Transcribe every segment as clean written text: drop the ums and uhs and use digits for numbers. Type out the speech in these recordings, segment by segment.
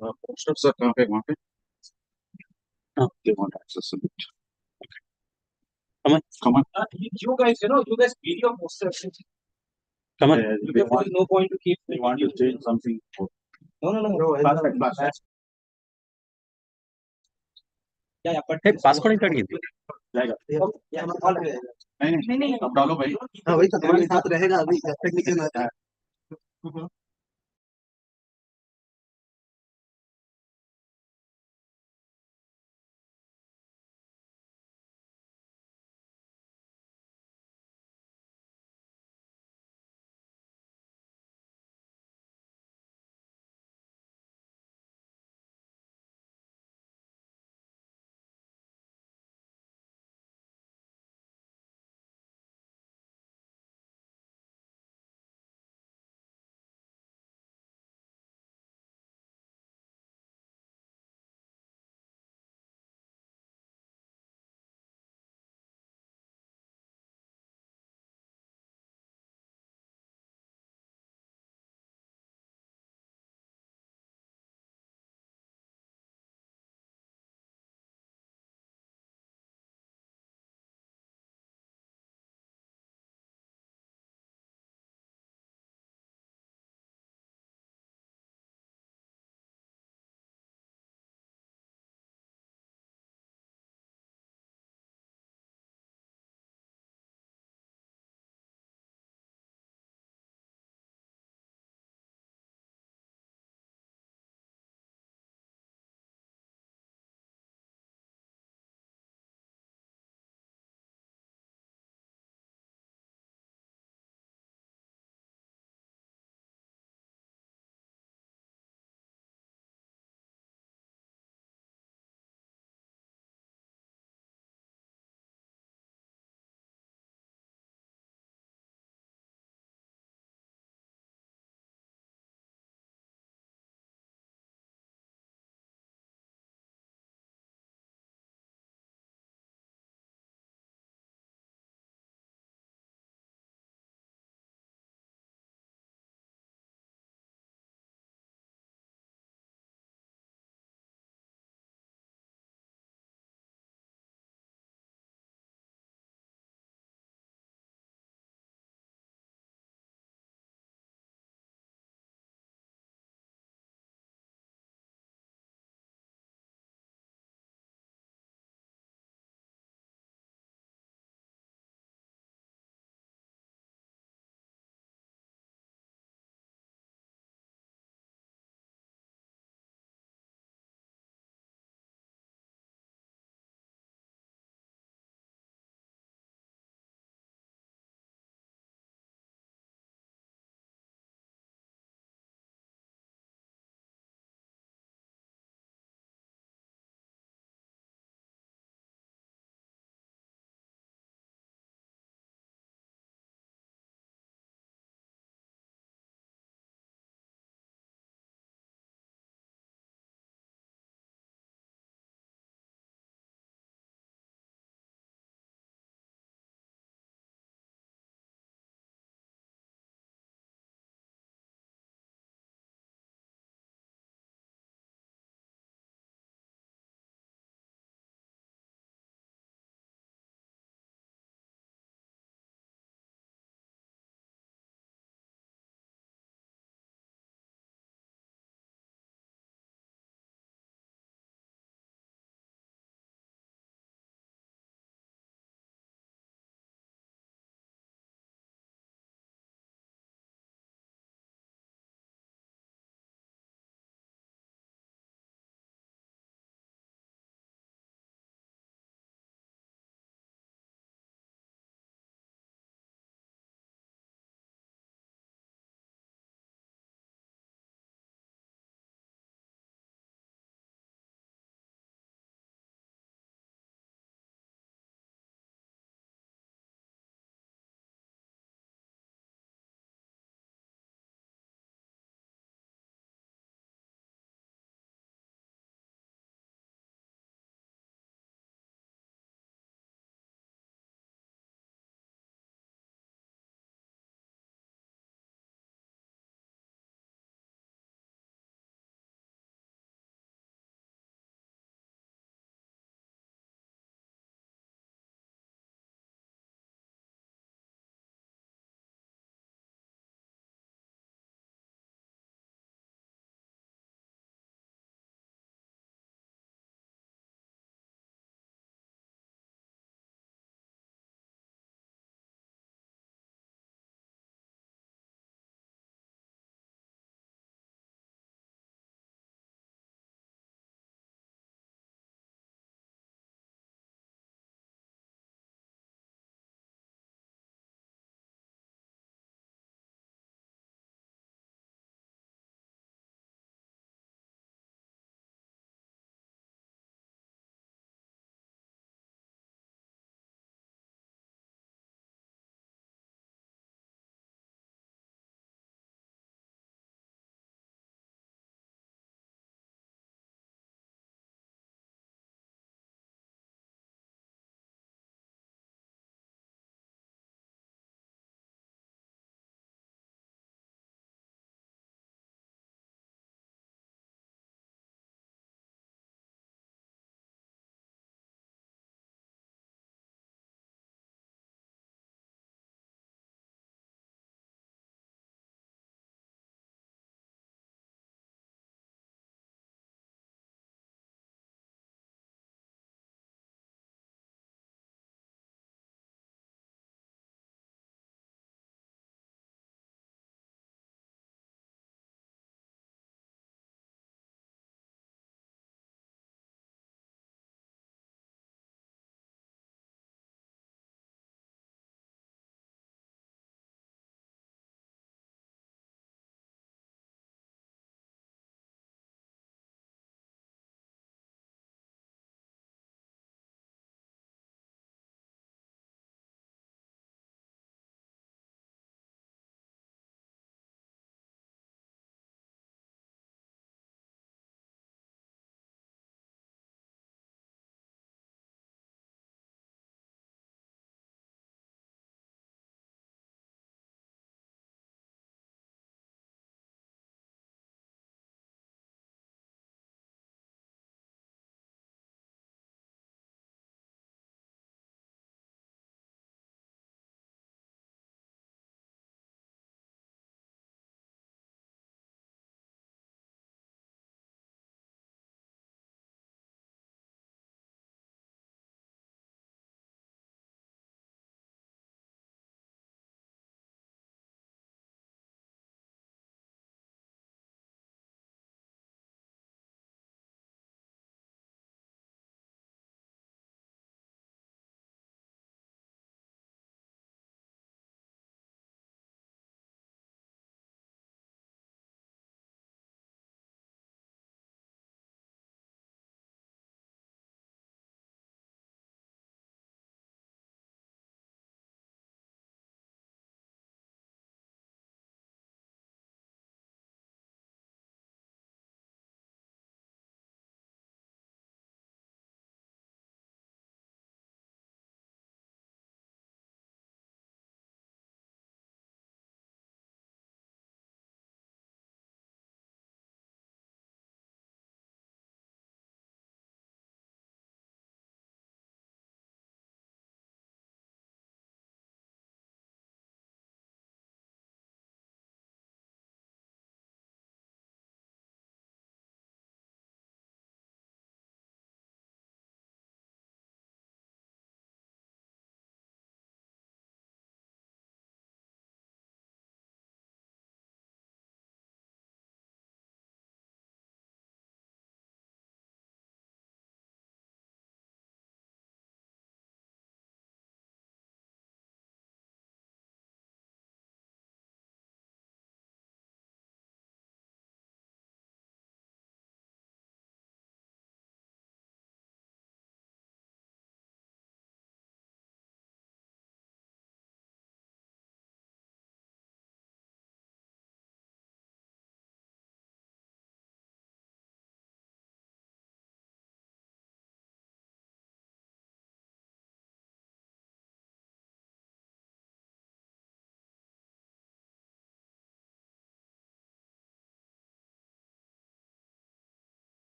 Poster sir कहाँ पे वहाँ पे हाँ, they want access to it. Come on Come on. You guys, you guys video posters. Come on There is no point to keep. They want to change something. No, no, no. Flashback. Yeah, but password insert कीजिए जाएगा नहीं नहीं अब डालो भाई हाँ वही तो तुम्हारे साथ रहेगा अभी जब तक नीचे ना जाए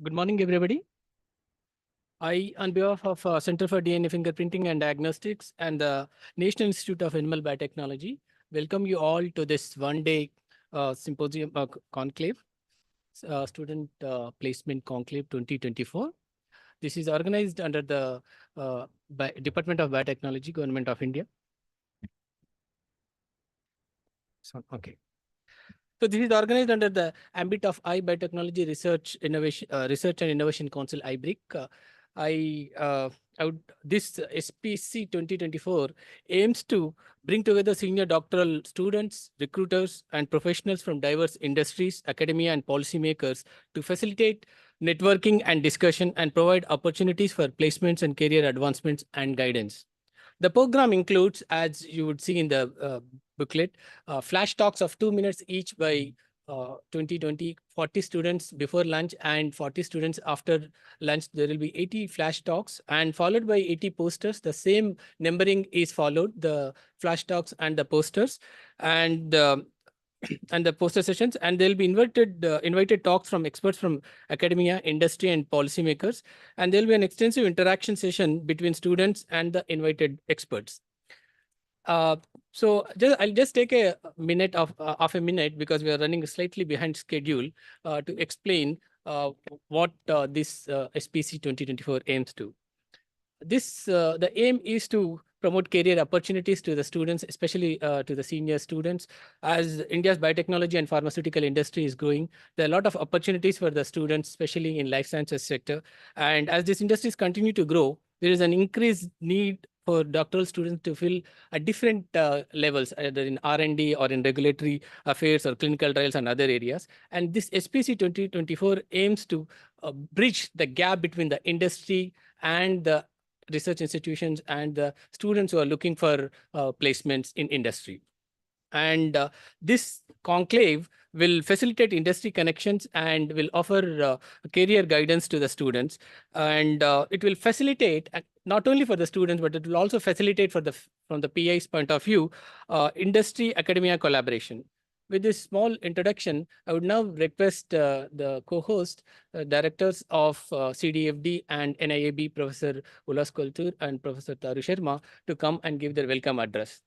Good morning, everybody. I, on behalf of Center for DNA Fingerprinting and Diagnostics and the National Institute of Animal Biotechnology, welcome you all to this one-day symposium conclave, Student Placement Conclave 2024. This is organized under the Department of Biotechnology, Government of India. Okay. So this is organized under the ambit of iBiotechnology Research Research and Innovation Council, IBRIC. This SPC 2024 aims to bring together senior doctoral students, recruiters, and professionals from diverse industries, academia, and policymakers to facilitate networking and discussion and provide opportunities for placements and career advancements and guidance. The program includes, as you would see in the booklet, flash talks of 2 minutes each by 40 students before lunch and 40 students after lunch. There will be 80 flash talks and followed by 80 posters. The same numbering is followed, the flash talks and the posters and the poster sessions, and there will be invited talks from experts from academia, industry, and policymakers. And there will be an extensive interaction session between students and the invited experts. So I'll just take a minute of a minute because we are running slightly behind schedule to explain what this SPC 2024 aims to. The aim is to promote career opportunities to the students, especially to the senior students. As India's biotechnology and pharmaceutical industry is growing, there are a lot of opportunities for the students, especially in life sciences sector. And as these industries continue to grow, there is an increased need for doctoral students to fill at different levels, either in R&D or in regulatory affairs or clinical trials and other areas. And this SPC 2024 aims to bridge the gap between the industry and the research institutions and the students who are looking for placements in industry. And this conclave will facilitate industry connections and will offer career guidance to the students. And it will facilitate not only for the students, but it will also facilitate from the PI's point of view, industry academia collaboration. With this small introduction, I would now request the co-host, directors of Cdfd and NIAB, Professor Ulas Kultur and Professor Taru Sharma, to come and give their welcome address.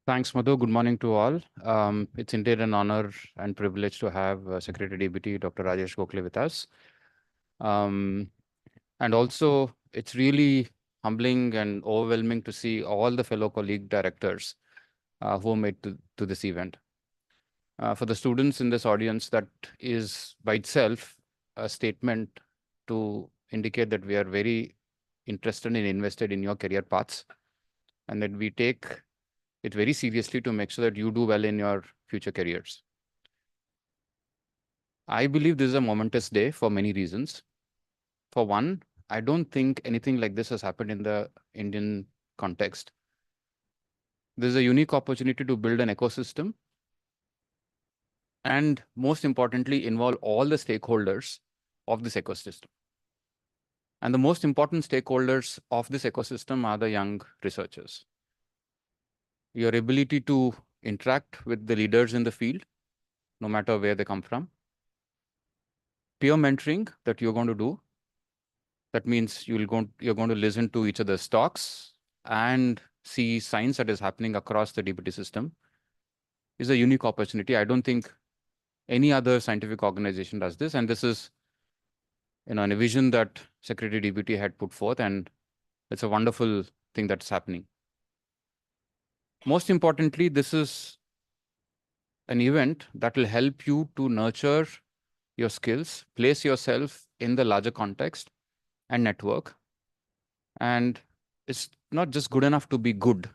Thanks, Madhu. Good morning to all. It's indeed an honor and privilege to have Secretary DBT Dr. Rajesh Gokhale with us. And also, it's really humbling and overwhelming to see all the fellow colleague directors who made to this event. For the students in this audience, that is by itself a statement to indicate that we are very interested and invested in your career paths, and that we take it very seriously to make sure that you do well in your future careers. I believe this is a momentous day for many reasons. For one, I don't think anything like this has happened in the Indian context. This is a unique opportunity to build an ecosystem and, most importantly, involve all the stakeholders of this ecosystem. And the most important stakeholders of this ecosystem are the young researchers. Your ability to interact with the leaders in the field, no matter where they come from. Peer mentoring that you're going to do. That means you're going to listen to each other's talks and see science that is happening across the DBT system is a unique opportunity. I don't think any other scientific organization does this. And this is a vision that Secretary DBT had put forth, and it's a wonderful thing that's happening. Most importantly, this is an event that will help you to nurture your skills, place yourself in the larger context and network. And it's not just good enough to be good.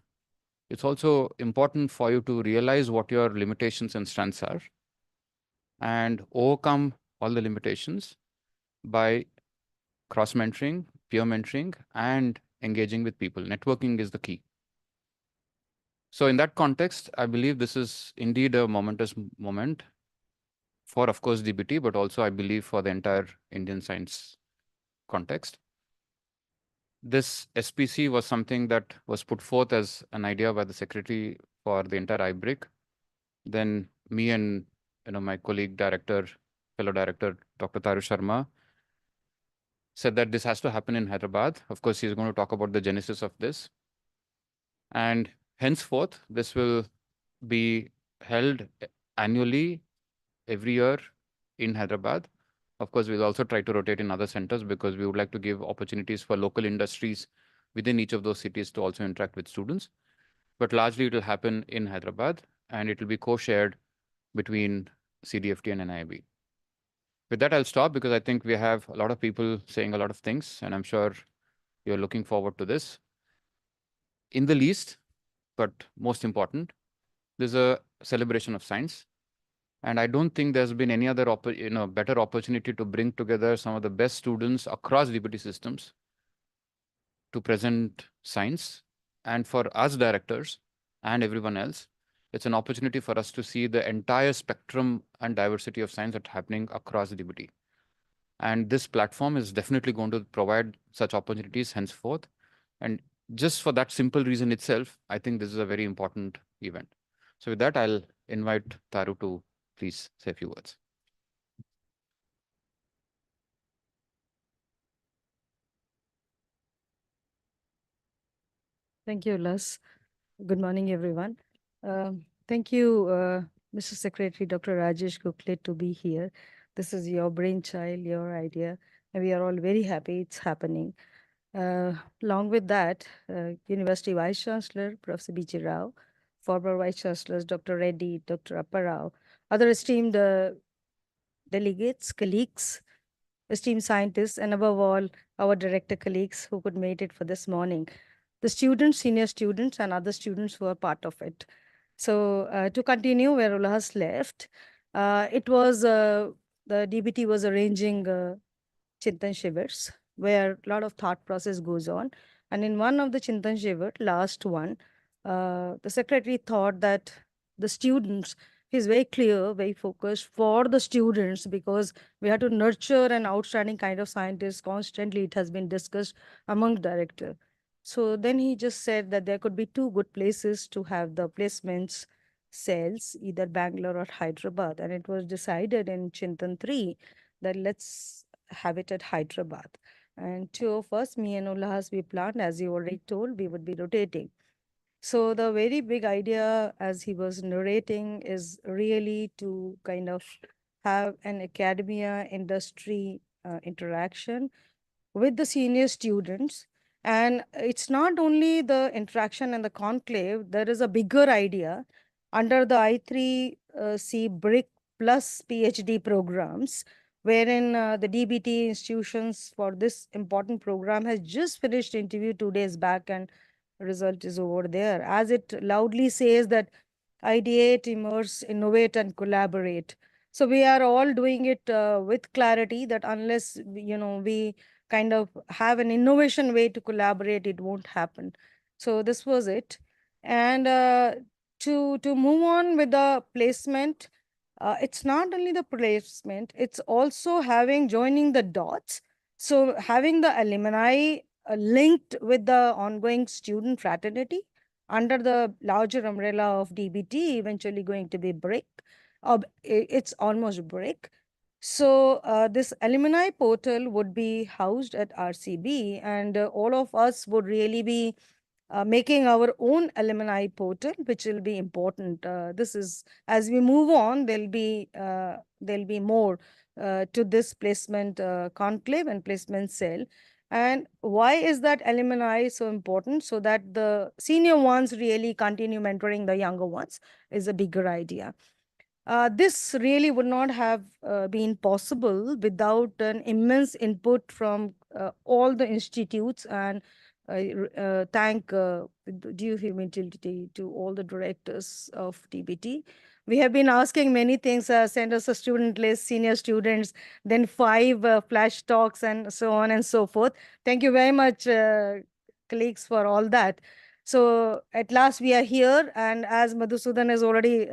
It's also important for you to realize what your limitations and strengths are and overcome all the limitations by cross-mentoring, peer mentoring, and engaging with people. Networking is the key. So in that context, I believe this is indeed a momentous moment for, of course, DBT, but also I believe for the entire Indian science context. This SPC was something that was put forth as an idea by the secretary for the entire IBRIC. Then me and my colleague director, fellow director, Dr. Taru Sharma, said that this has to happen in Hyderabad. Of course, he's going to talk about the genesis of this. And henceforth, this will be held annually every year in Hyderabad. Of course, we'll also try to rotate in other centers because we would like to give opportunities for local industries within each of those cities to also interact with students. But largely it will happen in Hyderabad and it will be co-shared between Cdfd and NIIB. With that, I'll stop because I think we have a lot of people saying a lot of things and I'm sure you're looking forward to this. In the least, but most important, there's a celebration of science. And I don't think there's been any other better opportunity to bring together some of the best students across DBT systems to present science. And for us directors and everyone else, it's an opportunity for us to see the entire spectrum and diversity of science that's happening across DBT. And this platform is definitely going to provide such opportunities henceforth. And just for that simple reason itself, I think this is a very important event. So with that, I'll invite Taru to please say a few words. Thank you, Les. Good morning, everyone. Thank you, Mr. Secretary, Dr. Rajesh Gokhale, to be here. This is your brainchild, your idea, and we are all very happy it's happening. Along with that, University Vice Chancellor, Professor B.J. Rao, former Vice Chancellors, Dr. Reddy, Dr. Apparao, other esteemed delegates, colleagues, esteemed scientists, and above all, our director colleagues who could make it for this morning. The students, senior students, and other students who are part of it. So to continue where Ulhas left, it was the DBT was arranging Chintan Shivers where a lot of thought process goes on. And in one of the Chintan Shivar, last one, the secretary thought that the students, he's very clear, very focused for the students because we have to nurture an outstanding kind of scientist constantly. It has been discussed among director. So then he just said that there could be two good places to have the placements cells, either Bangalore or Hyderabad. And it was decided in Chintan 3 that let's have it at Hyderabad. And two of us, me and Ulhas, we planned, as you already told, we would be rotating. So the very big idea, as he was narrating, is really to kind of have an academia industry interaction with the senior students. And it's not only the interaction and the conclave, there is a bigger idea under the I3C BRIC plus PhD programs, wherein the DBT institutions for this important program has just finished interview 2 days back and result is over there. As it loudly says that ideate, immerse, innovate, and collaborate. So we are all doing it with clarity that unless, we kind of have an innovation way to collaborate, it won't happen. So this was it. And to move on with the placement, it's not only the placement, it's also having joining the dots. So having the alumni linked with the ongoing student fraternity under the larger umbrella of DBT, eventually going to be BRIC. It's almost BRIC. So this alumni portal would be housed at RCB, and all of us would really be making our own alumni portal, which will be important. This is, as we move on, there'll be more to this placement conclave and placement cell. And why is that alumni so important? So that the senior ones really continue mentoring the younger ones is a bigger idea. This really would not have been possible without an immense input from all the institutes, and thank due humility to all the directors of DBT. We have been asking many things, send us a student list, senior students, then 5 flash talks, and so on and so forth. Thank you very much, colleagues, for all that. So at last we are here, and as Madhusudan has already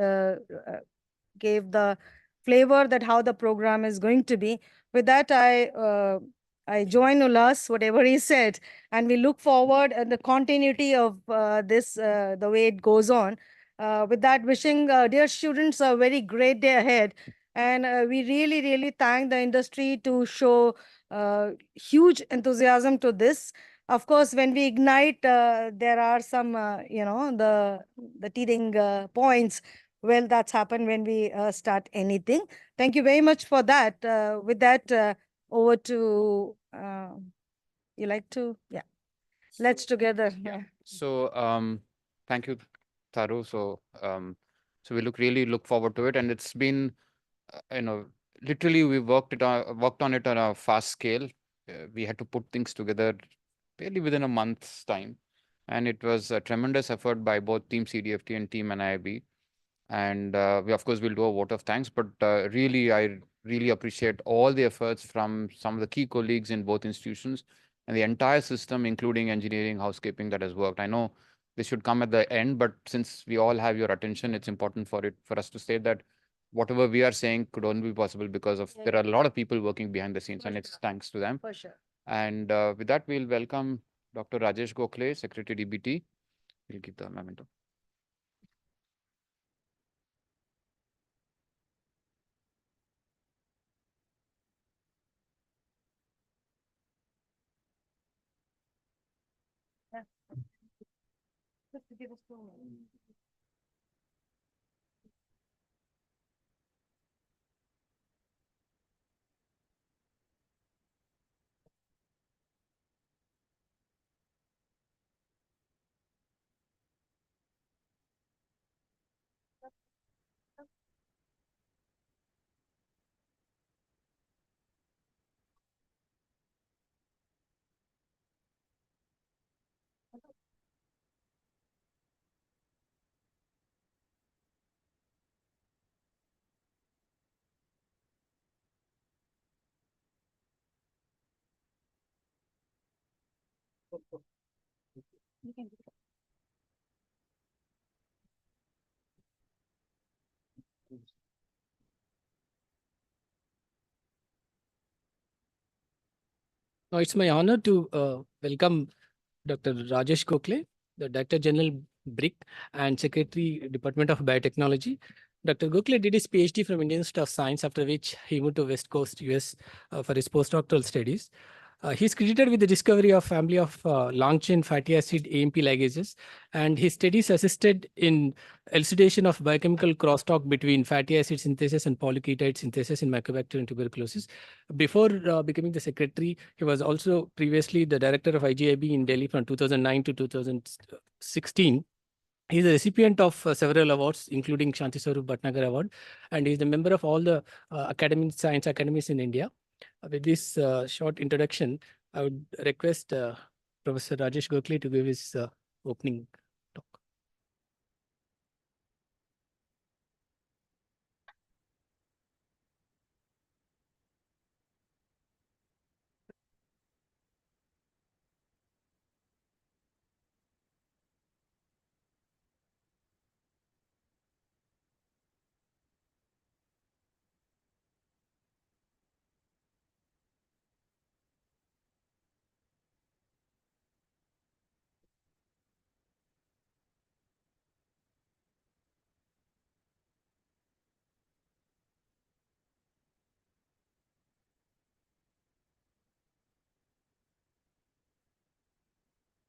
gave the flavor that how the program is going to be. With that, I join Ulas, whatever he said, and we look forward at the continuity of this, the way it goes on. With that, wishing dear students a very great day ahead. And we really, really thank the industry to show huge enthusiasm to this. Of course, when we ignite, there are some, the teething points. Well, that's happened when we start anything. Thank you very much for that. With that, over to you like to, yeah. Let's together. Yeah. So thank you, Tharu. So we really look forward to it, and it's been literally we worked on it on a fast scale. We had to put things together really within a month's time, and it was a tremendous effort by both Team Cdfd and Team NIIB. And we of course will do a vote of thanks, but I really appreciate all the efforts from some of the key colleagues in both institutions and the entire system, including engineering, housekeeping, that has worked. I know this should come at the end, but since we all have your attention, it's important for us to say that whatever we are saying could only be possible because of there are a lot of people working behind the scenes, and it's thanks to them. For sure. And with that, we'll welcome Dr. Rajesh Gokhale, Secretary DBT. We'll give the memento. Just to give us 2 minutes. You can do that. Now, it's my honor to welcome Dr. Rajesh Gokhale, the Director General BRIC and Secretary Department of Biotechnology. Dr. Gokhale did his PhD from Indian Institute of Science, after which he moved to West Coast, US for his postdoctoral studies. He's credited with the discovery of family of long-chain fatty acid AMP ligases, and his studies assisted in elucidation of biochemical crosstalk between fatty acid synthesis and polyketide synthesis in Mycobacterium and tuberculosis. Before becoming the secretary, he was also previously the director of IGIB in Delhi from 2009 to 2016. He is a recipient of several awards, including Shanti Swarup Bhatnagar Award, and he is a member of all the science academies in India. With this short introduction, I would request Professor Rajesh Gokhale to give his opening talk.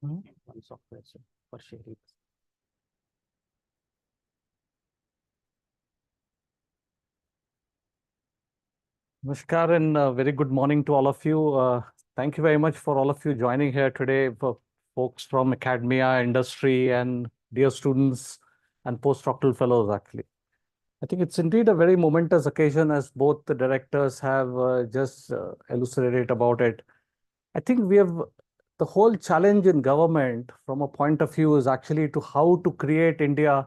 One software for sharing. Namaskar and very good morning to all of you. Thank you very much for all of you joining here today, for folks from academia, industry, and dear students and postdoctoral fellows, actually. I think it's indeed a very momentous occasion, as both the directors have just elucidated about it. I think we have the whole challenge in government from a point of view is actually to how to create India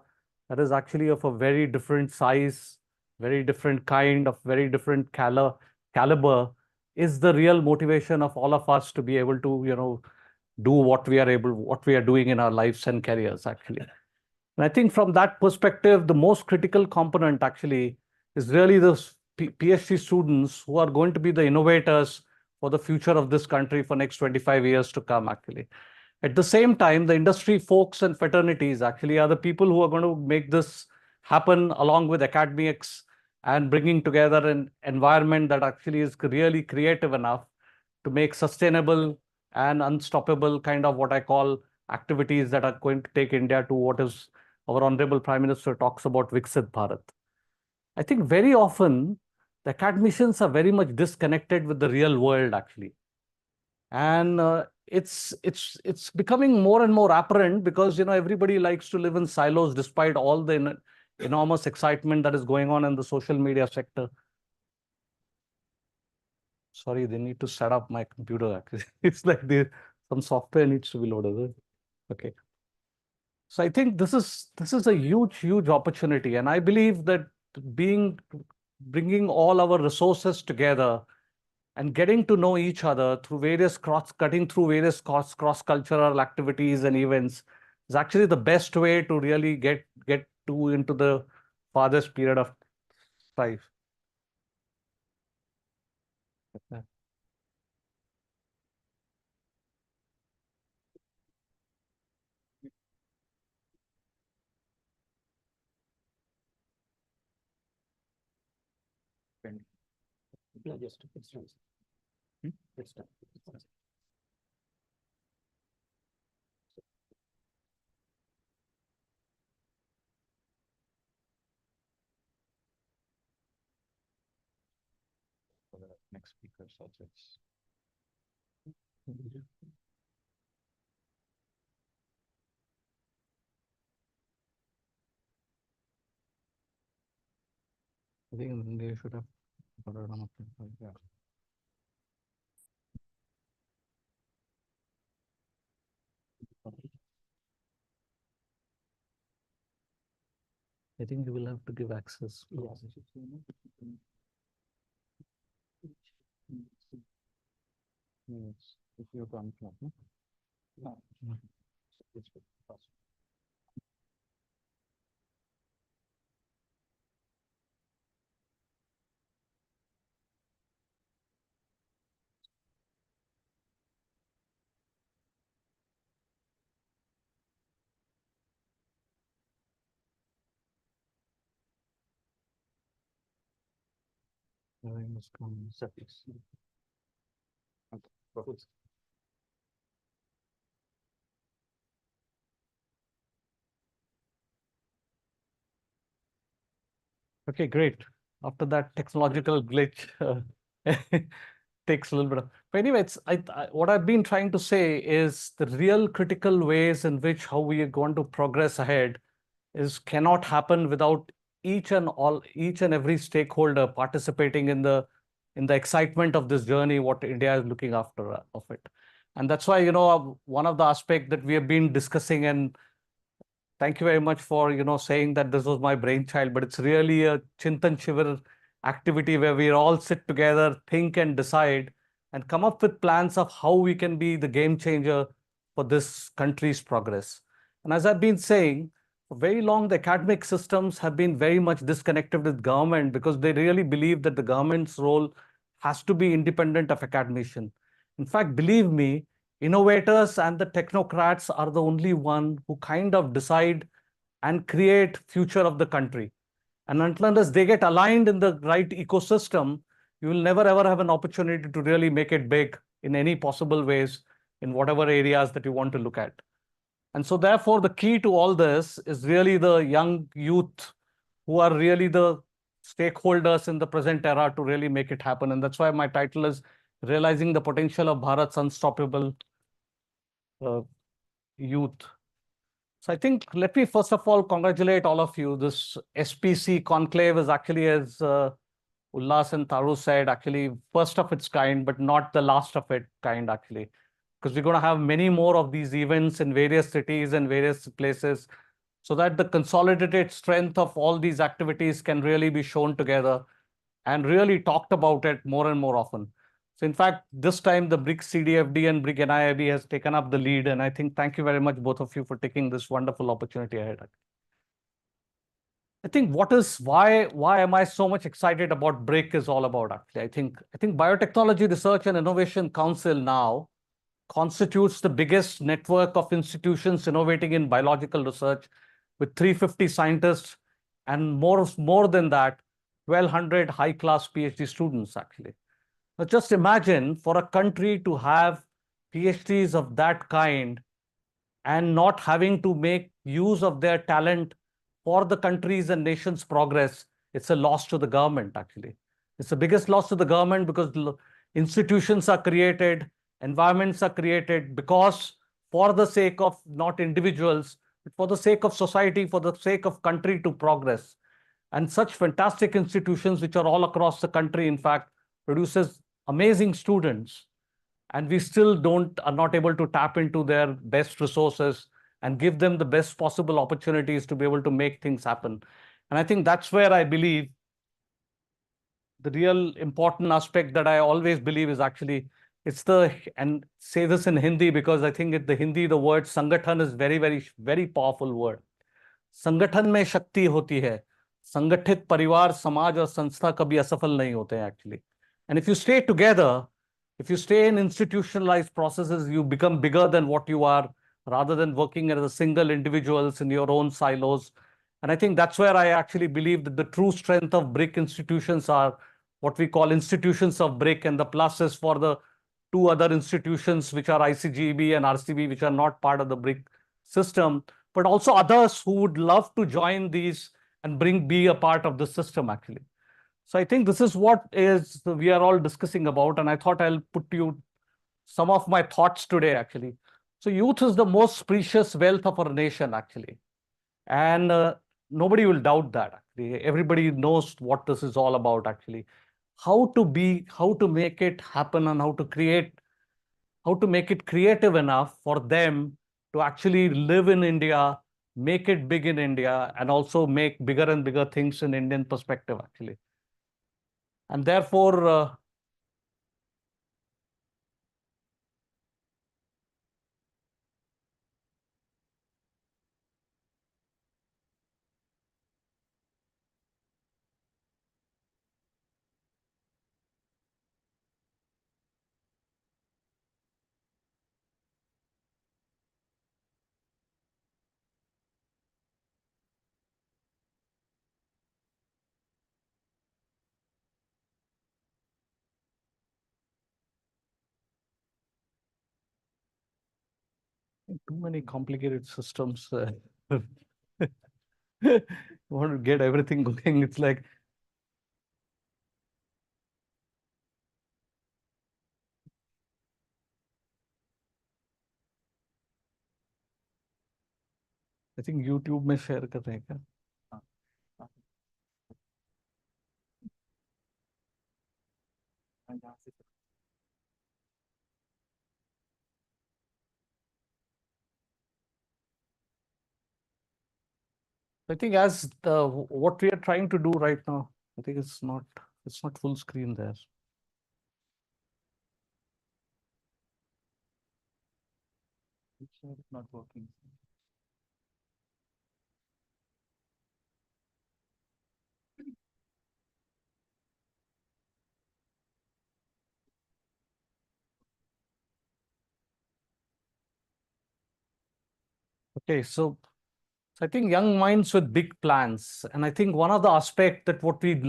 that is actually of a very different size, very different kind of very different caliber is the real motivation of all of us to be able to, do what we are doing in our lives and careers, actually. And I think from that perspective, the most critical component actually is really those PhD students who are going to be the innovators for the future of this country for next 25 years to come, actually. At the same time, the industry folks and fraternities actually are the people who are going to make this happen along with academics and bringing together an environment that actually is really creative enough to make sustainable and unstoppable kind of what I call activities that are going to take India to what is our Honorable Prime Minister talks about Viksit Bharat. I think very often the academicians are very much disconnected with the real world, actually. And it's becoming more and more apparent because everybody likes to live in silos despite all the enormous excitement that is going on in the social media sector. Sorry, they need to set up my computer, actually. It's like some software needs to be loaded. Okay. So I think this is a huge opportunity, and I believe that bringing all our resources together and getting to know each other through cutting through various cross-cultural activities and events is actually the best way to really get into the farthest period of life. Okay. Yeah, just it's done. It's done. For the next speaker also. I think they should have put it on. Yeah. I think you will have to give access. Yes. Yes, if you have unplug, no? No. It's possible. I must come settings. Okay, perfect. Okay, great. After that technological glitch takes a little bit of. But anyway, what I've been trying to say is the real critical ways in which how we are going to progress ahead cannot happen without each and every stakeholder participating in the excitement of this journey, what India is looking after of it. And that's why, one of the aspects that we have been discussing, and thank you very much for, saying that this was my brainchild, but it's really a Chintan Shivir activity where we all sit together, think and decide and come up with plans of how we can be the game changer for this country's progress. And as I've been saying, for very long, the academic systems have been very much disconnected with government because they really believe that the government's role has to be independent of academician. In fact, believe me, innovators and the technocrats are the only one who kind of decide and create future of the country. And unless they get aligned in the right ecosystem, you will never ever have an opportunity to really make it big in any possible ways in whatever areas that you want to look at. And so therefore, the key to all this is really the young youth who are really the stakeholders in the present era to really make it happen. And that's why my title is Realizing the Potential of Bharat's Unstoppable Youth. So I think, let me first of all congratulate all of you. This SPC conclave is actually, as Ullas and Taru said, actually first of its kind, but not the last of its kind actually. Because we're going to have many more of these events in various cities and various places, so that the consolidated strength of all these activities can really be shown together and really talked about it more and more often. So in fact, this time the BRIC Cdfd and BRIC NIIB has taken up the lead. And I think thank you very much, both of you, for taking this wonderful opportunity ahead. I think why am I so much excited about BRIC is all about actually. I think Biotechnology Research and Innovation Council now constitutes the biggest network of institutions innovating in biological research, with 350 scientists and more than that, 1,200 high-class PhD students actually. Now just imagine for a country to have PhDs of that kind and not having to make use of their talent for the country's and nation's progress. It's a loss to the government actually. It's the biggest loss to the government, because institutions are created, environments are created because for the sake of not individuals, but for the sake of society, for the sake of country to progress. And such fantastic institutions, which are all across the country, in fact, produces amazing students, and we still are not able to tap into their best resources and give them the best possible opportunities to be able to make things happen. And I think that's where I believe the real important aspect that I always believe is actually, and say this in Hindi because I think the Hindi, the word Sangathan is very, very, very powerful word. संगठन में शक्ति होती है, संगठित परिवार, समाज और संस्था कभी असफल नहीं होते हैं actually. And if you stay together, if you stay in institutionalized processes, you become bigger than what you are, rather than working as a single individuals in your own silos. And I think that's where I actually believe that the true strength of BRIC institutions are what we call institutions of BRIC, and the pluses for the two other institutions, which are ICGEB and RCB, which are not part of the BRIC system, but also others who would love to join these and be a part of the system actually. So I think this is what we are all discussing about, and I thought I'll put you some of my thoughts today actually. So youth is the most precious wealth of our nation actually, and nobody will doubt that actually. Everybody knows what this is all about actually. How to make it happen, and how to make it creative enough for them to actually live in India, make it big in India, and also make bigger and bigger things in Indian perspective actually. And therefore, too many complicated systems. You want to get everything going. It's like, I think YouTube में share कर रहे हैं क्या? I think as what we are trying to do right now, I think it's not full screen there. It's not working. Okay, so I think young minds with big plans. And I think one of the aspects that what we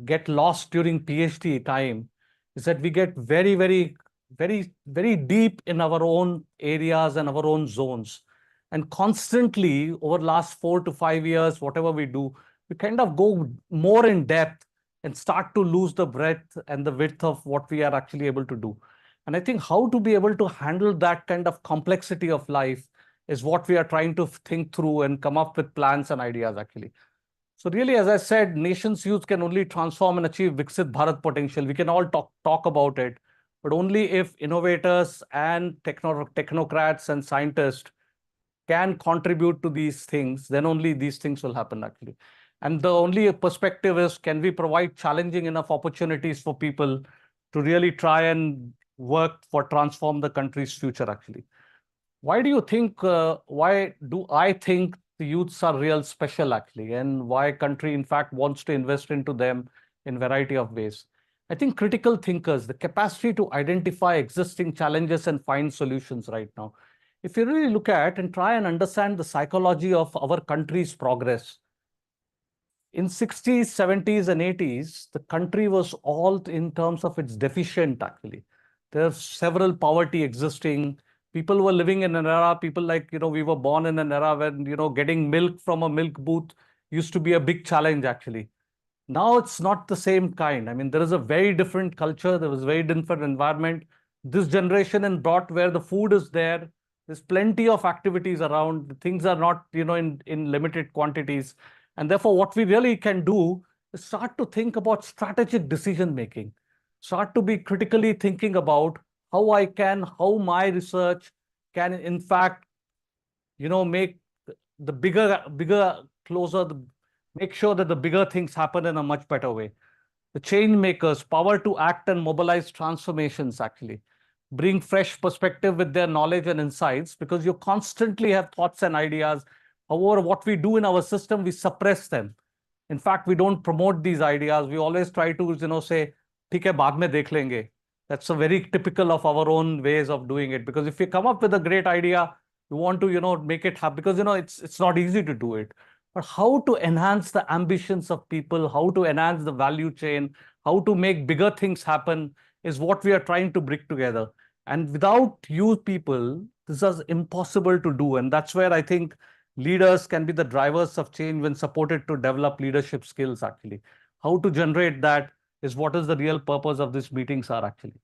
get lost during PhD time is that we get very, very very deep in our own areas and our own zones. And constantly over last 4 to 5 years, whatever we do, we kind of go more in depth and start to lose the breadth and the width of what we are actually able to do. And I think how to be able to handle that kind of complexity of life is what we are trying to think through and come up with plans and ideas actually. So really, as I said, nations' youth can only transform and achieve Viksit Bharat potential. We can all talk about it, but only if innovators and technocrats and scientists can contribute to these things, then only these things will happen actually. And the only perspective is, can we provide challenging enough opportunities for people to really try and work for transform the country's future actually? Why do you think, why do I think the youths are real special actually, and why country in fact wants to invest into them in variety of ways? I think critical thinkers, the capacity to identify existing challenges and find solutions right now. If you really look at and try and understand the psychology of our country's progress, in 60s, 70s, and 80s, the country was all in terms of its deficient actually. There are several poverty existing. People were living in an era, people like, we were born in an era when, getting milk from a milk booth used to be a big challenge actually. Now it's not the same kind. I mean, there is a very different culture. There was a very different environment. This generation is brought where the food is there. There's plenty of activities around. Things are not, in limited quantities. And therefore, what we really can do is start to think about strategic decision making. Start to be critically thinking about how my research can, in fact, make the bigger, closer, make sure that the bigger things happen in a much better way. The change makers, power to act and mobilize transformations actually. Bring fresh perspective with their knowledge and insights, because you constantly have thoughts and ideas. However, what we do in our system, we suppress them. In fact, we don't promote these ideas. We always try to, say, "Theek hai, baad mein dekh lenge." That's a very typical of our own ways of doing it. Because if you come up with a great idea, you want to, make it happen, because, it's not easy to do it. But how to enhance the ambitions of people, how to enhance the value chain, how to make bigger things happen is what we are trying to bring together. And without youth people, this is impossible to do. And that's where I think leaders can be the drivers of change when supported to develop leadership skills actually. How to generate that is what is the real purpose of these meetings are actually.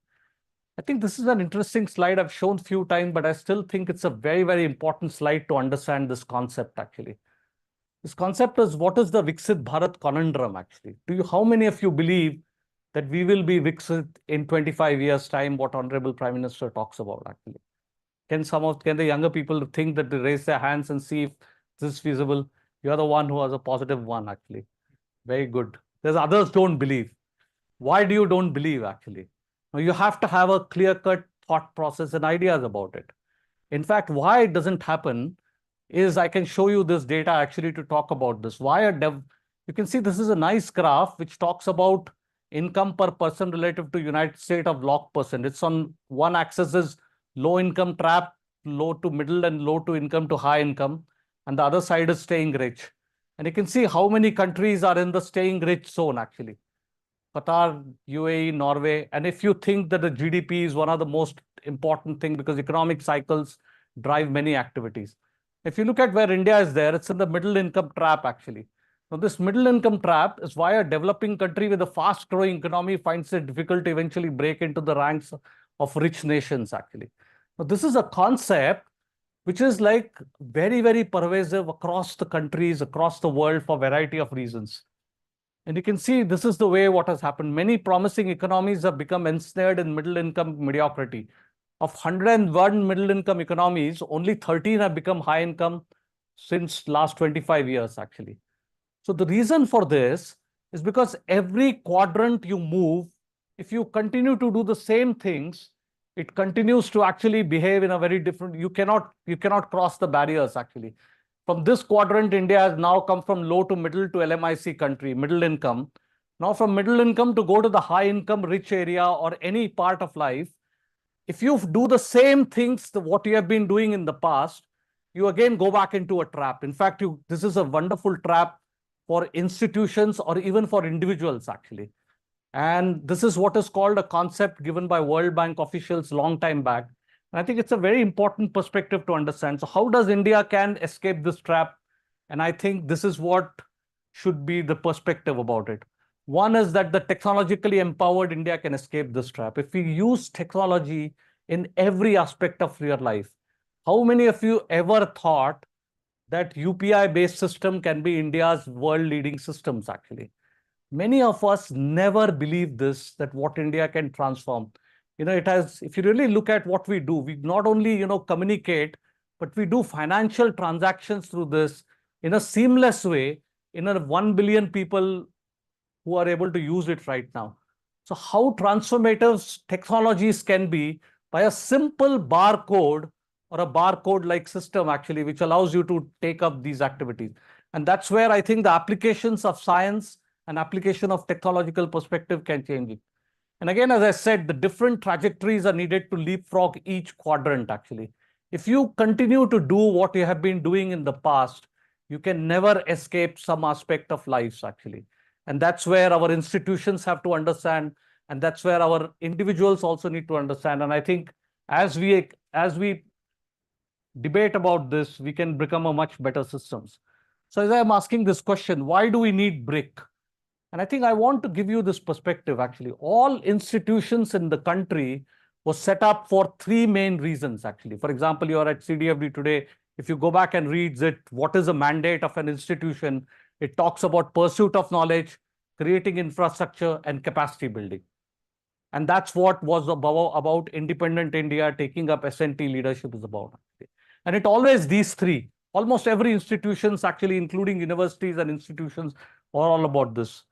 I think this is an interesting slide I've shown a few times, but I still think it's a very, very important slide to understand this concept actually. This concept is, what is the Viksit Bharat conundrum actually? How many of you believe that we will be Viksit in 25 years time, what Honorable Prime Minister talks about actually? Can the younger people think that they raise their hands and see if this is feasible? You're the one who has a positive one actually. Very good. There's others don't believe. Why do you don't believe actually? Now you have to have a clear-cut thought process and ideas about it. In fact, why it doesn't happen is, I can show you this data actually to talk about this. You can see this is a nice graph which talks about income per person relative to United States of log percent. It's on one axis is low income trap, low to middle, and low to income to high income. And the other side is staying rich. And you can see how many countries are in the staying rich zone actually. Qatar, UAE, Norway. And if you think that the GDP is one of the most important things, because economic cycles drive many activities. If you look at where India is there, it's in the middle income trap actually. Now this middle income trap is why a developing country with a fast growing economy finds it difficult to eventually break into the ranks of rich nations actually. Now this is a concept which is like very, very pervasive across the countries, across the world for a variety of reasons. And you can see this is the way what has happened. Many promising economies have become ensnared in middle income mediocrity. Of 101 middle income economies, only 13 have become high income since last 25 years actually. So the reason for this is because every quadrant you move, if you continue to do the same things, it continues to actually behave in a very different, you cannot cross the barriers actually. From this quadrant, India has now come from low to middle to LMIC country, middle income. Now from middle income to go to the high income rich area or any part of life, if you do the same things, what you have been doing in the past, you again go back into a trap. In fact, this is a wonderful trap for institutions or even for individuals actually. And this is what is called a concept given by World Bank officials long time back. And I think it's a very important perspective to understand. So how does India can escape this trap? And I think this is what should be the perspective about it. One is that the technologically empowered India can escape this trap. If we use technology in every aspect of your life, how many of you ever thought that UPI-based system can be India's world-leading systems, actually? Many of us never believe this, that what India can transform. It has, if you really look at what we do, we not only, communicate, but we do financial transactions through this in a seamless way, in a 1 billion people who are able to use it right now. So how transformative technologies can be by a simple barcode or a barcode-like system, actually, which allows you to take up these activities. And that's where I think the applications of science and application of technological perspective can change it. And again, as I said, the different trajectories are needed to leapfrog each quadrant, actually. If you continue to do what you have been doing in the past, you can never escape some aspect of lives, actually. And that's where our institutions have to understand, and that's where our individuals also need to understand. And I think as we debate about this, we can become a much better systems. So as I'm asking this question, why do we need BRIC? And I think I want to give you this perspective, actually. All institutions in the country were set up for three main reasons, actually. For example, you're at Cdfd today. If you go back and read it, what is the mandate of an institution? It talks about pursuit of knowledge, creating infrastructure, and capacity building. And that's what was about independent India taking up S&T leadership is about. And it always these three. Almost every institutions, actually, including universities and institutions, are all about this.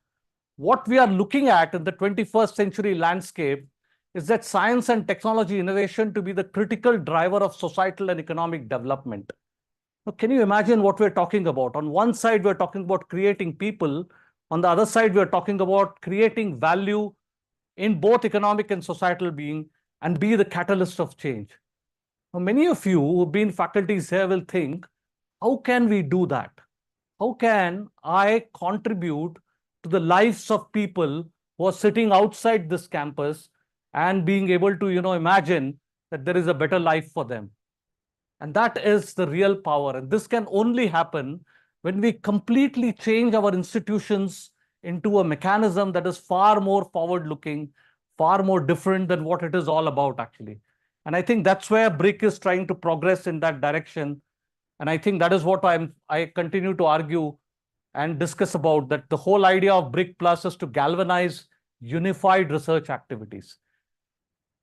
What we are looking at in the 21st century landscape is that science and technology innovation to be the critical driver of societal and economic development. Now, can you imagine what we're talking about? On one side, we're talking about creating people. On the other side, we're talking about creating value in both economic and societal being and be the catalyst of change. Now, many of you who've been faculties here will think, how can we do that? How can I contribute to the lives of people who are sitting outside this campus and being able to, imagine that there is a better life for them? And that is the real power. And this can only happen when we completely change our institutions into a mechanism that is far more forward-looking, far more different than what it is all about, actually. And I think that's where BRIC is trying to progress in that direction. And I think that is what I continue to argue and discuss about, that the whole idea of BRIC Plus is to galvanize unified research activities.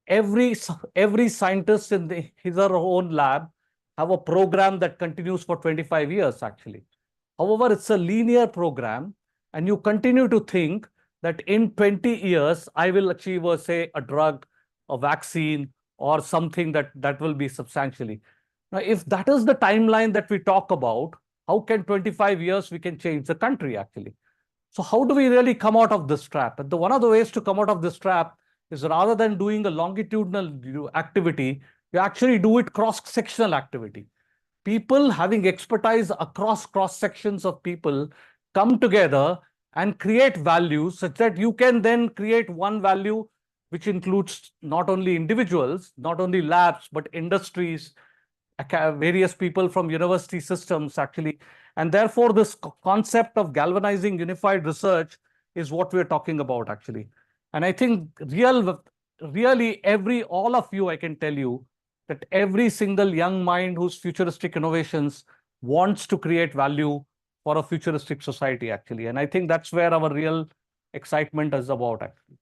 Every scientist in his or her own lab have a program that continues for 25 years, actually. However, it's a linear program, and you continue to think that in 20 years, I will achieve, say, a drug, a vaccine, or something that will be substantially. Now, if that is the timeline that we talk about, how can 25 years we can change the country, actually? So how do we really come out of this trap? And one of the ways to come out of this trap is, rather than doing a longitudinal activity, you actually do it cross-sectional activity. People having expertise across cross-sections of people come together and create values such that you can then create one value which includes not only individuals, not only labs, but industries, various people from university systems, actually. And therefore, this concept of galvanizing unified research is what we're talking about, actually. And I think really all of you, I can tell you that every single young mind whose futuristic innovations wants to create value for a futuristic society, actually. And I think that's where our real excitement is about, actually.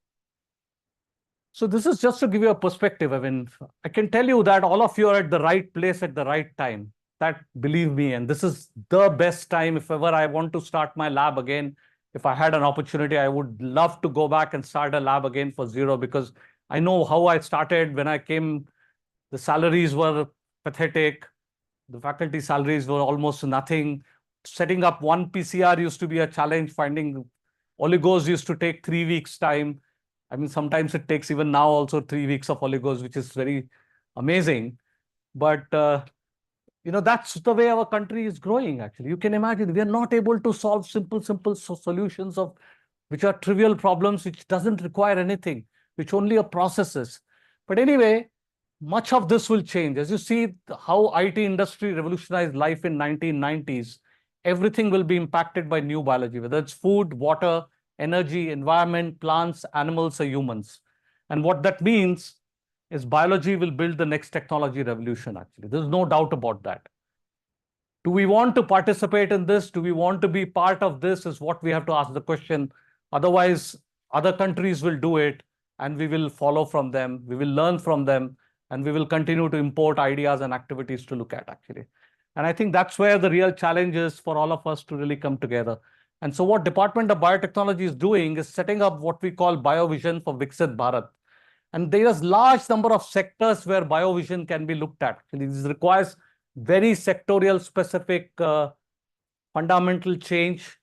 So this is just to give you a perspective. I mean, I can tell you that all of you are at the right place at the right time. That, believe me, and this is the best time. If ever I want to start my lab again, if I had an opportunity, I would love to go back and start a lab again for zero, because I know how I started. When I came, the salaries were pathetic. The faculty salaries were almost nothing. Setting up one PCR used to be a challenge. Finding oligos used to take 3 weeks time. I mean, sometimes it takes even now also 3 weeks of oligos, which is very amazing. But, that's the way our country is growing, actually. You can imagine we are not able to solve simple solutions of which are trivial problems, which doesn't require anything, which only are processes. But anyway, much of this will change. As you see how IT industry revolutionized life in 1990s, everything will be impacted by new biology, whether it's food, water, energy, environment, plants, animals, or humans. And what that means is biology will build the next technology revolution, actually. There's no doubt about that. Do we want to participate in this? Do we want to be part of this? Is what we have to ask the question. Otherwise, other countries will do it and we will follow from them. We will learn from them and we will continue to import ideas and activities to look at, actually. And I think that's where the real challenge is for all of us to really come together. And so what Department of Biotechnology is doing is setting up what we call BioVision for Viksit Bharat. And there is large number of sectors where BioVision can be looked at. Actually, this requires very sectorial specific fundamental change.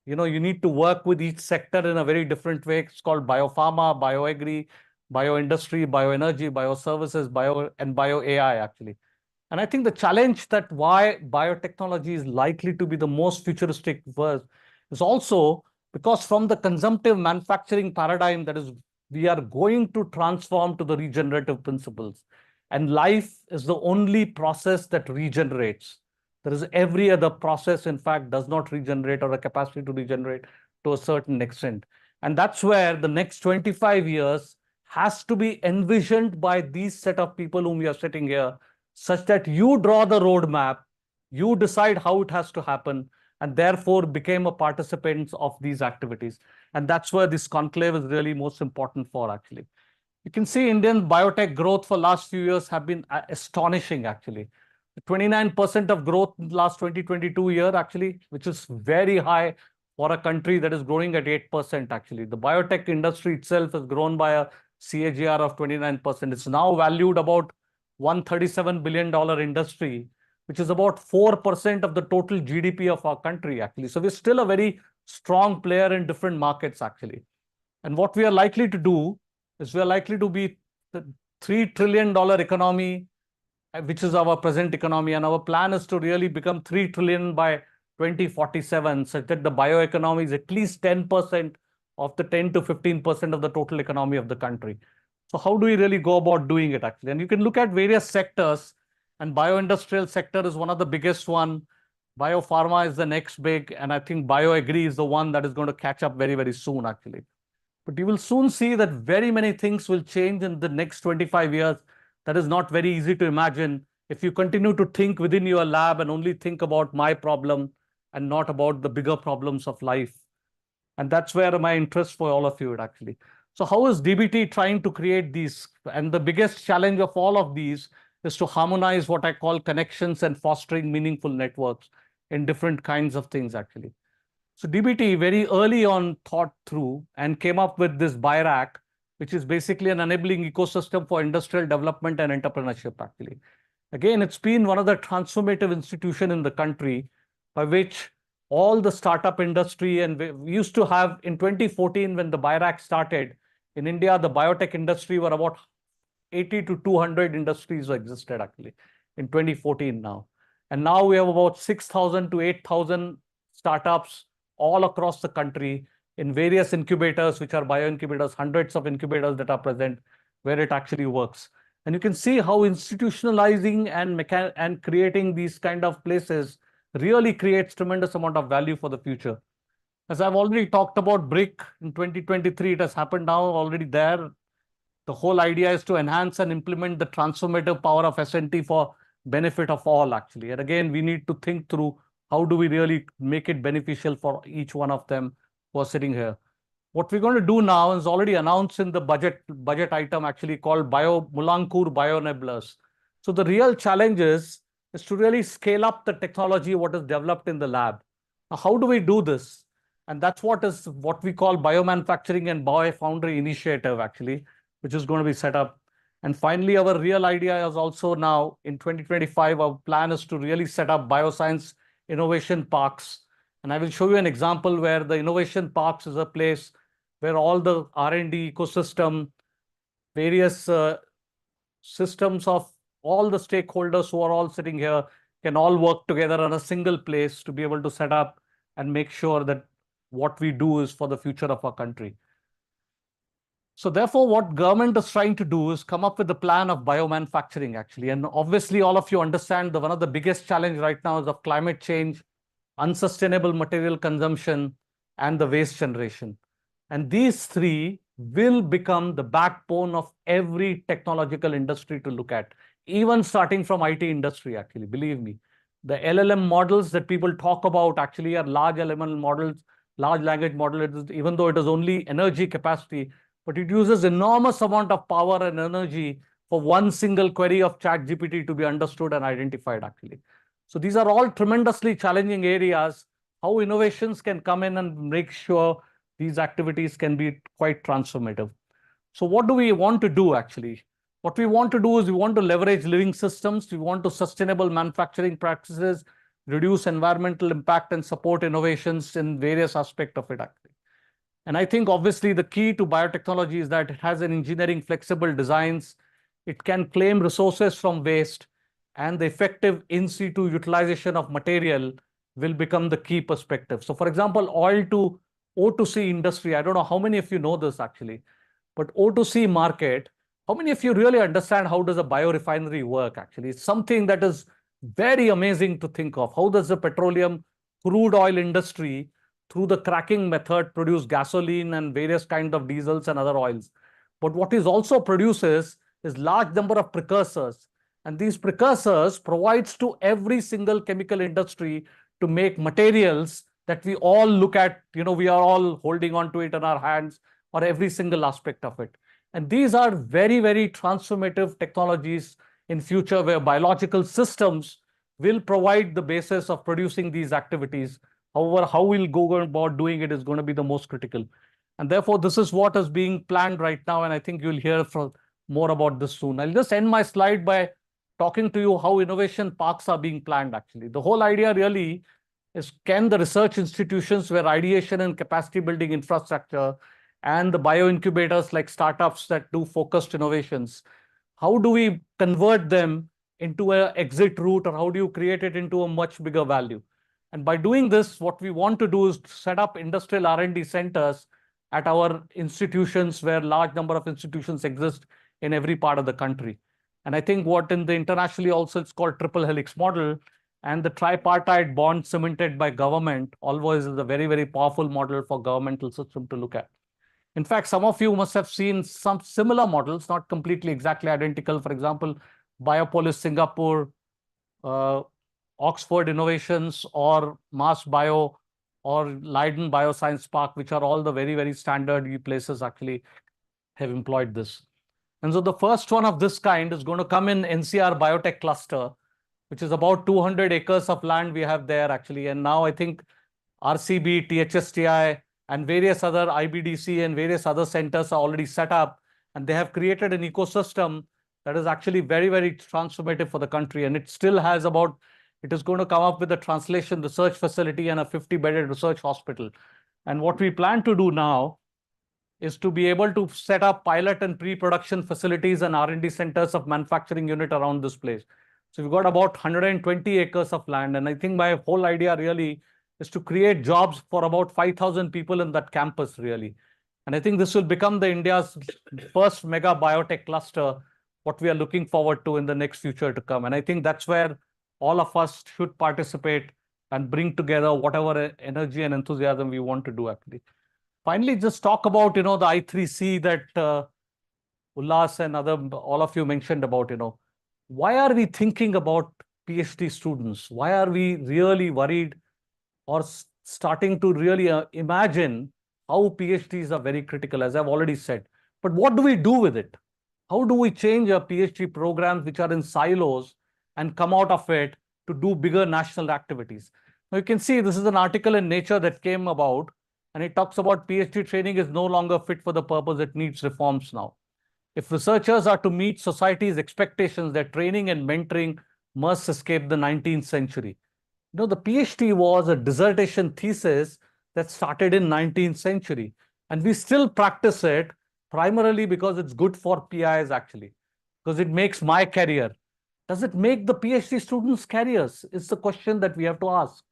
You need to work with each sector in a very different way. It's called biopharma, bioagri, bioindustry, bioenergy, bioservices, and bio-AI, actually. And I think the challenge that why biotechnology is likely to be the most futuristic is also because from the consumptive manufacturing paradigm that is we are going to transform to the regenerative principles. And life is the only process that regenerates. There is every other process, in fact, does not regenerate or a capacity to regenerate to a certain extent. And that's where the next 25 years has to be envisioned by these set of people whom we are sitting here, such that you draw the roadmap, you decide how it has to happen, and therefore became a participant of these activities. And that's where this conclave is really most important for, actually. You can see Indian biotech growth for last few years have been astonishing, actually. 29% of growth in the last 2022 year, actually, which is very high for a country that is growing at 8%, actually. The biotech industry itself has grown by a CAGR of 29%. It's now valued about $137 billion industry, which is about 4% of the total GDP of our country, actually. So we're still a very strong player in different markets, actually. And what we are likely to do is we are likely to be the $3 trillion economy, which is our present economy. And our plan is to really become 3 trillion by 2047, such that the bioeconomy is at least 10% of the 10 to 15% of the total economy of the country. So how do we really go about doing it, actually? And you can look at various sectors, and bioindustrial sector is one of the biggest one. Biopharma is the next big, and I think bioagri is the one that is going to catch up very, very soon, actually. But you will soon see that very many things will change in the next 25 years. That is not very easy to imagine if you continue to think within your lab and only think about my problem and not about the bigger problems of life. And that's where my interest for all of you, actually. So how is DBT trying to create these? And the biggest challenge of all of these is to harmonize what I call connections and fostering meaningful networks in different kinds of things, actually. So DBT very early on thought through and came up with this BIRAC, which is basically an enabling ecosystem for industrial development and entrepreneurship, actually. Again, it's been one of the transformative institutions in the country by which all the startup industry, and we used to have in 2014 when the BIRAC started, in India, the biotech industry were about 80 to 200 industries existed, actually, in 2014 now. And now we have about 6,000 to 8,000 startups all across the country in various incubators, which are bioincubators, hundreds of incubators that are present where it actually works. And you can see how institutionalizing and creating these kind of places really creates tremendous amount of value for the future. As I've already talked about BRIC in 2023, it has happened now already there. The whole idea is to enhance and implement the transformative power of S&T for benefit of all, actually. And again, we need to think through how do we really make it beneficial for each one of them who are sitting here. What we're going to do now is already announced in the budget item, actually called Mulankur Bioenablers. So the real challenge is to really scale up the technology what is developed in the lab. Now, how do we do this? And that's what we call biomanufacturing and biofoundry initiative, actually, which is going to be set up. And finally, our real idea is also now in 2025, our plan is to really set up bioscience innovation parks. And I will show you an example where the innovation parks is a place where all the R&D ecosystem, various systems of all the stakeholders who are all sitting here can all work together on a single place to be able to set up and make sure that what we do is for the future of our country. So therefore, what government is trying to do is come up with a plan of biomanufacturing, actually. And obviously, all of you understand that one of the biggest challenge right now is of climate change, unsustainable material consumption, and the waste generation. And these three will become the backbone of every technological industry to look at, even starting from IT industry, actually, believe me. The LLM models that people talk about actually are large LLM models, large language model, even though it is only energy capacity, but it uses enormous amount of power and energy for one single query of ChatGPT to be understood and identified, actually. So these are all tremendously challenging areas, how innovations can come in and make sure these activities can be quite transformative. So what do we want to do, actually? What we want to do is we want to leverage living systems. We want to sustainable manufacturing practices, reduce environmental impact, and support innovations in various aspects of it, actually. And I think obviously the key to biotechnology is that it has an engineering flexible designs. It can claim resources from waste, and the effective in situ utilization of material will become the key perspective. So for example, oil to O2C industry, I don't know how many of you know this actually, but O2C market, how many of you really understand how does a biorefinery work actually? It's something that is very amazing to think of. How does the petroleum crude oil industry through the cracking method produce gasoline and various kinds of diesels and other oils? But what it also produces is large number of precursors. And these precursors provides to every single chemical industry to make materials that we all look at, we are all holding on to it in our hands, or every single aspect of it. And these are very, very transformative technologies in future where biological systems will provide the basis of producing these activities. However, how we'll go about doing it is going to be the most critical. And therefore, this is what is being planned right now. And I think you'll hear from more about this soon. I'll just end my slide by talking to you how innovation parks are being planned, actually. The whole idea really is, can the research institutions where ideation and capacity building infrastructure and the bio incubators like startups that do focused innovations, how do we convert them into an exit route, or how do you create it into a much bigger value? And by doing this, what we want to do is set up industrial R&D centers at our institutions where large number of institutions exist in every part of the country. And I think what in the internationally also it's called triple helix model, and the tripartite bond cemented by government always is a very, very powerful model for governmental system to look at. In fact, some of you must have seen some similar models, not completely exactly identical. For example, Biopolis Singapore, Oxford Innovations, or Mass Bio, or Leiden Bioscience Park, which are all the very, very standard places actually have employed this. And so the first one of this kind is going to come in NCR Biotech Cluster, which is about 200 acres of land we have there actually. And now I think RCB, THSTI, and various other IBDC and various other centers are already set up. And they have created an ecosystem that is actually very, very transformative for the country. And it still has about, it is going to come up with a translation research facility and a 50-bedded research hospital. And what we plan to do now is to be able to set up pilot and pre-production facilities and R&D centers of manufacturing unit around this place. So we've got about 120 acres of land. And I think my whole idea really is to create jobs for about 5,000 people in that campus, really. And I think this will become the India's first mega biotech cluster, what we are looking forward to in the next future to come. And I think that's where all of us should participate and bring together whatever energy and enthusiasm we want to do, actually. Finally, just talk about, the I3C that Ullas and all of you mentioned about, why are we thinking about PhD students? Why are we really worried or starting to really imagine how PhDs are very critical, as I've already said. But what do we do with it? How do we change our PhD programs which are in silos and come out of it to do bigger national activities? Now you can see this is an article in Nature that came about, and it talks about PhD training is no longer fit for the purpose, it needs reforms now. If researchers are to meet society's expectations, that training and mentoring must escape the 19th century. The PhD was a dissertation thesis that started in 19th century, and we still practice it primarily because it's good for PIs actually, because it makes my career. Does it make the PhD students' careers? It's the question that we have to ask.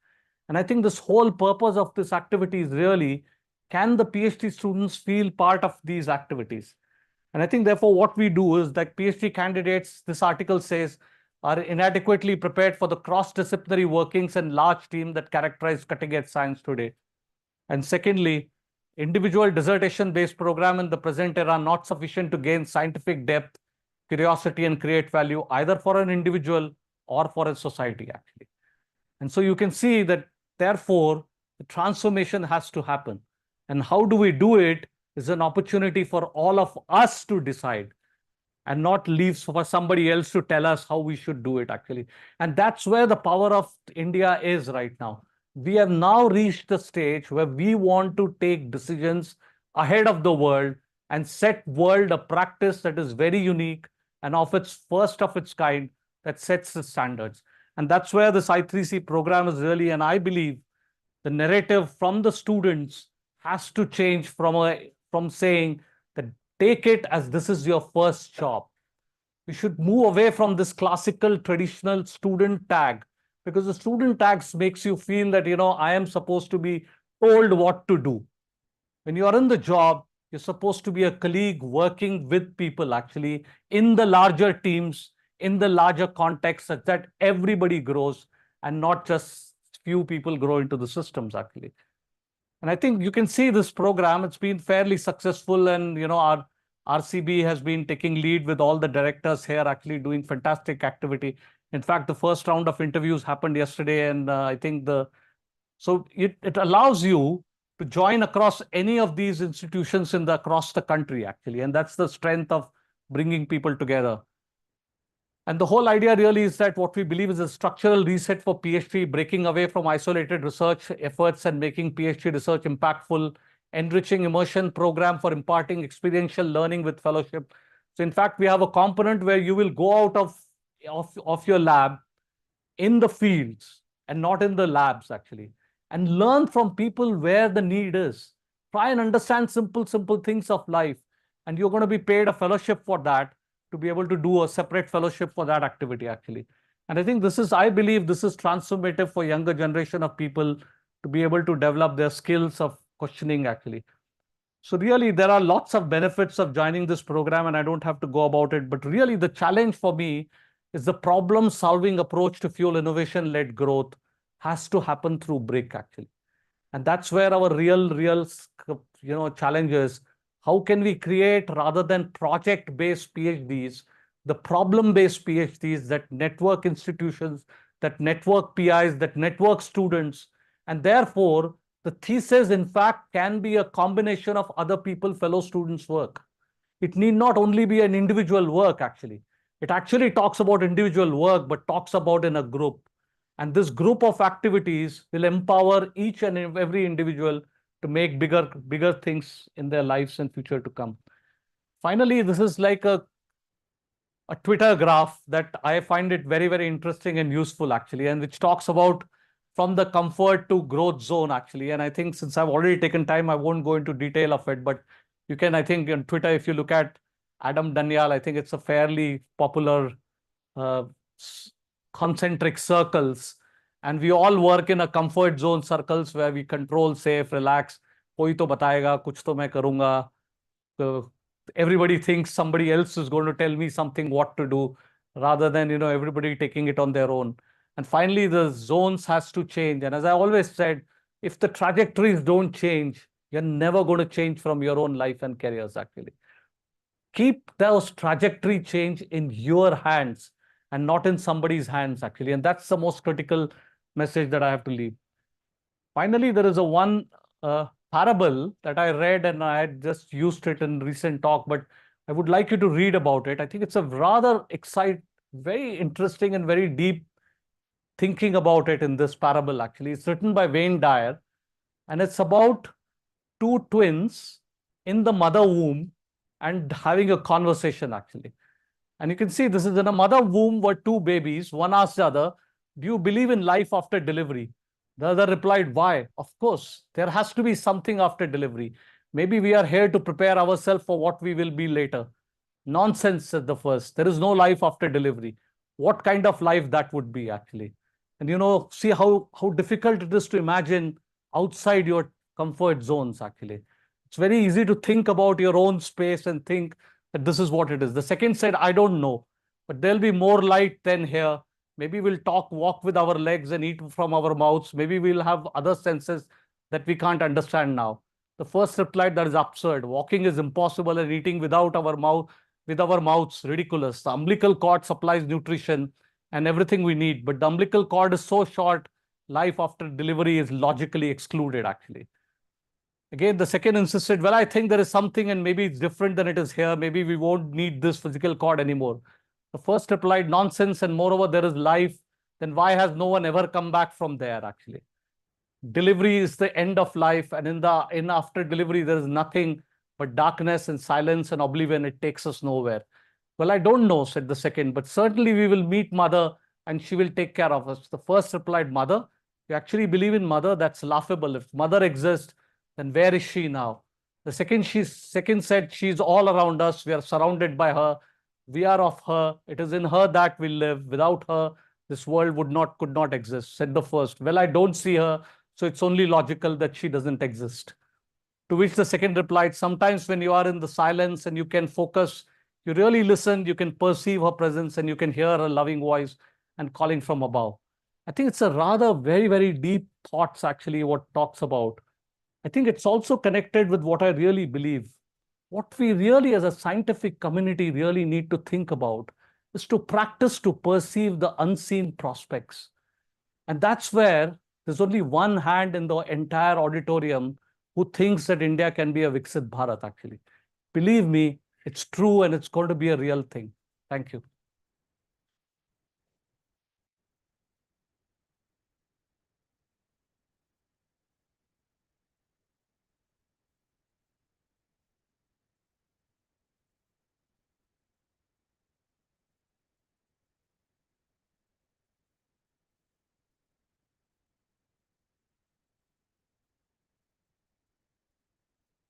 And I think this whole purpose of this activity is really, can the PhD students feel part of these activities? And I think therefore what we do is that PhD candidates, this article says, are inadequately prepared for the cross-disciplinary workings and large team that characterize cutting-edge science today. And secondly, individual dissertation-based program in the present era are not sufficient to gain scientific depth, curiosity, and create value either for an individual or for a society, actually. And so you can see that, therefore, the transformation has to happen. And how do we do it is an opportunity for all of us to decide, and not leave for somebody else to tell us how we should do it, actually. And that's where the power of India is right now. We have now reached the stage where we want to take decisions ahead of the world and set world a practice that is very unique and of its first of its kind, that sets the standards. And that's where this I3C program is really, and I believe the narrative from the students has to change from saying that take it as this is your first job. We should move away from this classical traditional student tag, because the student tags makes you feel that, I am supposed to be told what to do. When you are in the job, you're supposed to be a colleague working with people, actually, in the larger teams, in the larger context, such that everybody grows and not just few people grow into the systems, actually. And I think you can see this program, it's been fairly successful, and our RCB has been taking lead with all the directors here, actually doing fantastic activity. In fact, the first round of interviews happened yesterday, and I think so it allows you to join across any of these institutions across the country, actually. And that's the strength of bringing people together. And the whole idea really is that what we believe is a structural reset for PhD, breaking away from isolated research efforts and making PhD research impactful, enriching immersion program for imparting experiential learning with fellowship. So in fact, we have a component where you will go out of your lab in the fields and not in the labs, actually, and learn from people where the need is. Try and understand simple things of life. And you're going to be paid a fellowship for that, to be able to do a separate fellowship for that activity, actually. And I believe this is transformative for younger generation of people to be able to develop their skills of questioning, actually. So really, there are lots of benefits of joining this program, and I don't have to go about it. But really, the challenge for me is the problem-solving approach to fuel innovation-led growth has to happen through BRIC, actually. And that's where our real challenge is. How can we create, rather than project-based PhDs, the problem-based PhDs that network institutions, that network PIs, that network students, and therefore the thesis, in fact, can be a combination of other people, fellow students' work. It need not only be an individual work, actually. It actually talks about individual work, but talks about in a group. And this group of activities will empower each and every individual to make bigger things in their lives and future to come. Finally, this is like a Twitter graph that I find it very interesting and useful, actually, and which talks about from the comfort to growth zone, actually. And I think since I've already taken time, I won't go into detail of it, but you can, I think, on Twitter, if you look at Adam Danyal, I think it's a fairly popular concentric circles. And we all work in a comfort zone circles where we control, safe, relax. Koi to batayega, kuch to main karunga. Everybody thinks somebody else is going to tell me something what to do, rather than everybody taking it on their own. And finally, the zones has to change. And as I always said, if the trajectories don't change, you're never going to change from your own life and careers, actually. Keep those trajectory change in your hands and not in somebody's hands, actually. And that's the most critical message that I have to leave. Finally, there is one parable that I read, and I had just used it in recent talk, but I would like you to read about it. I think it's a rather very interesting and very deep thinking about it in this parable, actually. It's written by Wayne Dyer, and it's about two twins in the mother womb and having a conversation, actually. And you can see this is in a mother womb were two babies. One asked the other, do you believe in life after delivery? The other replied, why? Of course, there has to be something after delivery. Maybe we are here to prepare ourselves for what we will be later. Nonsense, said the first. There is no life after delivery. What kind of life that would be, actually? And see how difficult it is to imagine outside your comfort zones, actually. It's very easy to think about your own space and think that this is what it is. The second said, I don't know, but there'll be more light than here. Maybe we'll walk with our legs and eat from our mouths. Maybe we'll have other senses that we can't understand now. The first replied, that is absurd. Walking is impossible and eating with our mouths, ridiculous. The umbilical cord supplies nutrition and everything we need, but the umbilical cord is so short, life after delivery is logically excluded, actually. Again, the second insisted, well, I think there is something and maybe it's different than it is here. Maybe we won't need this physical cord anymore. The first replied, nonsense, and moreover, there is life. Then why has no one ever come back from there, actually? Delivery is the end of life, and in after delivery, there is nothing but darkness and silence and oblivion. It takes us nowhere. Well, I don't know, said the second, but certainly we will meet mother and she will take care of us. The first replied, mother? You actually believe in mother? That's laughable. If mother exists, then where is she now? The second said, she's all around us. We are surrounded by her. We are of her. It is in her that we live. Without her, this world could not exist, said the first. Well, I don't see her, so it's only logical that she doesn't exist. To which the second replied, sometimes when you are in the silence and you can focus, you really listen, you can perceive her presence and you can hear her loving voice and calling from above. I think it's a rather very, very deep thoughts, actually, what talks about. I think it's also connected with what I really believe. What we really, as a scientific community, really need to think about is to practice to perceive the unseen prospects. And that's where there's only one hand in the entire auditorium who thinks that India can be a Viksit Bharat, actually. Believe me, it's true and it's going to be a real thing. Thank you.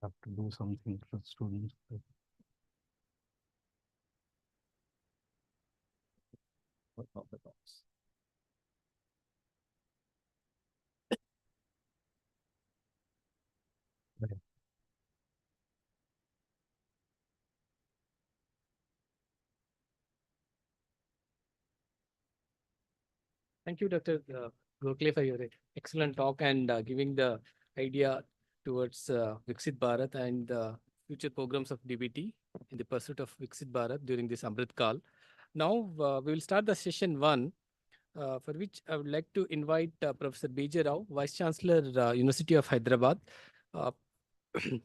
Have to do something for students. Thank you, Dr. Gokhale, for your excellent talk and giving the idea towards Viksit Bharat and future programs of DBT in the pursuit of Viksit Bharat during this Amrit Kal. Now, we will start the session 1, for which I would like to invite Professor B.J. Rao, Vice Chancellor, University of Hyderabad.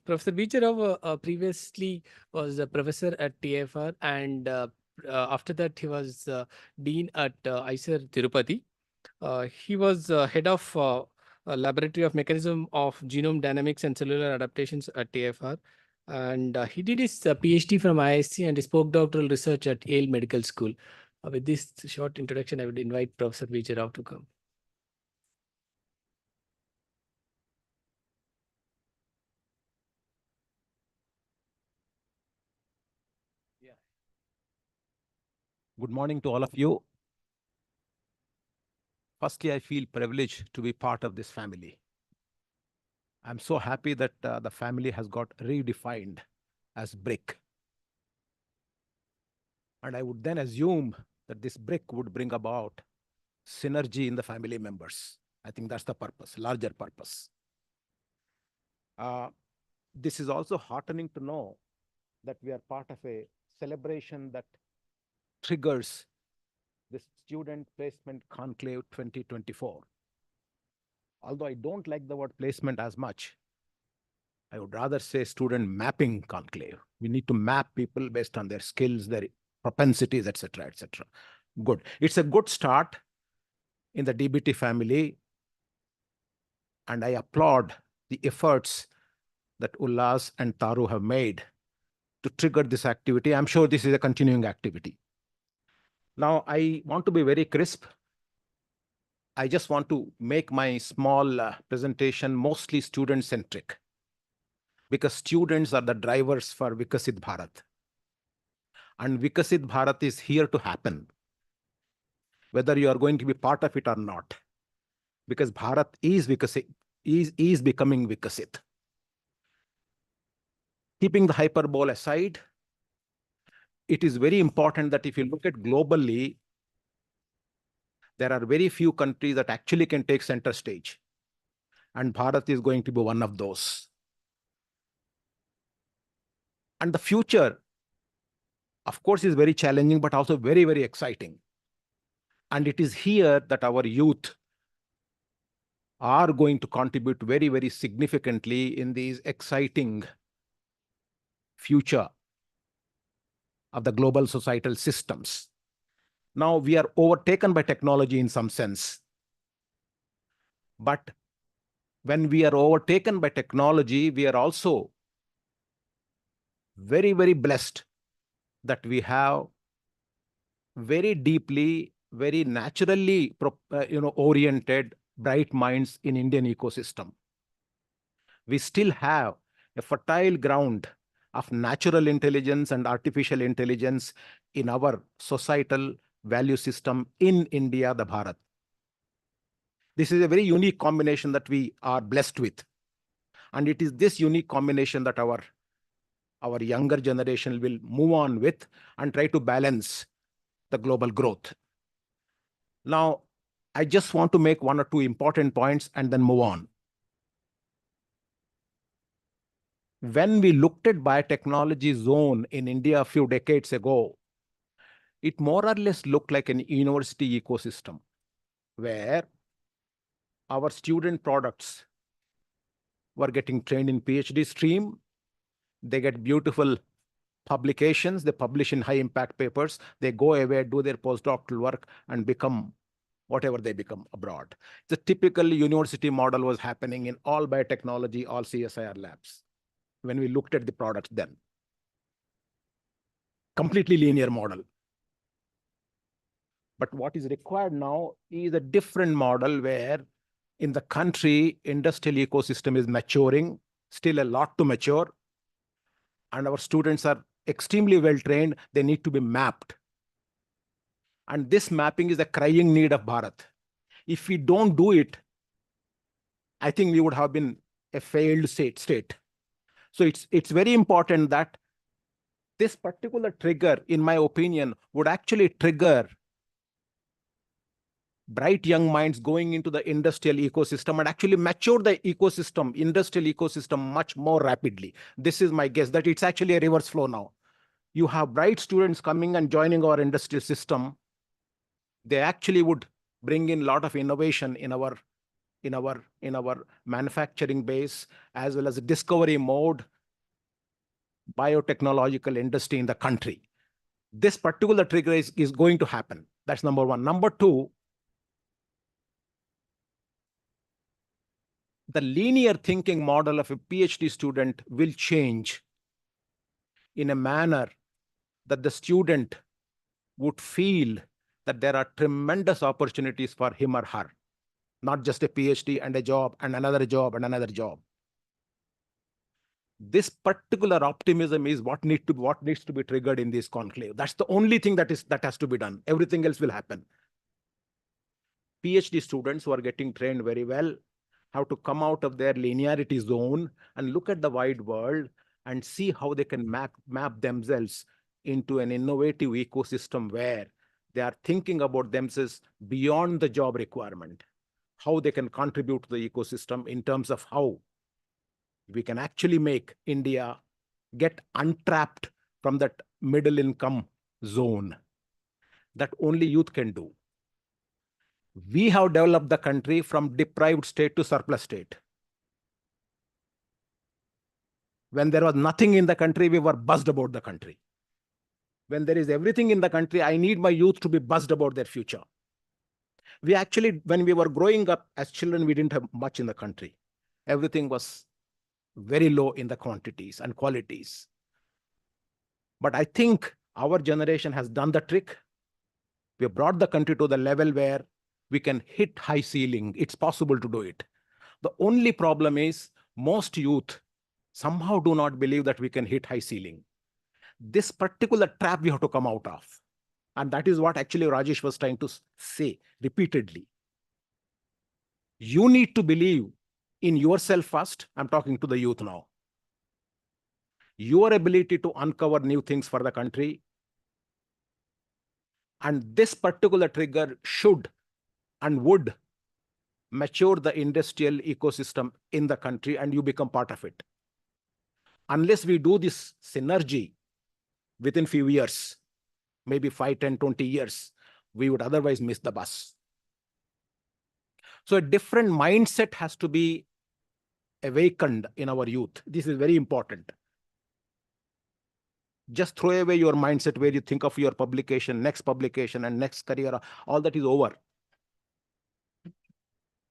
Professor B.J. Rao previously was a professor at TFR, and after that he was Dean at ICER Tirupati. He was head of Laboratory of Mechanism of Genome Dynamics and Cellular Adaptations at TFR. And he did his PhD from IISc and his postdoctoral research at Yale Medical School. With this short introduction, I would invite Professor B.J. Rao to come. Good morning to all of you. Firstly, I feel privileged to be part of this family. I'm so happy that the family has got redefined as brick. And I would then assume that this brick would bring about synergy in the family members. I think that's the purpose, larger purpose. This is also heartening to know that we are part of a celebration that triggers the Student Placement Conclave 2024. Although I don't like the word placement as much, I would rather say student mapping conclave. We need to map people based on their skills, their propensities, etc., etc. Good. It's a good start in the DBT family, and I applaud the efforts that Ullas and Taru have made to trigger this activity. I'm sure this is a continuing activity. Now, I want to be very crisp. I just want to make my small presentation mostly student-centric, because students are the drivers for Vikasit Bharat. And Vikasit Bharat is here to happen. whether you are going to be part of it or not, because Bharat is becoming Vikasit. Keeping the hyperbole aside, it is very important that if you look at globally, there are very few countries that actually can take center stage. And Bharat is going to be one of those. And the future, of course, is very challenging, but also very, very exciting. And it is here that our youth are going to contribute very, very significantly in these exciting future of the global societal systems. Now we are overtaken by technology in some sense. But when we are overtaken by technology, we are also very, very blessed that we have very deeply, very naturally oriented, bright minds in Indian ecosystem. We still have a fertile ground of natural intelligence and artificial intelligence in our societal value system in India, the Bharat. This is a very unique combination that we are blessed with. And it is this unique combination that our younger generation will move on with and try to balance the global growth. Now, I just want to make one or two important points and then move on. When we looked at biotechnology zone in India a few decades ago, it more or less looked like an university ecosystem where our student products were getting trained in PhD stream. They get beautiful publications. They publish in high impact papers. They go away, do their postdoctoral work and become whatever they become abroad. The typical university model was happening in all biotechnology, all CSIR labs when we looked at the products then. Completely linear model. But what is required now is a different model where in the country, industrial ecosystem is maturing, still a lot to mature. And our students are extremely well trained. They need to be mapped. And this mapping is a crying need of Bharat. If we don't do it, I think we would have been a failed state. So it's very important that this particular trigger, in my opinion, would actually trigger bright young minds going into the industrial ecosystem and actually mature the ecosystem, industrial ecosystem much more rapidly. This is my guess that it's actually a reverse flow now. You have bright students coming and joining our industrial system. They actually would bring in a lot of innovation in our manufacturing base, as well as a discovery mode, biotechnological industry in the country. This particular trigger is going to happen. That's number one. Number two, the linear thinking model of a PhD student will change in a manner that the student would feel that there are tremendous opportunities for him or her, not just a PhD and a job and another job and another job. This particular optimism is what needs to be triggered in this conclave. That's the only thing that has to be done. Everything else will happen. PhD students who are getting trained very well have to come out of their linearity zone and look at the wide world and see how they can map themselves into an innovative ecosystem where they are thinking about themselves beyond the job requirement, how they can contribute to the ecosystem in terms of how we can actually make India get untrapped from that middle income zone that only youth can do. We have developed the country from deprived state to surplus state. When there was nothing in the country, we were buzzed about the country. When there is everything in the country, I need my youth to be buzzed about their future. We actually, when we were growing up as children, we didn't have much in the country. Everything was very low in the quantities and qualities. But I think our generation has done the trick. We have brought the country to the level where we can hit high ceiling. It's possible to do it. The only problem is most youth somehow do not believe that we can hit high ceiling. This particular trap we have to come out of. And that is what actually Rajesh was trying to say repeatedly. You need to believe in yourself first. I'm talking to the youth now. Your ability to uncover new things for the country. And this particular trigger should and would mature the industrial ecosystem in the country, and you become part of it. Unless we do this synergy within few years, maybe 5, 10, 20 years, we would otherwise miss the bus. So a different mindset has to be awakened in our youth. This is very important. Just throw away your mindset where you think of your publication, and next career, all that is over.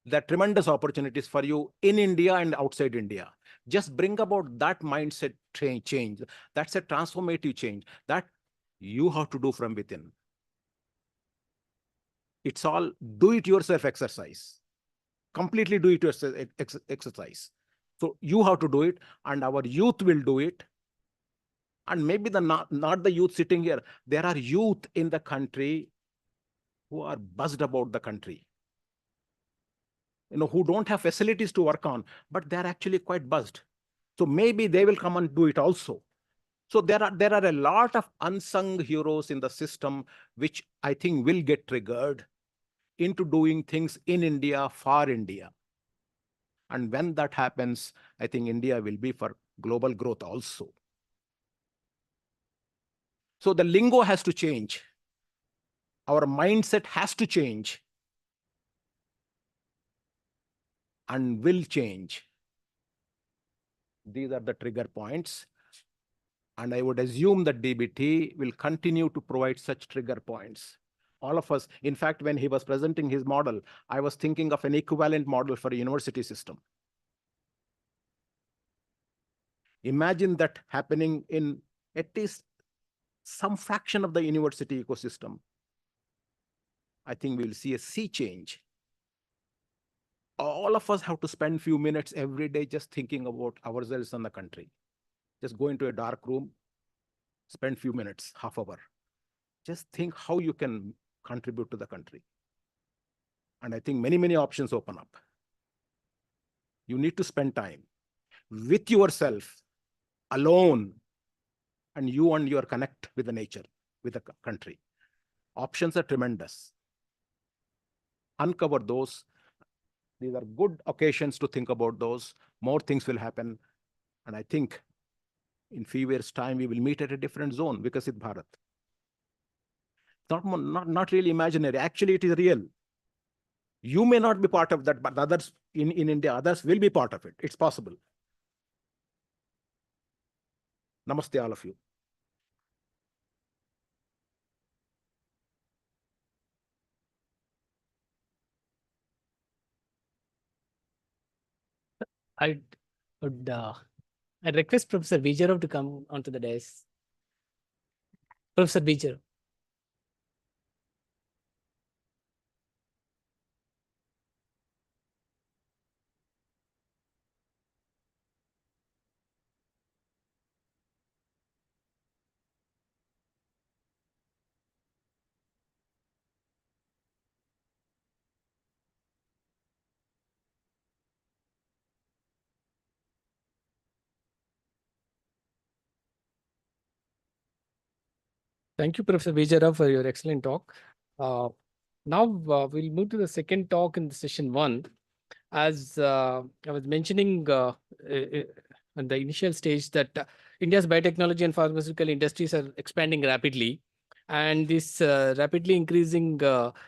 There are tremendous opportunities for you in India and outside India. Just bring about that mindset change. That's a transformative change that you have to do from within. It's all do-it-yourself exercise. Completely do-it-yourself exercise. So you have to do it, and our youth will do it. And maybe not the youth sitting here. There are youth in the country who are buzzed about the country. Who don't have facilities to work on, but they're actually quite buzzed. So maybe they will come and do it also. So there are a lot of unsung heroes in the system, which I think will get triggered into doing things in India, for India. And when that happens, I think India will be for global growth also. So the lingo has to change. Our mindset has to change and will change. These are the trigger points. And I would assume that DBT will continue to provide such trigger points. All of us, in fact, when he was presenting his model, I was thinking of an equivalent model for a university system. Imagine that happening in at least some fraction of the university ecosystem. I think we'll see a sea change. All of us have to spend a few minutes every day just thinking about ourselves and the country. Just go into a dark room, spend a few minutes, half hour. Just think how you can contribute to the country. And I think many options open up. You need to spend time with yourself, alone, and your connect with the nature, with the country. Options are tremendous. Uncover those. These are good occasions to think about those. More things will happen. And I think in few years' time, we will meet at a different zone, Vikasit Bharat. Not really imaginary. Actually, it is real. You may not be part of that, but others in India, others will be part of it. It's possible. Namaste, all of you. I'd request Professor Vijarov to come onto the dais. Professor Vijarov. Thank you, Professor Vijarov, for your excellent talk. Now we'll move to the second talk in the session 1. As I was mentioning in the initial stage that India's biotechnology and pharmaceutical industries are expanding rapidly. And this rapidly increasing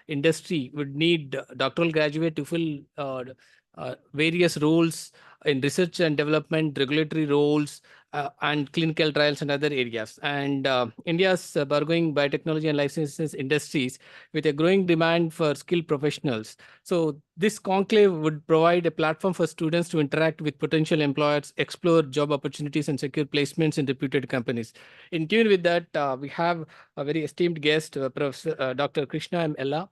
industry would need doctoral graduate to fill various roles in research and development, regulatory roles, and clinical trials and other areas. And India's burgeoning biotechnology and life sciences industries with a growing demand for skilled professionals. So this conclave would provide a platform for students to interact with potential employers, explore job opportunities, and secure placements in reputed companies. In tune with that, we have a very esteemed guest, Professor Dr. Krishna M. Ella.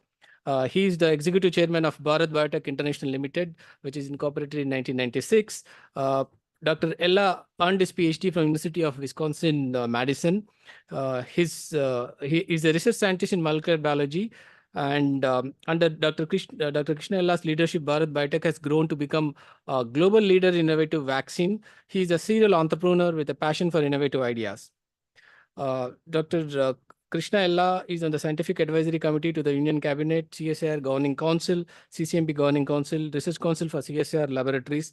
He is the executive chairman of Bharat Biotech International Limited, which is incorporated in 1996. Dr. Ella earned his PhD from University of Wisconsin, Madison. He is a research scientist in molecular biology. And under Dr. Krishna Ella's leadership, Bharat Biotech has grown to become a global leader in innovative vaccine. He is a serial entrepreneur with a passion for innovative ideas. Dr. Krishna Ella is on the Scientific Advisory Committee to the Union Cabinet, CSIR Governing Council, CCMB Governing Council, Research Council for CSIR Laboratories.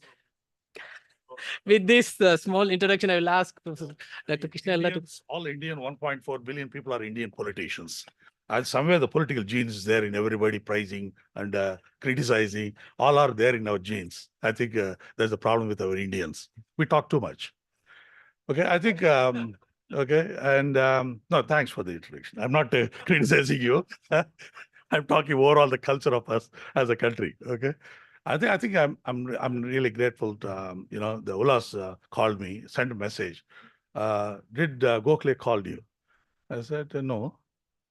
With this small introduction, I will ask Professor Dr. Krishna Ella to... All Indian, 1.4 billion people are Indian politicians. And somewhere the political genes is there in everybody, praising and criticizing. All are there in our genes. I think there's a problem with our Indians. We talk too much. Okay, I think, okay. And no, thanks for the introduction. I'm not criticizing you. I'm talking overall the culture of us as a country. Okay. I think I'm really grateful to, you know, the Ullas called me, sent a message. Did Gokhale called you? I said, no,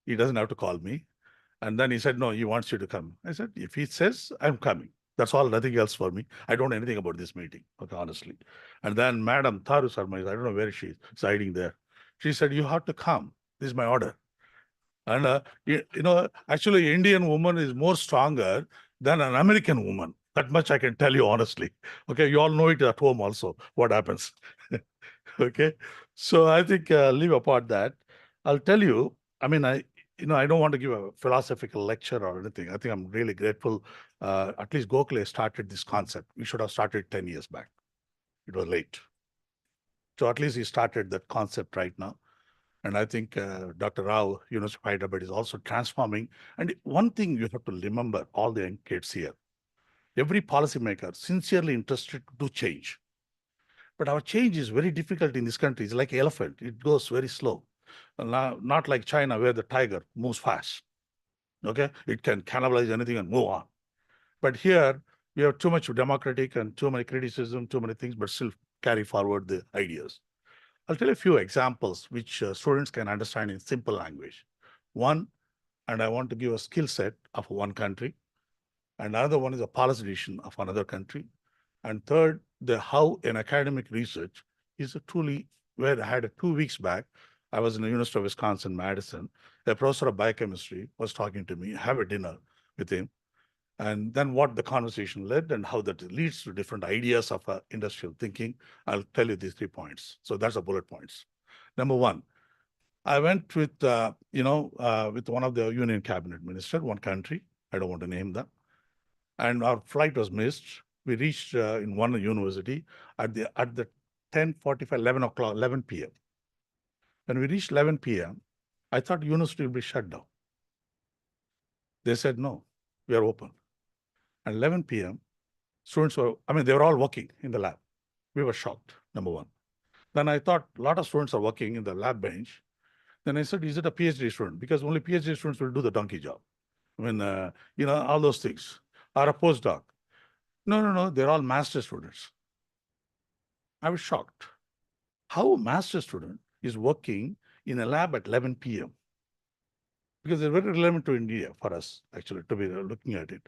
he doesn't have to call me. And then he said, no, he wants you to come. I said, if he says, I'm coming. That's all, nothing else for me. I don't know anything about this meeting, okay, honestly. And then Madam Tharu Sarma, I don't know where she is hiding there. She said, you have to come. This is my order. And, you know, actually, Indian woman is more stronger than an American woman. That much I can tell you honestly. Okay, you all know it at home also, what happens. Okay, so I think leave apart that. I'll tell you, I mean, I don't want to give a philosophical lecture or anything. I think I'm really grateful. At least Gokhale started this concept. We should have started 10 years back. It was late. So at least he started that concept right now. And I think Dr. Rao, University of Hyderabad, is also transforming. And one thing you have to remember, all the young kids here, every policymaker sincerely interested to change. But our change is very difficult in this country. It's like an elephant. It goes very slow. Not like China, where the tiger moves fast. Okay, it can cannibalize anything and move on. But here, we have too much democratic and too many criticism, too many things, but still carry forward the ideas. I'll tell you a few examples which students can understand in simple language. One, and I want to give a skill set of one country. And another one is a policy decision of another country. And third, the how in academic research is a truly, where I had 2 weeks back, I was in the University of Wisconsin, Madison. A professor of biochemistry was talking to me, have a dinner with him. And then what the conversation led and how that leads to different ideas of industrial thinking. I'll tell you these 3 points. So that's the bullet points. Number one, I went with, with one of the Union Cabinet minister, one country, I don't want to name them. And our flight was missed. We reached in one university at the 10:45, 11 p.m. When we reached 11 p.m., I thought the university would be shut down. They said, no, we are open. At 11 p.m., students were, they were all working in the lab. We were shocked, number one. Then I thought a lot of students are working in the lab bench. Then I said, is it a PhD student? Because only PhD students will do the donkey job. All those things. Or a postdoc. No, they're all master students. I was shocked. How a master student is working in a lab at 11 p.m. Because they're very relevant to India for us, actually, to be looking at it.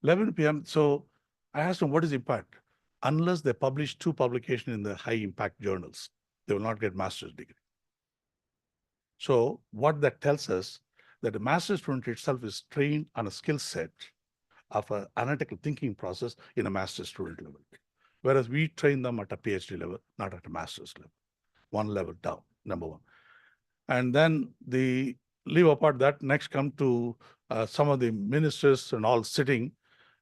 11 p.m. So I asked them, what is impact? Unless they publish 2 publications in the high impact journals, they will not get master's degree. So what that tells us that the master's student itself is trained on a skill set of an analytical thinking process in a master's student level. Whereas we train them at a PhD level, not at a master's level. One level down, number one. And then leave apart that, next come to some of the ministers and all sitting,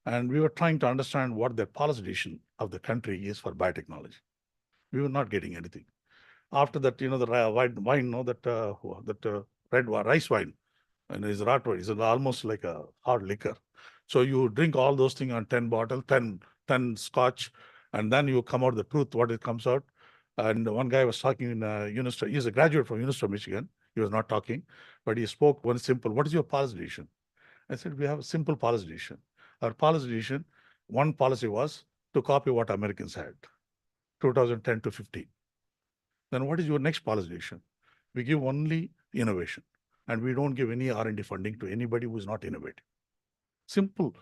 and we were trying to understand what their policy decision of the country is for biotechnology. We were not getting anything. After that, the white wine, red rice wine, and is rat wine, is almost like a hard liquor. So you drink all those things on 10 bottles, 10 scotch, and then you come out the truth, what it comes out. And one guy was talking in University, he's a graduate from University of Michigan. He was not talking, but he spoke one simple, what is your policy decision? I said, we have a simple policy decision. Our policy decision, one policy was to copy what Americans had, 2010 to 15. Then what is your next policy decision? We give only innovation, and we don't give any R&D funding to anybody who is not innovative. Simple.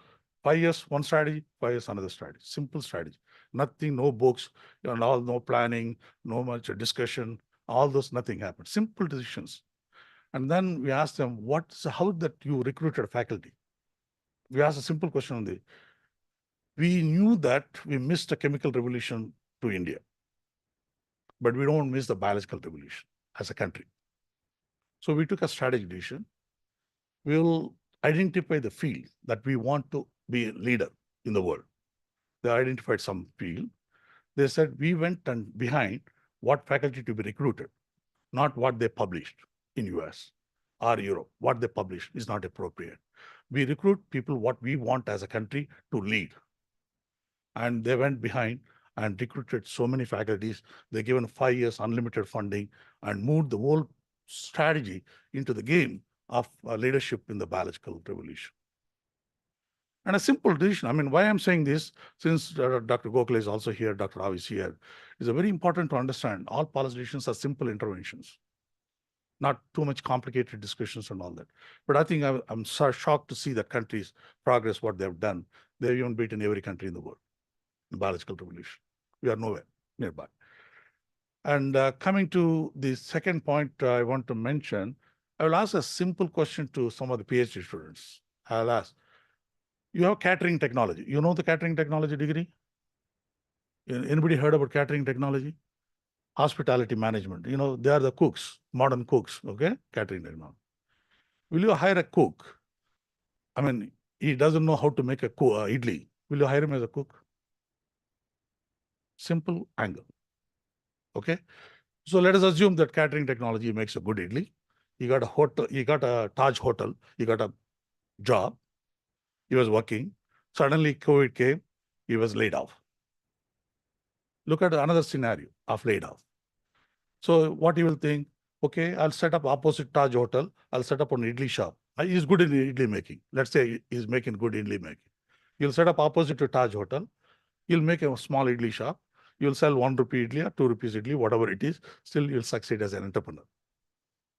5 years, one strategy, 5 years, another strategy. Simple strategy. Nothing, no books, and all, no planning, no much discussion, all those, nothing happened. Simple decisions. And then we asked them, how that you recruited faculty? We asked a simple question on we knew that we missed a chemical revolution to India, but we don't miss the biological revolution as a country. So we took a strategic decision. We'll identify the field that we want to be a leader in the world. They identified some field. They said we went and behind what faculty to be recruited, not what they published in US or Europe. What they published is not appropriate. We recruit people what we want as a country to lead. And they went behind and recruited so many faculties. They given 5 years unlimited funding and moved the whole strategy into the game of leadership in the biological revolution. And a simple decision. I mean, why I'm saying this, since Dr. Gokhale is also here, Dr. Rao is here, is very important to understand all policy decisions are simple interventions, not too much complicated discussions and all that. But I think I'm so shocked to see that countries progress what they've done. They've even beaten every country in the world in biological revolution. We are nowhere nearby. And coming to the second point I want to mention, I will ask a simple question to some of the PhD students. I'll ask, you have catering technology. You know the catering technology degree? Anybody heard about catering technology? Hospitality management. You know, they are the cooks, modern cooks, okay? Catering technology. Will you hire a cook? I mean, he doesn't know how to make a idli. Will you hire him as a cook? Simple angle, okay? So let us assume that catering technology makes a good idli. He got a hotel, he got a Taj hotel, he got a job, he was working. Suddenly COVID came, he was laid off. Look at another scenario of laid off. So what he will think, okay, I'll set up opposite Taj hotel, I'll set up an idli shop. He's good in idli making. Let's say he's making good idli making. He'll set up opposite to Taj hotel. You'll make a small idli shop. You'll sell 1 rupee idli or 2 rupees idli, whatever it is. Still, you'll succeed as an entrepreneur.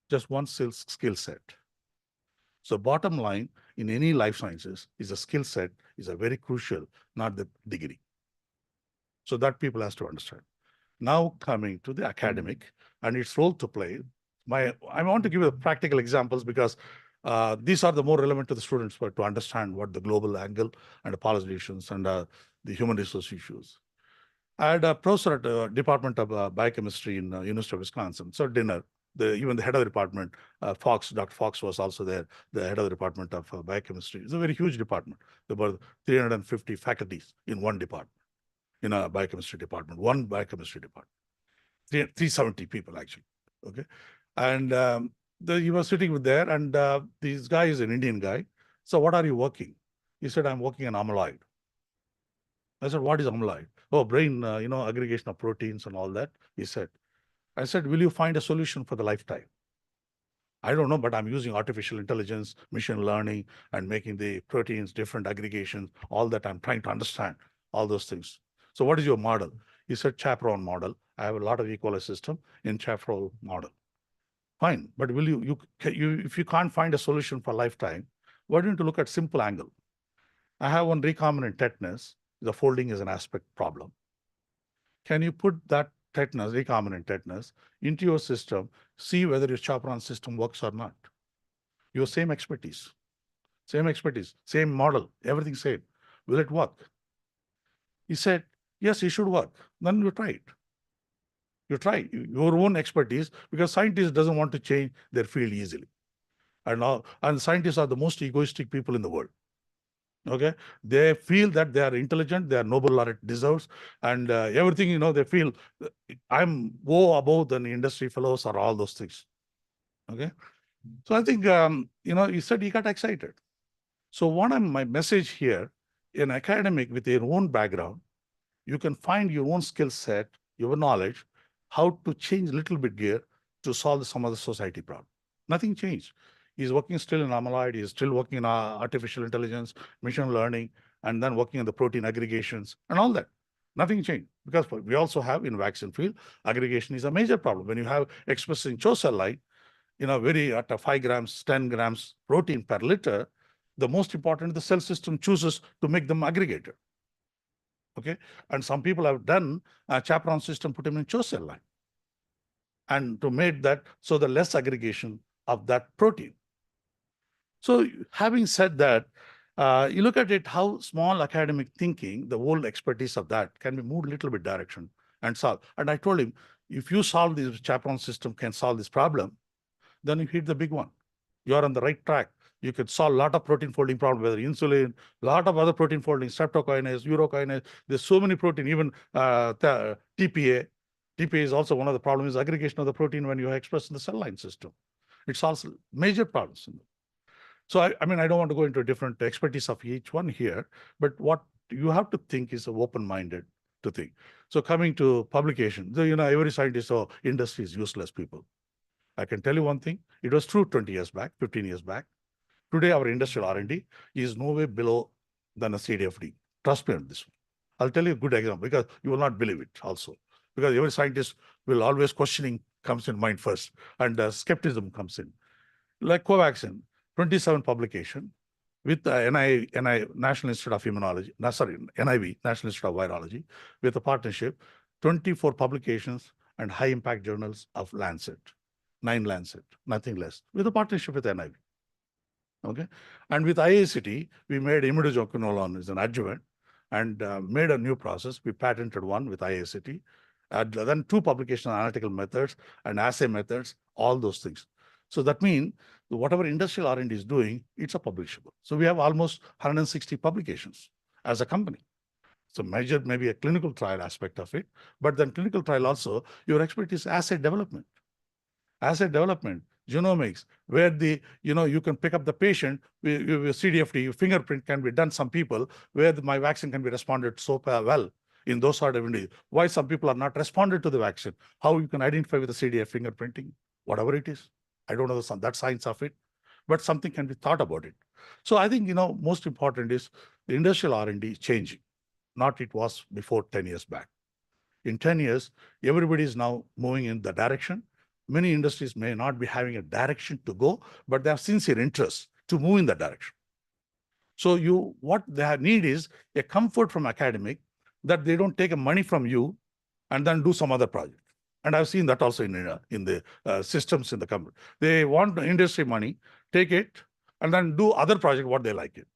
Just one skill set. So bottom line in any life sciences is a skill set is a very crucial, not the degree. So that people has to understand. Now coming to the academic and its role to play. I want to give you practical examples because these are the more relevant to the students to understand what the global angle and the policy decisions and the human resource issues. I had a professor at the Department of Biochemistry in University of Wisconsin. So dinner, even the head of the department, Dr. Fox was also there, the head of the Department of Biochemistry. It's a very huge department. There were 350 faculties in one department, in a biochemistry department, one biochemistry department. 370 people actually, okay? And he was sitting with there and this guy is an Indian guy. So what are you working? He said, I'm working on amyloid. I said, what is amyloid? Oh, brain, aggregation of proteins and all that, he said. I said, will you find a solution for the lifetime? I don't know, but I'm using artificial intelligence, machine learning, and making the proteins, different aggregations, all that I'm trying to understand, all those things. So what is your model? He said, chaperone model. I have a lot of E. coli system in chaperone model. Fine, but will you if you can't find a solution for lifetime, why don't you look at simple angle? I have one recombinant tetanus. The folding is an aspect problem. Can you put that tetanus, recombinant tetanus, into your system, see whether your chaperone system works or not? Your same expertise, same model, everything same. Will it work? He said, yes, it should work. Then you try it. You try your own expertise because scientists doesn't want to change their field easily. And scientists are the most egoistic people in the world. Okay, they feel that they are intelligent, they are Nobel laureate deserves, and everything, they feel I'm above than industry fellows or all those things. Okay, so I think, he said he got excited. So my message here, in academic with your own background, you can find your own skill set, your knowledge, how to change a little bit gear to solve some of the society problem. Nothing changed. He's working still in amyloid, he's still working in artificial intelligence, machine learning, and then working on the protein aggregations and all that. Nothing changed because we also have in vaccine field, aggregation is a major problem. When you have expressing CHO cell line, at 5 grams, 10 grams protein per liter, The most important, the cell system chooses to make them aggregated. Okay, and some people have done a chaperone system, put them in CHO cell line, and to make that so the less aggregation of that protein. So having said that, you look at it, how small academic thinking, the whole expertise of that can be moved a little bit direction and solve. And I told him, if you solve this chaperone system can solve this problem, then you hit the big one. You are on the right track. You could solve a lot of protein folding problems, whether insulin, a lot of other protein folding, streptokinase, urokinase. There's so many protein, even TPA. TPA is also one of the problems, aggregation of the protein when you express in the cell line system. It solves major problems. So I mean, I don't want to go into a different expertise of each one here, but what you have to think is open-minded to think. So coming to publication, every scientist or industry is useless people. I can tell you one thing, it was true 20 years back, 15 years back. Today, our industrial R&D is no way below than a Cdfd. Trust me on this one. I'll tell you a good example because you will not believe it also. Because every scientist will always questioning comes in mind first and skepticism comes in. Like Covaxin, 27 publication with the National Institute of Immunology, NIV, National Institute of Virology, with a partnership, 24 publications and high impact journals of Lancet, 9 Lancet, nothing less, with a partnership with NIV. Okay, and with IACT, we made imidazole as an adjuvant and made a new process. We patented one with IACT, then 2 publications on analytical methods and assay methods, all those things. So that means whatever industrial R&D is doing, it's a publishable. So we have almost 160 publications as a company. So major, maybe a clinical trial aspect of it, but then clinical trial also, your expertise is assay development. Assay development, genomics, where you can pick up the patient with Cdfd, fingerprint can be done, some people, where my vaccine can be responded so well in those sort of individuals. Why some people are not responded to the vaccine? How you can identify with the CDF fingerprinting, whatever it is. I don't know that science of it, but something can be thought about it. So I think, most important is the industrial R&D is changing, not it was before 10 years back. In 10 years, everybody is now moving in the direction. Many industries may not be having a direction to go, but they have sincere interest to move in that direction. So what they need is a comfort from academic that they don't take money from you and then do some other project. And I've seen that also in the systems in the company. They want the industry money, take it, and then do other project what they like it,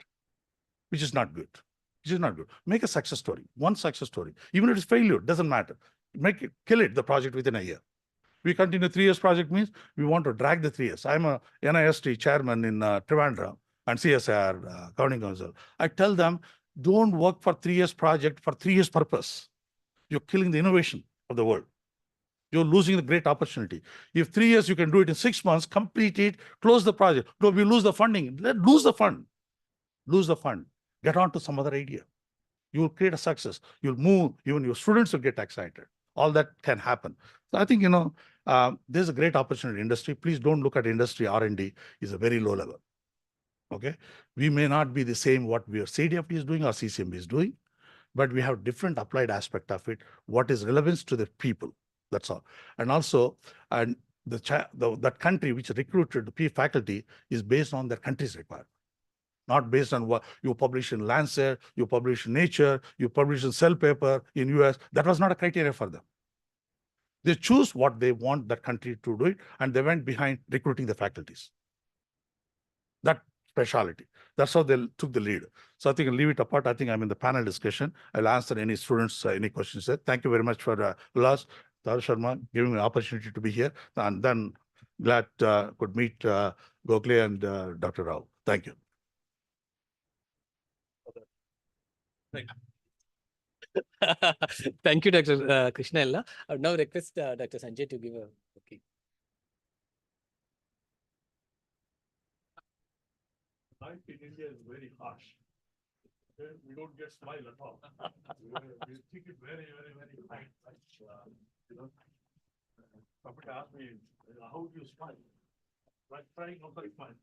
which is not good. Which is not good. Make a success story, one success story. Even if it's failure, doesn't matter. Kill it, the project within a year. We continue 3 years project means we want to drag the 3 years. I'm a NIST chairman in Trivandrum and CSIR Accounting Council. I tell them, don't work for 3 years project for 3 years purpose. You're killing the innovation of the world. You're losing the great opportunity. If 3 years, you can do it in 6 months, complete it, close the project. No, we lose the funding. Lose the fund. Lose the fund. Get on to some other idea. You will create a success. You'll move, even your students will get excited. All that can happen. So I think, there's a great opportunity in industry. Please don't look at industry R&D is a very low level. Okay. We may not be the same what we are CDFD is doing or CCMB is doing, but we have different applied aspect of it. What is relevance to the people? That's all. And also, that country which recruited the faculty is based on their country's requirement, not based on what you publish in Lancet, you publish in Nature, you publish in Cell paper in US. That was not a criteria for them. They choose what they want that country to do it, and they went behind recruiting the faculties. That specialty. That's how they took the lead. So I think I'll leave it apart. I think I'm in the panel discussion. I'll answer any students, any questions. Thank you very much for Ulas, Tara Sharma, giving me the opportunity to be here. And then glad could meet Gokhale and Dr. Rao. Thank you. Thank you, Dr. Krishna. I would now request Dr. Sanjay to give a okay. Life in India is very harsh. We don't get smile at all. We think it very, very, very high. Somebody asked me, how do you smile? Like trying not to smile.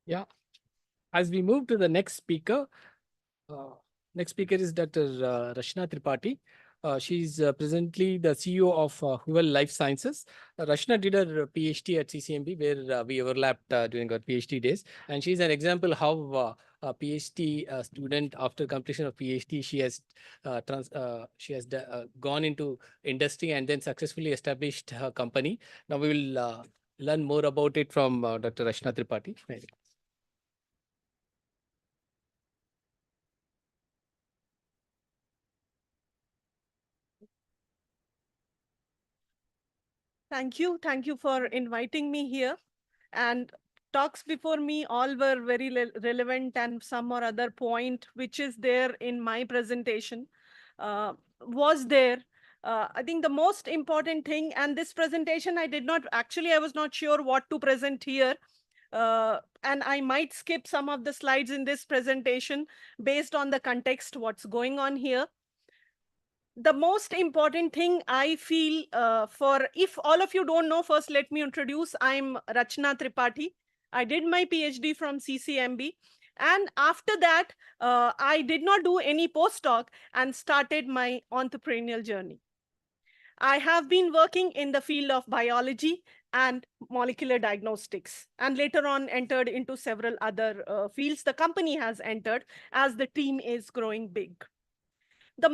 Yeah. As we move to the next speaker is Dr. Rashna Tripathi. She's presently the CEO of Huel Life Sciences. Rachna did her PhD at CCMB, where we overlapped during our PhD days. And she's an example how a PhD student, after completion of PhD, she has gone into industry and then successfully established her company. Now we will learn more about it from Dr. Rachna Tripathi. Thank you. Thank you for inviting me here. And talks before me all were very relevant, and some or other point which is there in my presentation was there. I think the most important thing, and this presentation I was not sure what to present here. And I might skip some of the slides in this presentation based on the context, what's going on here. The most important thing I feel if all of you don't know, first let me introduce. I'm Rachna Tripathi. I did my PhD from CCMB. And after that, I did not do any postdoc and started my entrepreneurial journey. I have been working in the field of biology and molecular diagnostics, and later on entered into several other fields the company has entered as the team is growing big. The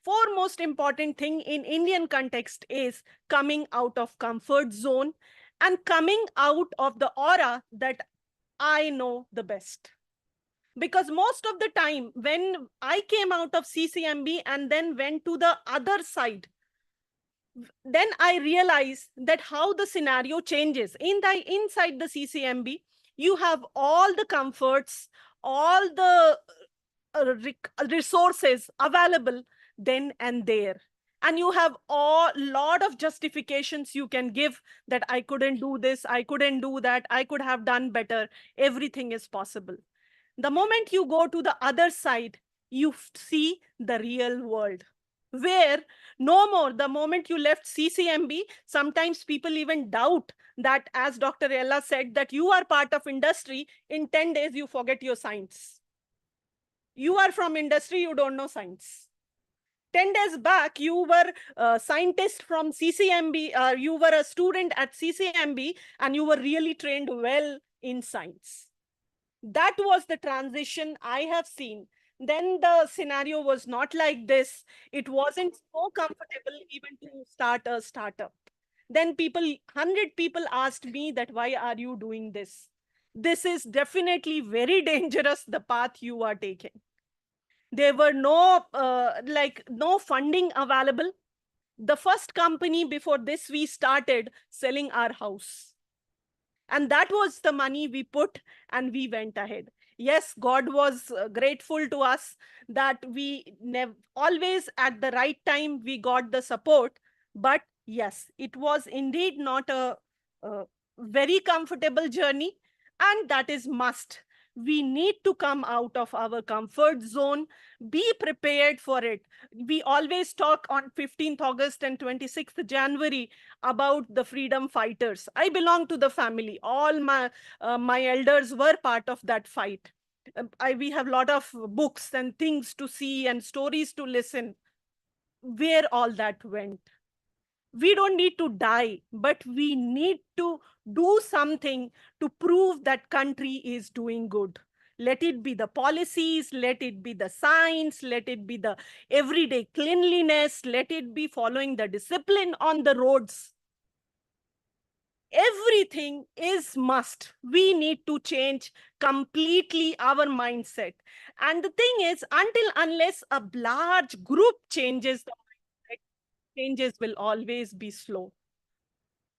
foremost important thing in Indian context is coming out of comfort zone and coming out of the aura that I know the best. Because most of the time when I came out of CCMB and then went to the other side, then I realized that how the scenario changes. Inside the CCMB, you have all the comforts, all the resources available then and there. And you have a lot of justifications you can give that I couldn't do this, I couldn't do that, I could have done better. Everything is possible. The moment you go to the other side, you see the real world, where no more, the moment you left CCMB, sometimes people even doubt that, as Dr. Ella said, that you are part of industry. In 10 days, you forget your science. You are from industry, you don't know science. 10 days back, you were a scientist from CCMB, you were a student at CCMB, and you were really trained well in science. That was the transition I have seen. Then the scenario was not like this. It wasn't so comfortable even to start a startup. Then 100 people asked me that, why are you doing this? This is definitely very dangerous, the path you are taking. There were no funding available. The first company before this, we started selling our house. And that was the money we put, and we went ahead. Yes, God was grateful to us that we always at the right time, we got the support. But yes, it was indeed not a very comfortable journey, and that is must. We need to come out of our comfort zone, be prepared for it. We always talk on 15th August and 26th January about the freedom fighters. I belong to the family. All my elders were part of that fight. We have a lot of books and things to see and stories to listen. Where all that went. We don't need to die, but we need to do something to prove that country is doing good. Let it be the policies, let it be the science, let it be the everyday cleanliness, let it be following the discipline on the roads. Everything is must. We need to change completely our mindset. And the thing is, unless a large group changes the mindset, changes will always be slow.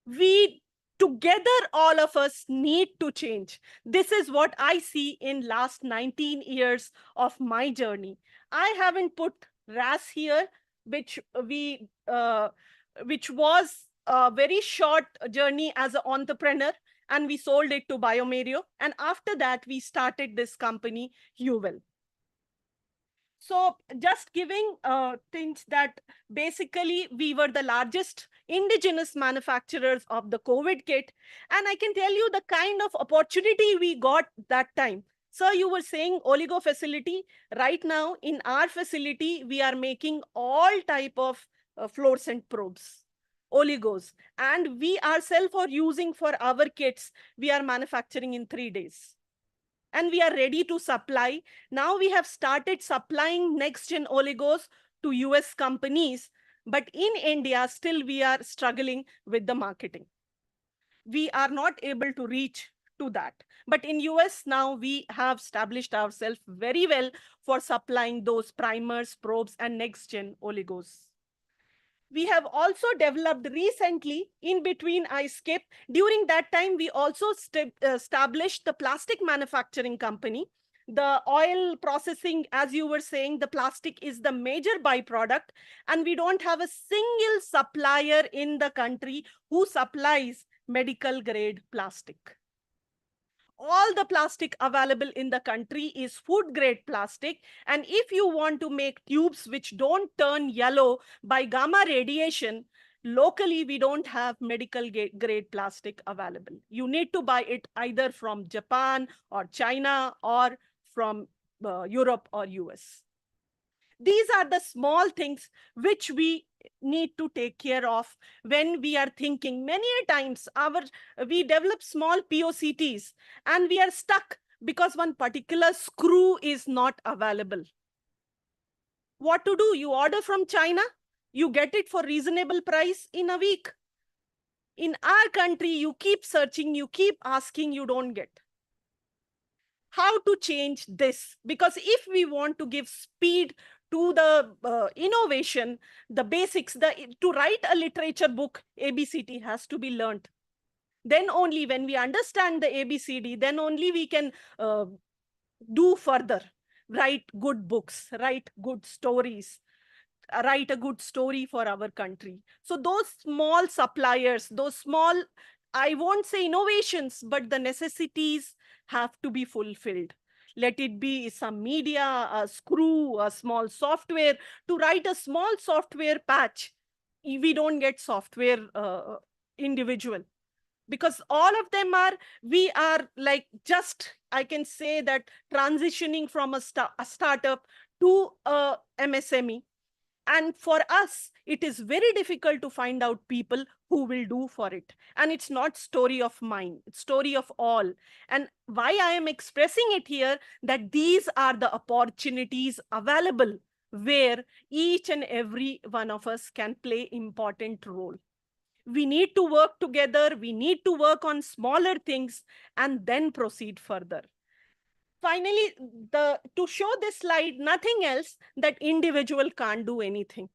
We together, all of us need to change. This is what I see in last 19 years of my journey. I haven't put RAS here, which was a very short journey as an entrepreneur, and we sold it to Biomerio. And after that, we started this company, Huel. So just giving things that basically we were the largest indigenous manufacturers of the COVID kit. And I can tell you the kind of opportunity we got that time. Sir, you were saying oligo facility. Right now in our facility, we are making all type of fluorescent probes, oligos, and we ourselves are using for our kits. We are manufacturing in 3 days. And we are ready to supply. Now we have started supplying next-gen oligos to US companies, but in India, still we are struggling with the marketing. We are not able to reach to that. But in US now, we have established ourselves very well for supplying those primers, probes, and next-gen oligos. We have also developed recently, in between I skip, during that time, we also established the plastic manufacturing company. The oil processing, as you were saying, the plastic is the major byproduct, and we don't have a single supplier in the country who supplies medical grade plastic. All the plastic available in the country is food grade plastic. And if you want to make tubes which don't turn yellow by gamma radiation, locally we don't have medical grade plastic available. You need to buy it either from Japan or China or from Europe or US. These are the small things which we need to take care of when we are thinking. Many times we develop small POCTs and we are stuck because one particular screw is not available. What to do? You order from China, you get it for reasonable price in a week. In our country, you keep searching, you keep asking, you don't get. How to change this? Because if we want to give speed to the innovation, the basics, to write a literature book, ABCD has to be learned. Then only when we understand the ABCD, then only we can do further, write good books, write good stories, write a good story for our country. So those small suppliers, those small, I won't say innovations, but the necessities have to be fulfilled. Let it be some media, a screw, a small software. To write a small software patch, we don't get software individual. Because all of them are, we are like just, I can say that transitioning from a startup to a MSME. And for us, it is very difficult to find out people who will do for it. And it's not story of mine, it's story of all. And why I am expressing it here, that these are the opportunities available where each and every one of us can play important role. We need to work together, we need to work on smaller things and then proceed further. Finally, to show this slide, nothing else, that individual can't do anything.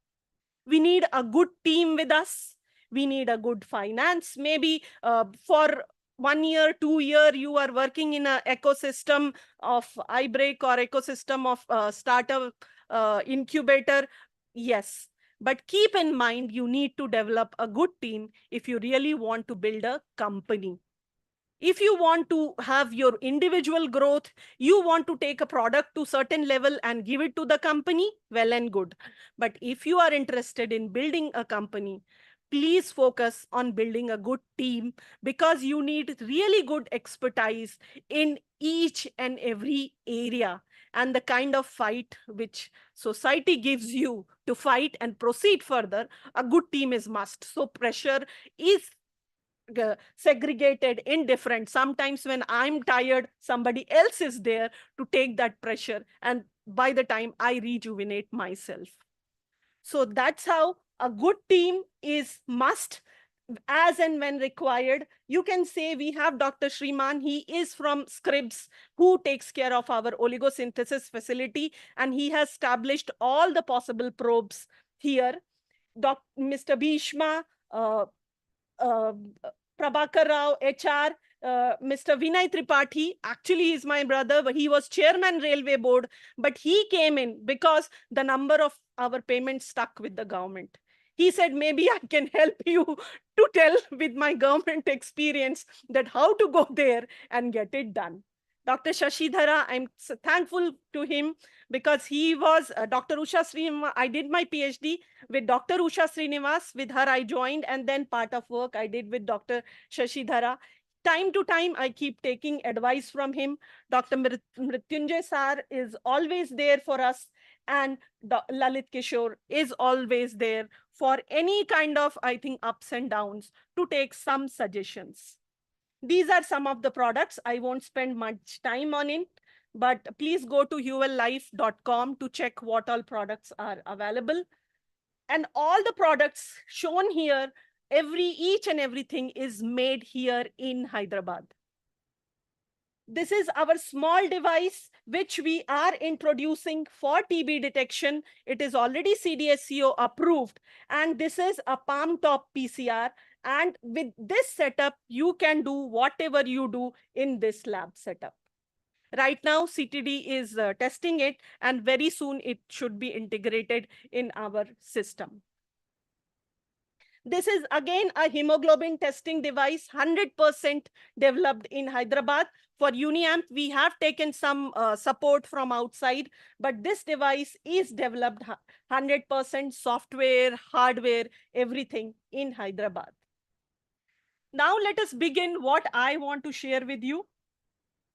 We need a good team with us. We need a good finance. Maybe for 1 year, 2 year, you are working in an ecosystem of iBreak or ecosystem of startup incubator. Yes, but keep in mind, you need to develop a good team if you really want to build a company. If you want to have your individual growth, you want to take a product to certain level and give it to the company, well and good. But if you are interested in building a company, please focus on building a good team, because you need really good expertise in each and every area. And the kind of fight which society gives you to fight and proceed further, a good team is must. So pressure is segregated, indifferent. Sometimes when I'm tired, somebody else is there to take that pressure. And by the time I rejuvenate myself. So that's how a good team is must, as and when required. You can say we have Dr. Shriman, he is from Scribs, who takes care of our oligosynthesis facility, and he has established all the possible probes here. Mr. Bhishma, Prabhakar Rao, HR, Mr. Vinay Tripathi, actually is my brother, but he was chairman railway board, but he came in because the number of our payments stuck with the government. He said, maybe I can help you to tell with my government experience that how to go there and get it done. Dr. Shashidhara, I'm thankful to him because he was Dr. Usha Srinivas. I did my PhD with Dr. Usha Srinivas. With her, I joined, and then part of work I did with Dr. Shashidhara. time to time, I keep taking advice from him. Dr. Mrityunjay Sir is always there for us, and Lalit Kishore is always there for any kind of, I think, ups and downs to take some suggestions. These are some of the products. I won't spend much time on it, but please go to ullife.com to check what all products are available. And all the products shown here, each and everything is made here in Hyderabad. This is our small device, which we are introducing for TB detection. It is already CDSCO approved, and this is a palm top PCR. And with this setup, you can do whatever you do in this lab setup. Right now, CTD is testing it, and very soon it should be integrated in our system. This is again a hemoglobin testing device, 100% developed in Hyderabad. For Uniamp, we have taken some support from outside, but this device is developed 100% software, hardware, everything in Hyderabad. Now let us begin what I want to share with you.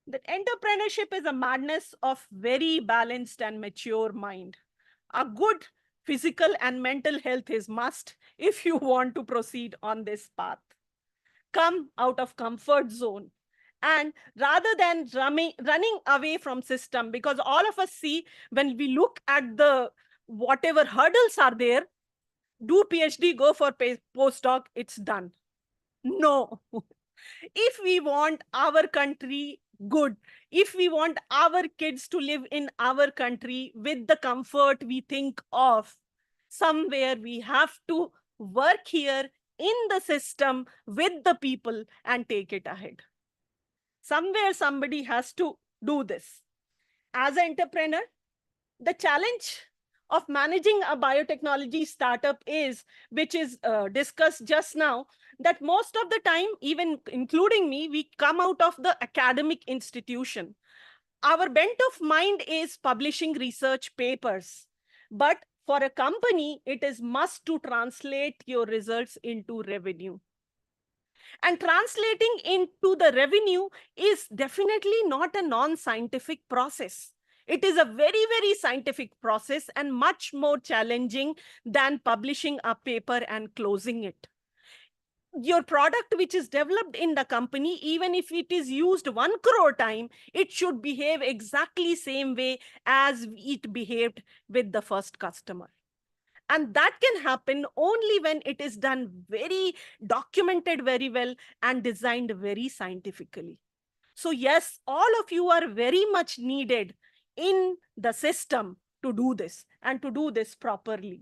That entrepreneurship is a madness of very balanced and mature mind. A good physical and mental health is must if you want to proceed on this path. Come out of comfort zone. And rather than running away from system, because all of us see when we look at the whatever hurdles are there, do PhD, go for postdoc, it's done. No. If we want our country good, if we want our kids to live in our country with the comfort we think of, somewhere we have to work here in the system with the people and take it ahead. Somewhere somebody has to do this. As an entrepreneur, the challenge of managing a biotechnology startup is, which is discussed just now, that most of the time, even including me, we come out of the academic institution. Our bent of mind is publishing research papers. But for a company, it is must to translate your results into revenue. And translating into the revenue is definitely not a non-scientific process. It is a very, very scientific process and much more challenging than publishing a paper and closing it. Your product which is developed in the company, even if it is used 1 crore time, it should behave exactly same way as it behaved with the first customer. And that can happen only when it is done very documented very well and designed very scientifically. So yes, all of you are very much needed in the system to do this and to do this properly.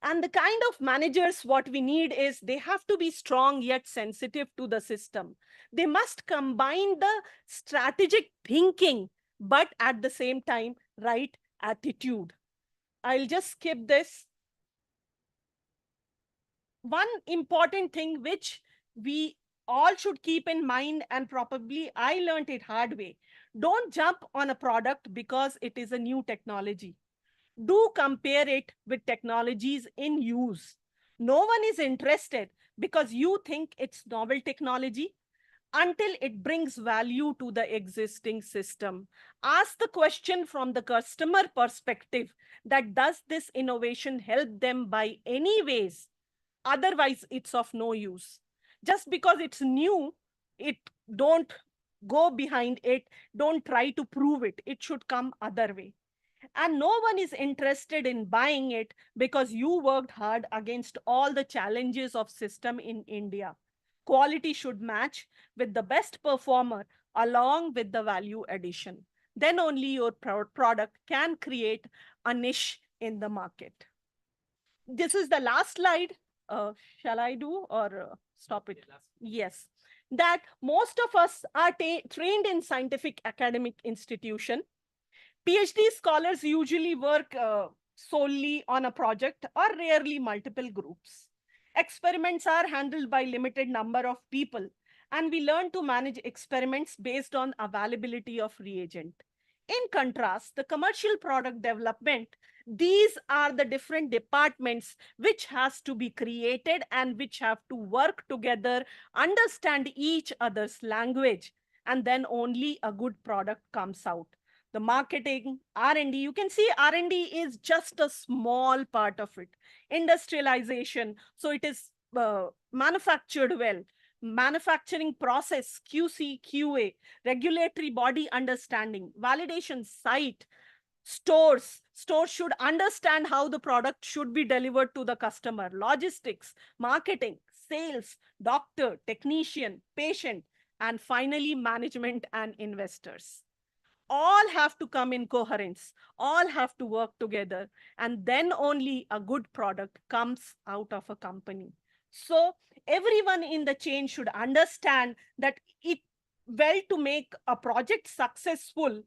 And the kind of managers what we need is they have to be strong yet sensitive to the system. They must combine the strategic thinking, but at the same time, right attitude. I'll just skip this. One important thing which we all should keep in mind, and probably I learned it hard way. Don't jump on a product because it is a new technology. Do compare it with technologies in use. No one is interested because you think it's novel technology until it brings value to the existing system. Ask the question from the customer perspective that does this innovation help them by any ways? Otherwise, it's of no use. Just because it's new, don't go behind it. Don't try to prove it. It should come other way. And no one is interested in buying it because you worked hard against all the challenges of system in India. Quality should match with the best performer along with the value addition. Then only your product can create a niche in the market. This is the last slide. Shall I do or stop it? Yes. That most of us are trained in scientific academic institution. PhD scholars usually work solely on a project or rarely multiple groups. Experiments are handled by limited number of people, and we learn to manage experiments based on availability of reagent. In contrast, the commercial product development, these are the different departments which has to be created and which have to work together, understand each other's language, and then only a good product comes out. The marketing, R&D, you can see R&D is just a small part of it. Industrialization, so it is manufactured well. Manufacturing process, QC, QA, regulatory body understanding, validation site, stores should understand how the product should be delivered to the customer, logistics, marketing, sales, doctor, technician, patient, and finally management and investors. All have to come in coherence, all have to work together, and then only a good product comes out of a company. So everyone in the chain should understand that to make a project successful,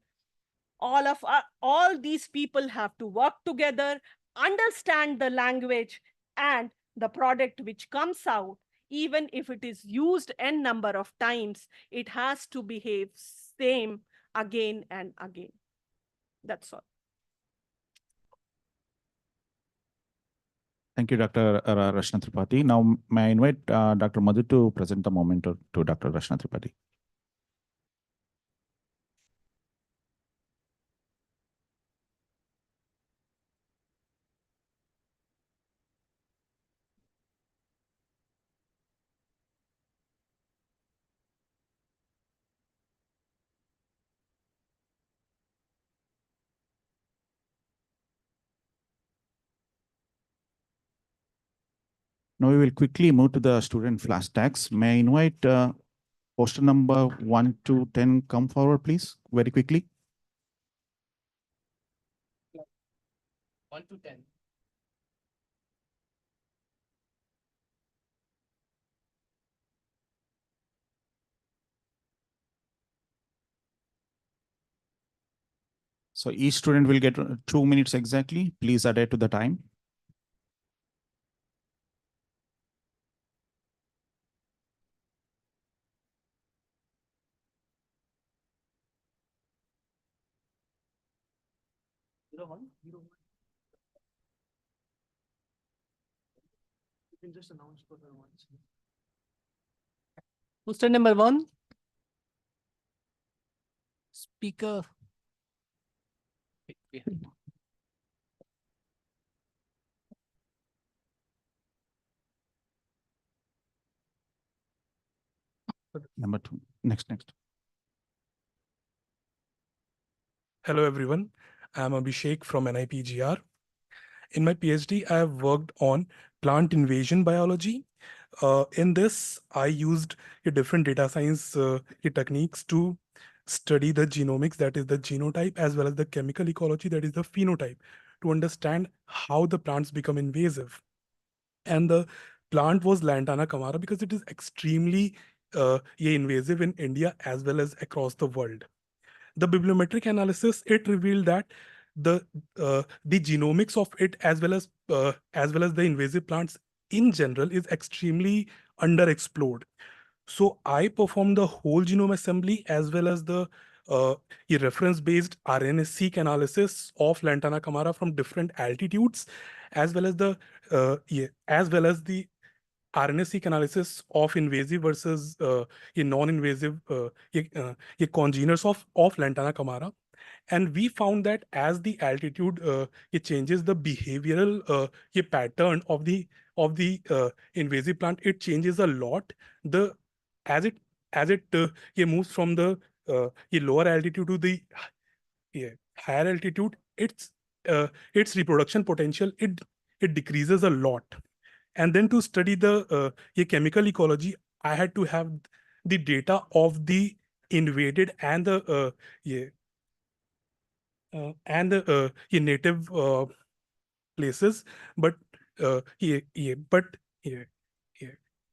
all these people have to work together, understand the language, and the product which comes out, even if it is used n number of times, it has to behave same again and again. That's all. Thank you, Dr. Rashna Tripathi. Now, may I invite Dr. Madhu to present the moment to Dr. Rashna Tripathi. Now we will quickly move to the student flash tags. May I invite poster number 1 to 10 come forward, please, very quickly. 1 to 10. So each student will get 2 minutes exactly. Please adhere to the time. You can just announce for the ones. Poster number 1. Speaker. Number 2. Next. Hello everyone, I'm Abhishek from NIPGR. In my PhD, I have worked on plant invasion biology. In this, I used different data science techniques to study the genomics, that is the genotype, as well as the chemical ecology, that is the phenotype, to understand how the plants become invasive. And the plant was Lantana camara because it is extremely invasive in India as well as across the world. The bibliometric analysis, it revealed that the genomics of it as well as the invasive plants in general is extremely underexplored. So I performed the whole genome assembly as well as the reference-based RNA-seq analysis of Lantana camara from different altitudes, as well as the RNA-seq analysis of invasive versus non-invasive congeners of Lantana camara. And we found that as the altitude it changes the behavioral pattern of the invasive plant, it changes a lot. As it moves from the lower altitude to the higher altitude, its reproduction potential it decreases a lot. And then to study the chemical ecology, I had to have the data of the invaded and the native places, but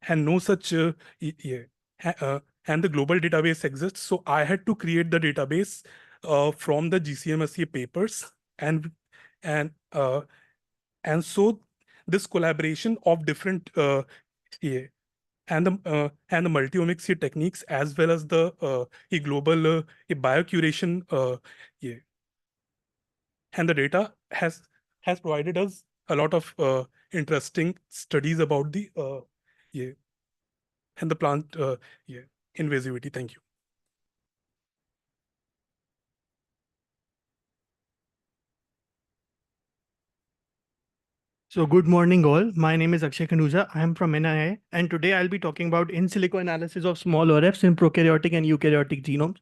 and no such and the global database exists. So I had to create the database from the GCMSA papers, and so this collaboration of different and the multi-omics techniques, as well as the global biocuration. Yeah. And the data has provided us a lot of interesting studies about the yeah, and the plant invasivity. Thank you. So good morning all. My name is Akshay Khanuja. I am from NII, and today I'll be talking about in silico analysis of small ORFs in prokaryotic and eukaryotic genomes.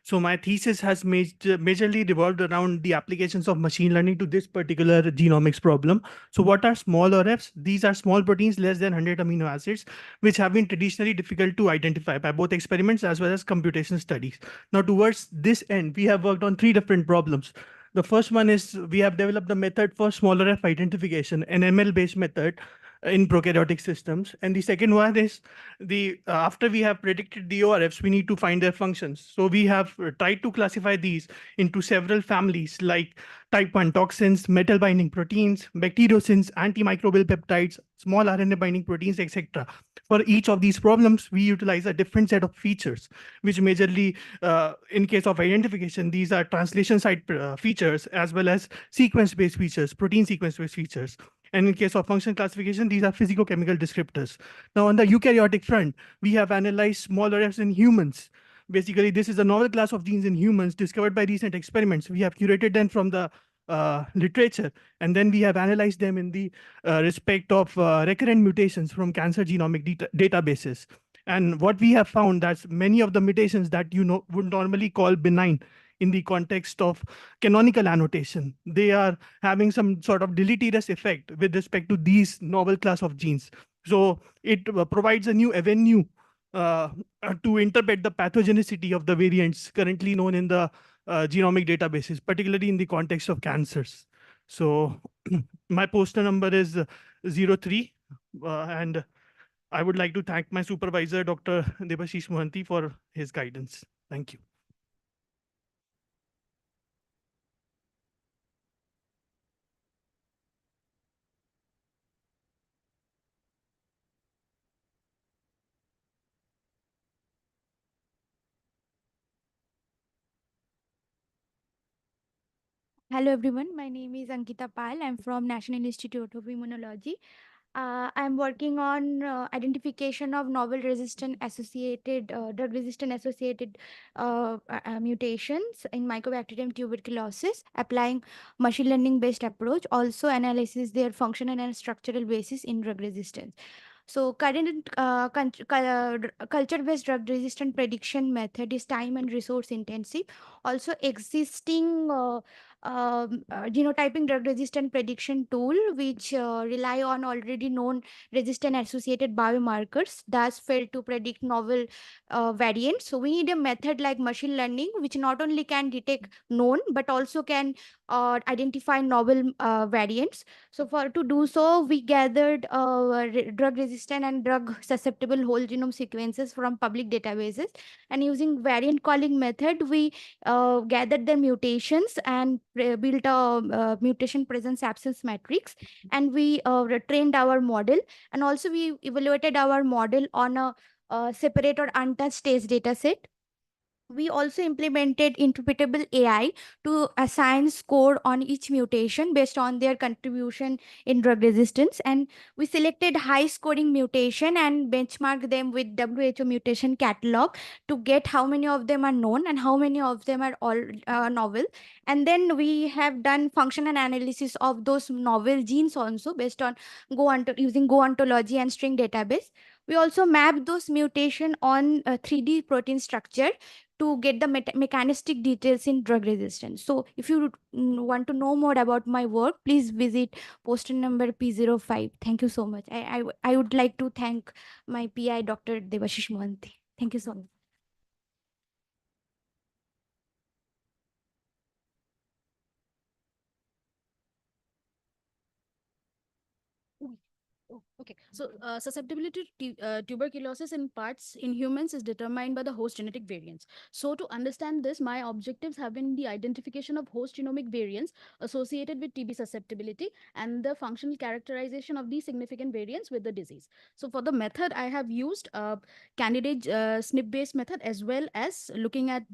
So my thesis has majorly revolved around the applications of machine learning to this particular genomics problem. So what are small ORFs? These are small proteins less than 100 amino acids, which have been traditionally difficult to identify by both experiments as well as computational studies. Now towards this end, we have worked on 3 different problems. The first one is we have developed a method for small ORF identification, an ML-based method in prokaryotic systems. And the second one is after we have predicted the ORFs, we need to find their functions. So we have tried to classify these into several families like type 1 toxins, metal binding proteins, bacteriocins, antimicrobial peptides, small RNA binding proteins, etc. For each of these problems, we utilize a different set of features, which majorly, in case of identification, these are translation site features as well as sequence-based features, protein sequence-based features. And in case of function classification, these are physicochemical descriptors. Now, on the eukaryotic front, we have analyzed small ORFs in humans. Basically, this is a novel class of genes in humans discovered by recent experiments. We have curated them from the literature, and then we have analyzed them in the respect of recurrent mutations from cancer genomic databases. And what we have found that many of the mutations that would normally call benign in the context of canonical annotation, they are having some sort of deleterious effect with respect to these novel class of genes. So it provides a new avenue to interpret the pathogenicity of the variants currently known in the genomic databases, particularly in the context of cancers. So my poster number is 03, and I would like to thank my supervisor, Dr. Debashish Mohanty, for his guidance. Thank you. Hello everyone, my name is Ankita Pal. I'm from National Institute of Immunology. I'm working on identification of novel resistant associated, drug resistant associated mutations in Mycobacterium tuberculosis, applying machine learning based approach, also analysis their functional and structural basis in drug resistance. So current culture-based drug resistant prediction method is time and resource intensive. Also existing genotyping drug resistant prediction tool, which rely on already known resistant associated biomarkers, thus fail to predict novel variants. So we need a method like machine learning, which not only can detect known, but also can identify novel variants. So to do so, we gathered drug resistant and drug susceptible whole genome sequences from public databases, and using variant calling method, we gathered their mutations and built a mutation presence absence matrix, and we trained our model, and also we evaluated our model on a separate or untouched test data set. We also implemented interpretable AI to assign score on each mutation based on their contribution in drug resistance. And we selected high scoring mutation and benchmark them with WHO mutation catalog to get how many of them are known and how many of them are all novel. And then we have done functional analysis of those novel genes also based on using Go ontology and string database. We also mapped those mutation on 3D protein structure to get the mechanistic details in drug resistance. So if you want to know more about my work, please visit poster number P05. Thank you so much. I would like to thank my PI, Dr. Debashish Mohanty. Thank you so much. Oh, okay. Okay, so susceptibility to tuberculosis in parts in humans is determined by the host genetic variants. So to understand this, my objectives have been the identification of host genomic variants associated with TB susceptibility and the functional characterization of these significant variants with the disease. So for the method, I have used candidate SNP-based method as well as looking at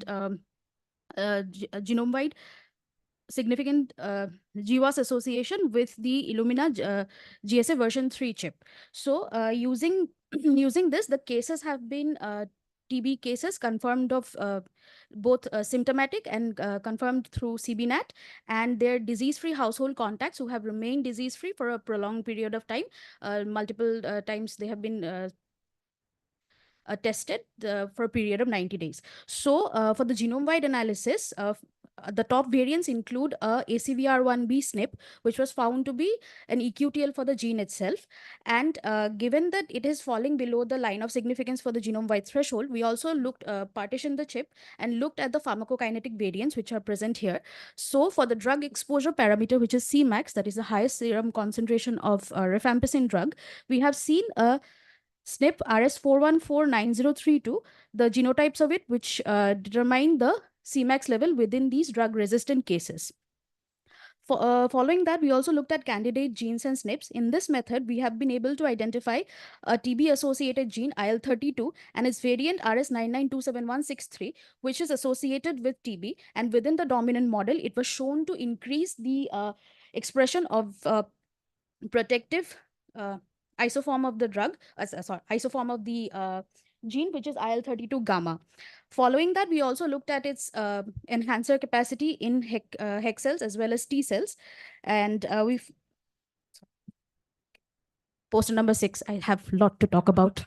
genome-wide significant GWAS association with the Illumina GSA version 3 chip. So using using this, the cases have been TB cases confirmed of both symptomatic and confirmed through CBNAT, and their disease-free household contacts who have remained disease-free for a prolonged period of time. Multiple times they have been tested for a period of 90 days. So for the genome-wide analysis, the top variants include ACVR1B SNP, which was found to be an EQTL for the gene itself. And given that it is falling below the line of significance for the genome-wide threshold, we also looked, partitioned the chip and looked at the pharmacokinetic variants, which are present here. So for the drug exposure parameter, which is Cmax, that is the highest serum concentration of rifampicin drug, we have seen a SNP RS4149032, the genotypes of it, which determine the Cmax level within these drug-resistant cases. Following that, we also looked at candidate genes and SNPs. In this method, we have been able to identify a TB-associated gene IL-32 and its variant RS9927163, which is associated with TB. And within the dominant model, it was shown to increase the expression of protective isoform of the drug, isoform of the gene, which is IL-32 gamma. Following that, we also looked at its enhancer capacity in HEK cells as well as T cells. And we've poster number 6, I have a lot to talk about.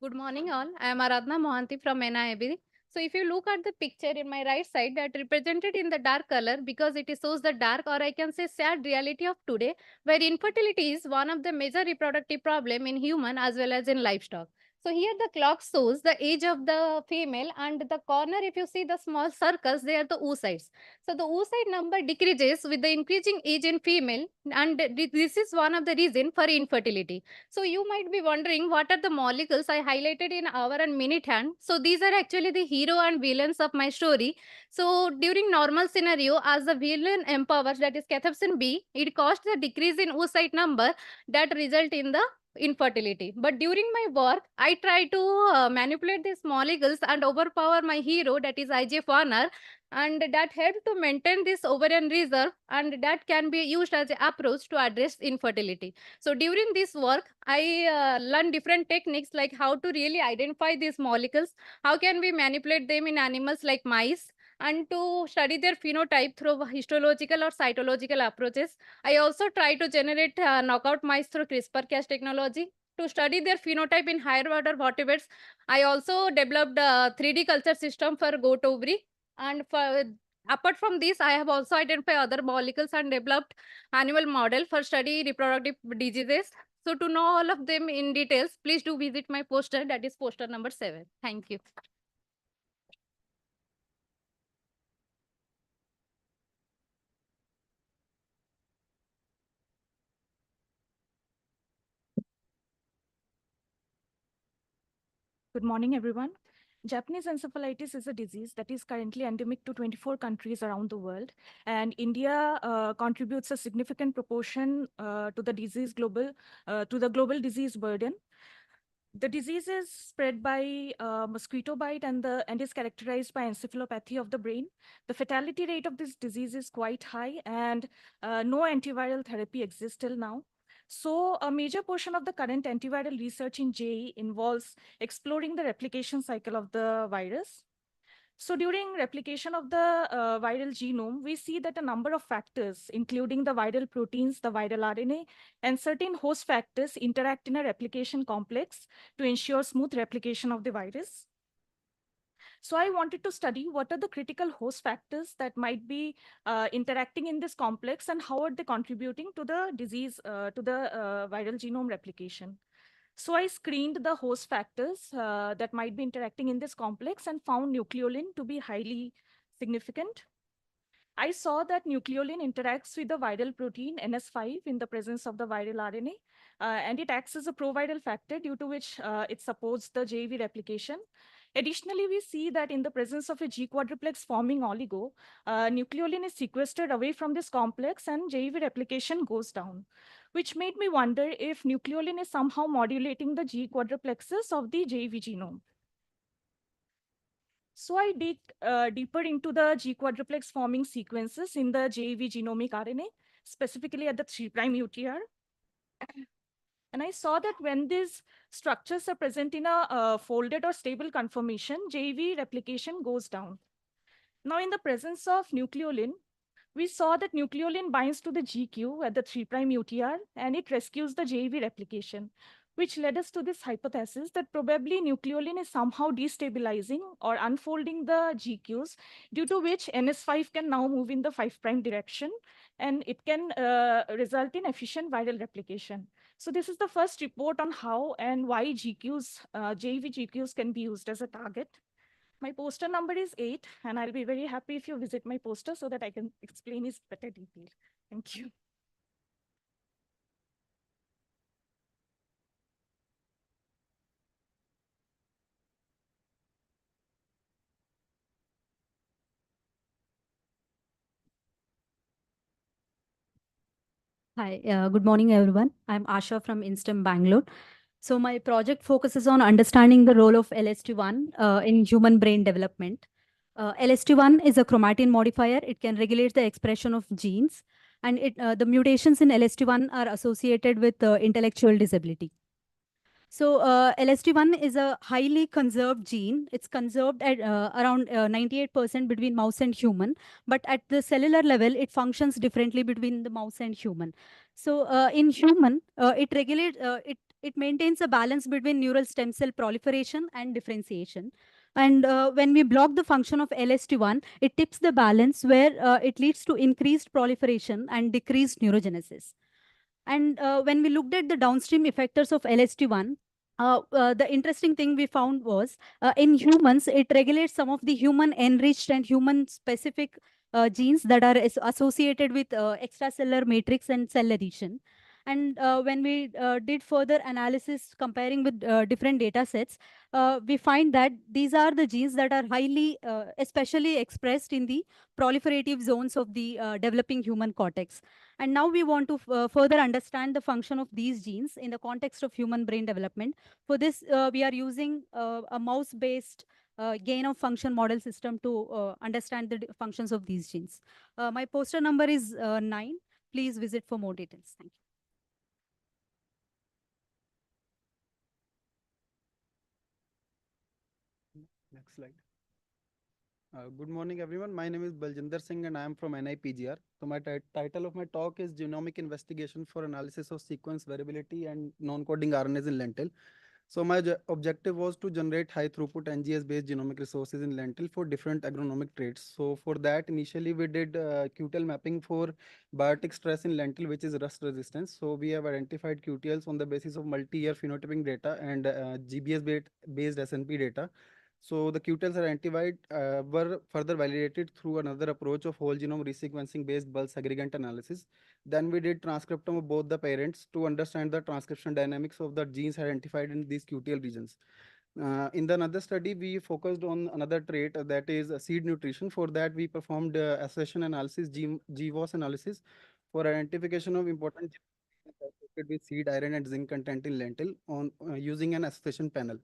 Good morning all. I am Aradhna Mohanty from NIAB. So if you look at the picture in my right side, that represented in the dark color because it shows the dark, or I can say sad reality of today, where infertility is one of the major reproductive problem in human as well as in livestock. So here the clock shows the age of the female, and the corner, if you see the small circles, they are the oocytes. So the oocyte number decreases with the increasing age in female, and this is one of the reason for infertility. So you might be wondering what are the molecules I highlighted in hour and minute hand. So these are actually the hero and villains of my story. So during normal scenario, as the villain empowers, that is cathepsin B, it caused the decrease in oocyte number that result in the infertility. But during my work, I try to manipulate these molecules and overpower my hero, that is IGF-1R, and that helped to maintain this ovarian reserve, and that can be used as an approach to address infertility. So during this work, I learned different techniques like how to really identify these molecules, how can we manipulate them in animals like mice, and to study their phenotype through histological or cytological approaches. I also try to generate knockout mice through CRISPR-Cas technology. To study their phenotype in higher order vertebrates, I also developed a 3D culture system for goat ovary. And apart from this, I have also identified other molecules and developed animal model for study reproductive diseases. So to know all of them in details, please do visit my poster, that is poster number 7. Thank you. Good morning, everyone. Japanese encephalitis is a disease that is currently endemic to 24 countries around the world, and India contributes a significant proportion to the global disease burden. The disease is spread by mosquito bite and is characterized by encephalopathy of the brain. The fatality rate of this disease is quite high, and no antiviral therapy exists till now. So a major portion of the current antiviral research in JE involves exploring the replication cycle of the virus. So during replication of the viral genome, we see that a number of factors, including the viral proteins, the viral RNA, and certain host factors interact in a replication complex to ensure smooth replication of the virus. So I wanted to study what are the critical host factors that might be interacting in this complex and how are they contributing to the disease, to the viral genome replication. So I screened the host factors that might be interacting in this complex and found nucleolin to be highly significant. I saw that nucleolin interacts with the viral protein NS5 in the presence of the viral RNA, and it acts as a proviral factor due to which it supports the JV replication. Additionally, we see that in the presence of a G quadruplex forming oligo, nucleolin is sequestered away from this complex and JV replication goes down, which made me wonder if nucleolin is somehow modulating the G quadruplexes of the JV genome. So I dig deeper into the G quadruplex forming sequences in the JV genomic RNA, specifically at the 3' UTR. And I saw that when these structures are present in a folded or stable conformation, JV replication goes down. Now, in the presence of nucleolin, we saw that nucleolin binds to the GQ at the 3' UTR and it rescues the JV replication, which led us to this hypothesis that probably nucleolin is somehow destabilizing or unfolding the GQs, due to which NS5 can now move in the 5' direction and it can result in efficient viral replication. So this is the first report on how and why GQs, JV GQs can be used as a target. My poster number is 8, and I'll be very happy if you visit my poster so that I can explain it better detail. Thank you. Hi, good morning, everyone. I'm Asha from Instem Bangalore. So my project focuses on understanding the role of LST1 in human brain development. LST1 is a chromatin modifier. It can regulate the expression of genes, and the mutations in LST1 are associated with intellectual disability. So LST1 is a highly conserved gene. It's conserved at around 98% between mouse and human, but at the cellular level, it functions differently between the mouse and human. So in human, it regulates, it maintains a balance between neural stem cell proliferation and differentiation. And when we block the function of LST1, it tips the balance where it leads to increased proliferation and decreased neurogenesis. And when we looked at the downstream effectors of LST1, the interesting thing we found was in humans, it regulates some of the human enriched and human specific genes that are associated with extracellular matrix and cell adhesion. And when we did further analysis comparing with different data sets, we find that these are the genes that are highly, especially expressed in the proliferative zones of the developing human cortex. And now we want to further understand the function of these genes in the context of human brain development. For this, we are using a mouse-based gain of function model system to understand the functions of these genes. My poster number is 9. Please visit for more details. Thank you. Next slide. Good morning, everyone. My name is Baljinder Singh and I am from NIPGR. So my title of my talk is Genomic Investigation for Analysis of Sequence Variability and Non-Coding RNAs in Lentil. So my objective was to generate high throughput NGS-based genomic resources in lentil for different agronomic traits. So for that, initially we did QTL mapping for biotic stress in lentil, which is rust resistance. So we have identified QTLs on the basis of multi-year phenotyping data and GBS-based SNP data. So the QTLs identified were further validated through another approach of whole genome resequencing based bulk segregant analysis. Then we did transcriptome of both the parents to understand the transcription dynamics of the genes identified in these QTL regions. In the another study, we focused on another trait that is seed nutrition. For that, we performed association analysis, GWAS analysis for identification of important genes associated with seed, iron, and zinc content in lentil on using an association panel.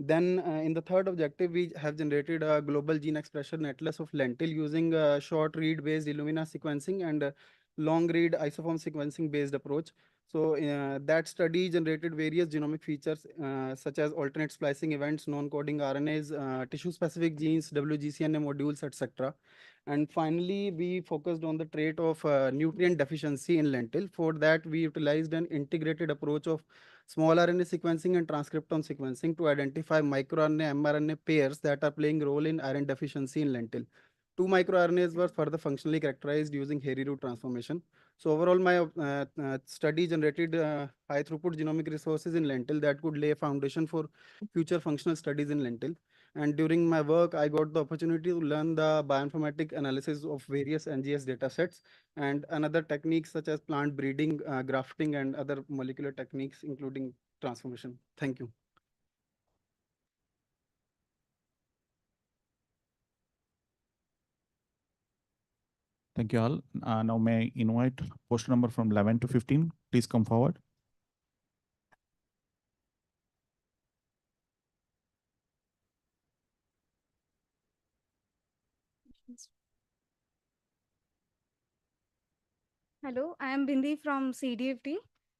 Then in the third objective, we have generated a global gene expression atlas of lentil using short read based Illumina sequencing and long read isoform sequencing based approach. So that study generated various genomic features such as alternate splicing events, non-coding RNAs, tissue-specific genes, WGCNA modules, etc. And finally, we focused on the trait of nutrient deficiency in lentil. For that, we utilized an integrated approach of small RNA sequencing and transcriptome sequencing to identify microRNA mRNA pairs that are playing role in iron deficiency in lentil. 2 microRNAs were further functionally characterized using hairy root transformation. So overall, my study generated high throughput genomic resources in lentil that could lay a foundation for future functional studies in lentil. And during my work, I got the opportunity to learn the bioinformatic analysis of various NGS data sets and another techniques such as plant breeding, grafting, and other molecular techniques, including transformation. Thank you. Thank you all. Now may I invite poster number from 11 to 15. Please come forward. Hello, I am Bindi from Cdfd.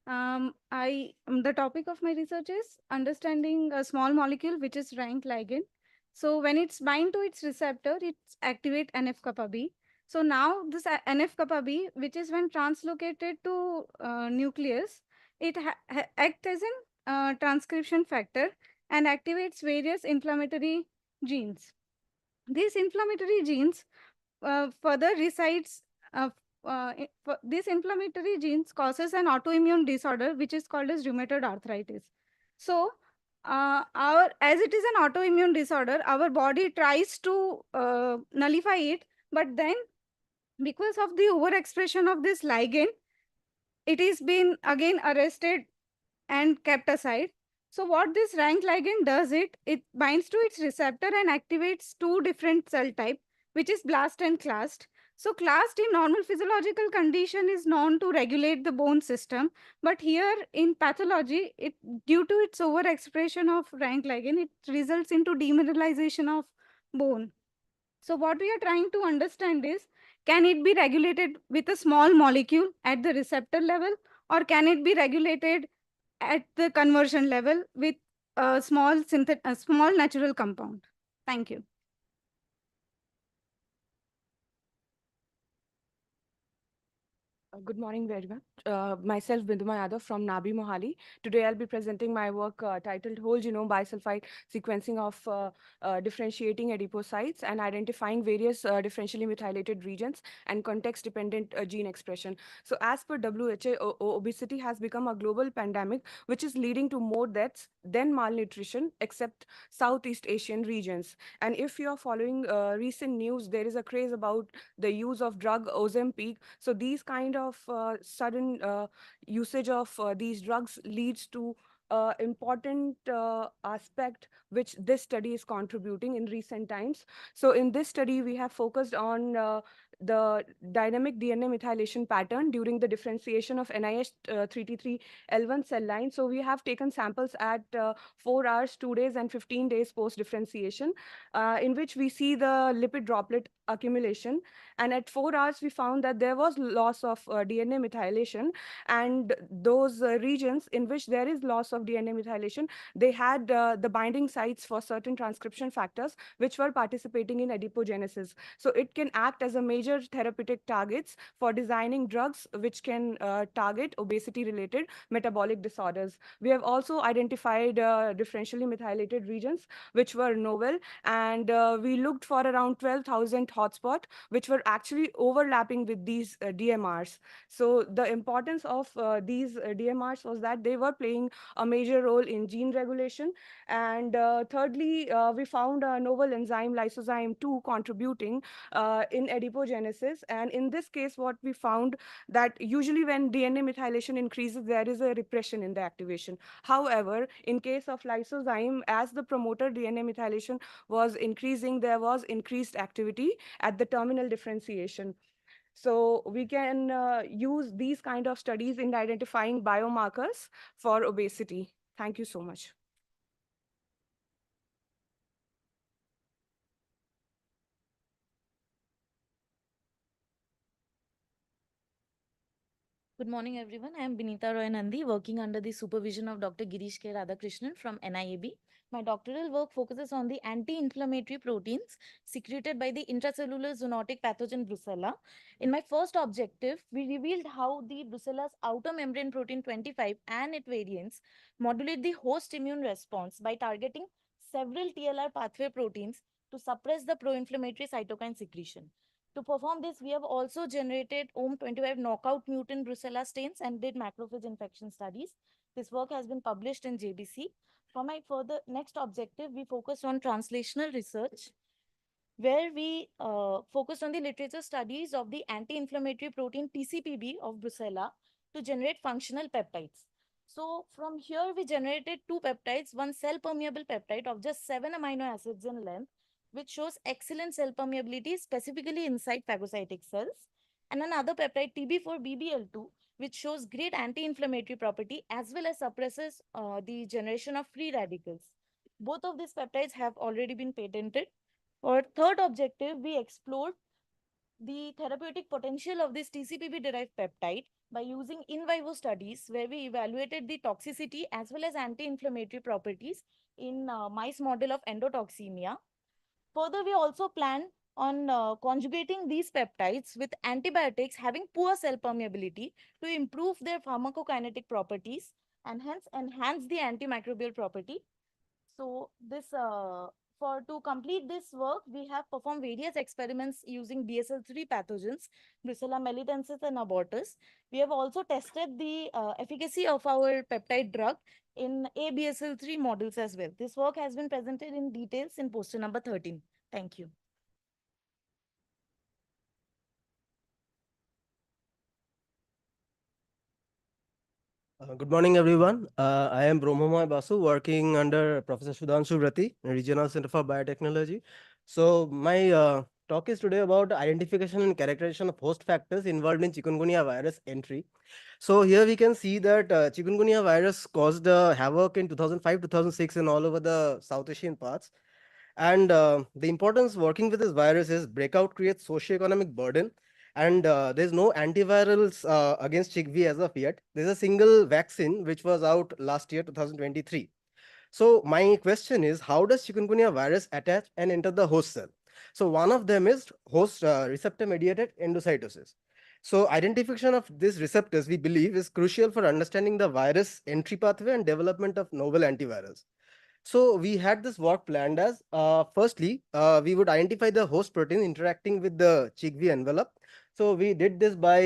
The topic of my research is understanding a small molecule which is rank ligand. So when it's bind to its receptor, it activate NF-kappa B. So now this NF-kappa B, which is when translocated to nucleus, it acts as a transcription factor and activates various inflammatory genes. These inflammatory genes further resides these inflammatory genes causes an autoimmune disorder which is called as rheumatoid arthritis. So as it is an autoimmune disorder, our body tries to nullify it, but then because of the overexpression of this ligand, it is been again arrested and kept aside. So what this rank ligand does, it binds to its receptor and activates two different cell type, which is blast and clast. So clast in normal physiological condition is known to regulate the bone system, but here in pathology, due to its overexpression of rank ligand, it results into demineralization of bone. So what we are trying to understand is, can it be regulated with a small molecule at the receptor level, or can it be regulated at the conversion level with a small natural compound? Thank you. Good morning, everyone. Myself, Binduma Yadav from Nabi Mohali. Today, I'll be presenting my work titled Whole Genome Bisulfite Sequencing of Differentiating Adipocytes and Identifying Various Differentially Methylated Regions and Context-Dependent Gene Expression. So as per WHO, obesity has become a global pandemic, which is leading to more deaths than malnutrition, except Southeast Asian regions. And if you are following recent news, there is a craze about the use of drug Ozempic. So these kind of sudden usage of these drugs leads to important aspect which this study is contributing in recent times. So in this study, we have focused on the dynamic DNA methylation pattern during the differentiation of NIH 3T3L1 cell line. So we have taken samples at 4 hours, 2 days, and 15 days post differentiation, in which we see the lipid droplet accumulation. And at 4 hours, we found that there was loss of DNA methylation, and those regions in which there is loss of DNA methylation, they had the binding sites for certain transcription factors which were participating in adipogenesis. So it can act as a major therapeutic targets for designing drugs which can target obesity-related metabolic disorders. We have also identified differentially methylated regions which were novel, and we looked for around 12,000 hotspots which were actually overlapping with these DMRs. So the importance of these DMRs was that they were playing a major role in gene regulation. And thirdly, we found a novel enzyme, lysozyme 2, contributing in adipogenesis. And in this case, what we found that usually when DNA methylation increases, there is a repression in the activation. However, in case of lysozyme, as the promoter DNA methylation was increasing, there was increased activity at the terminal differentiation. So we can use these kind of studies in identifying biomarkers for obesity. Thank you so much. Good morning, everyone. I am Binita Roy Nandi, working under the supervision of Dr. Girish K. Radhakrishnan from NIAB. My doctoral work focuses on the anti-inflammatory proteins secreted by the intracellular zoonotic pathogen Brucella. In my first objective, we revealed how the Brucella's outer membrane protein 25 and its variants modulate the host immune response by targeting several TLR pathway proteins to suppress the pro-inflammatory cytokine secretion. To perform this, we have also generated OM25 knockout mutant Brucella stains and did macrophage infection studies. This work has been published in JBC. For my further next objective, we focused on translational research, where we focused on the literature studies of the anti-inflammatory protein TCPB of Brucella to generate functional peptides. So from here, we generated two peptides, one cell-permeable peptide of just 7 amino acids in length, which shows excellent cell permeability specifically inside phagocytic cells, and another peptide TB4BBL2, which shows great anti-inflammatory property as well as suppresses the generation of free radicals. Both of these peptides have already been patented. For third objective, we explored the therapeutic potential of this TCPB-derived peptide by using in vivo studies where we evaluated the toxicity as well as anti-inflammatory properties in mice model of endotoxemia. Further, we also plan on conjugating these peptides with antibiotics having poor cell permeability to improve their pharmacokinetic properties and hence enhance the antimicrobial property. So to complete this work, we have performed various experiments using BSL-3 pathogens, Brucella melitensis and abortus. We have also tested the efficacy of our peptide drug in ABSL-3 models as well. This work has been presented in details in poster number 13. Thank you. Good morning, everyone. I am Brahmomoy Basu, working under Professor Sudhanshu Vrati, Regional Center for Biotechnology. So my talk is today about identification and characterization of host factors involved in chikungunya virus entry. So here we can see that chikungunya virus caused havoc in 2005-2006 in all over the South Asian parts. And the importance working with this virus is breakout creates socioeconomic burden, and there's no antivirals against chickpea as of yet. There's a single vaccine which was out last year, 2023. So my question is, how does chikungunya virus attach and enter the host cell? So one of them is host receptor mediated endocytosis. So identification of these receptors, we believe, is crucial for understanding the virus entry pathway and development of novel antivirals. So we had this work planned as, firstly, we would identify the host protein interacting with the chickpea envelope. So we did this by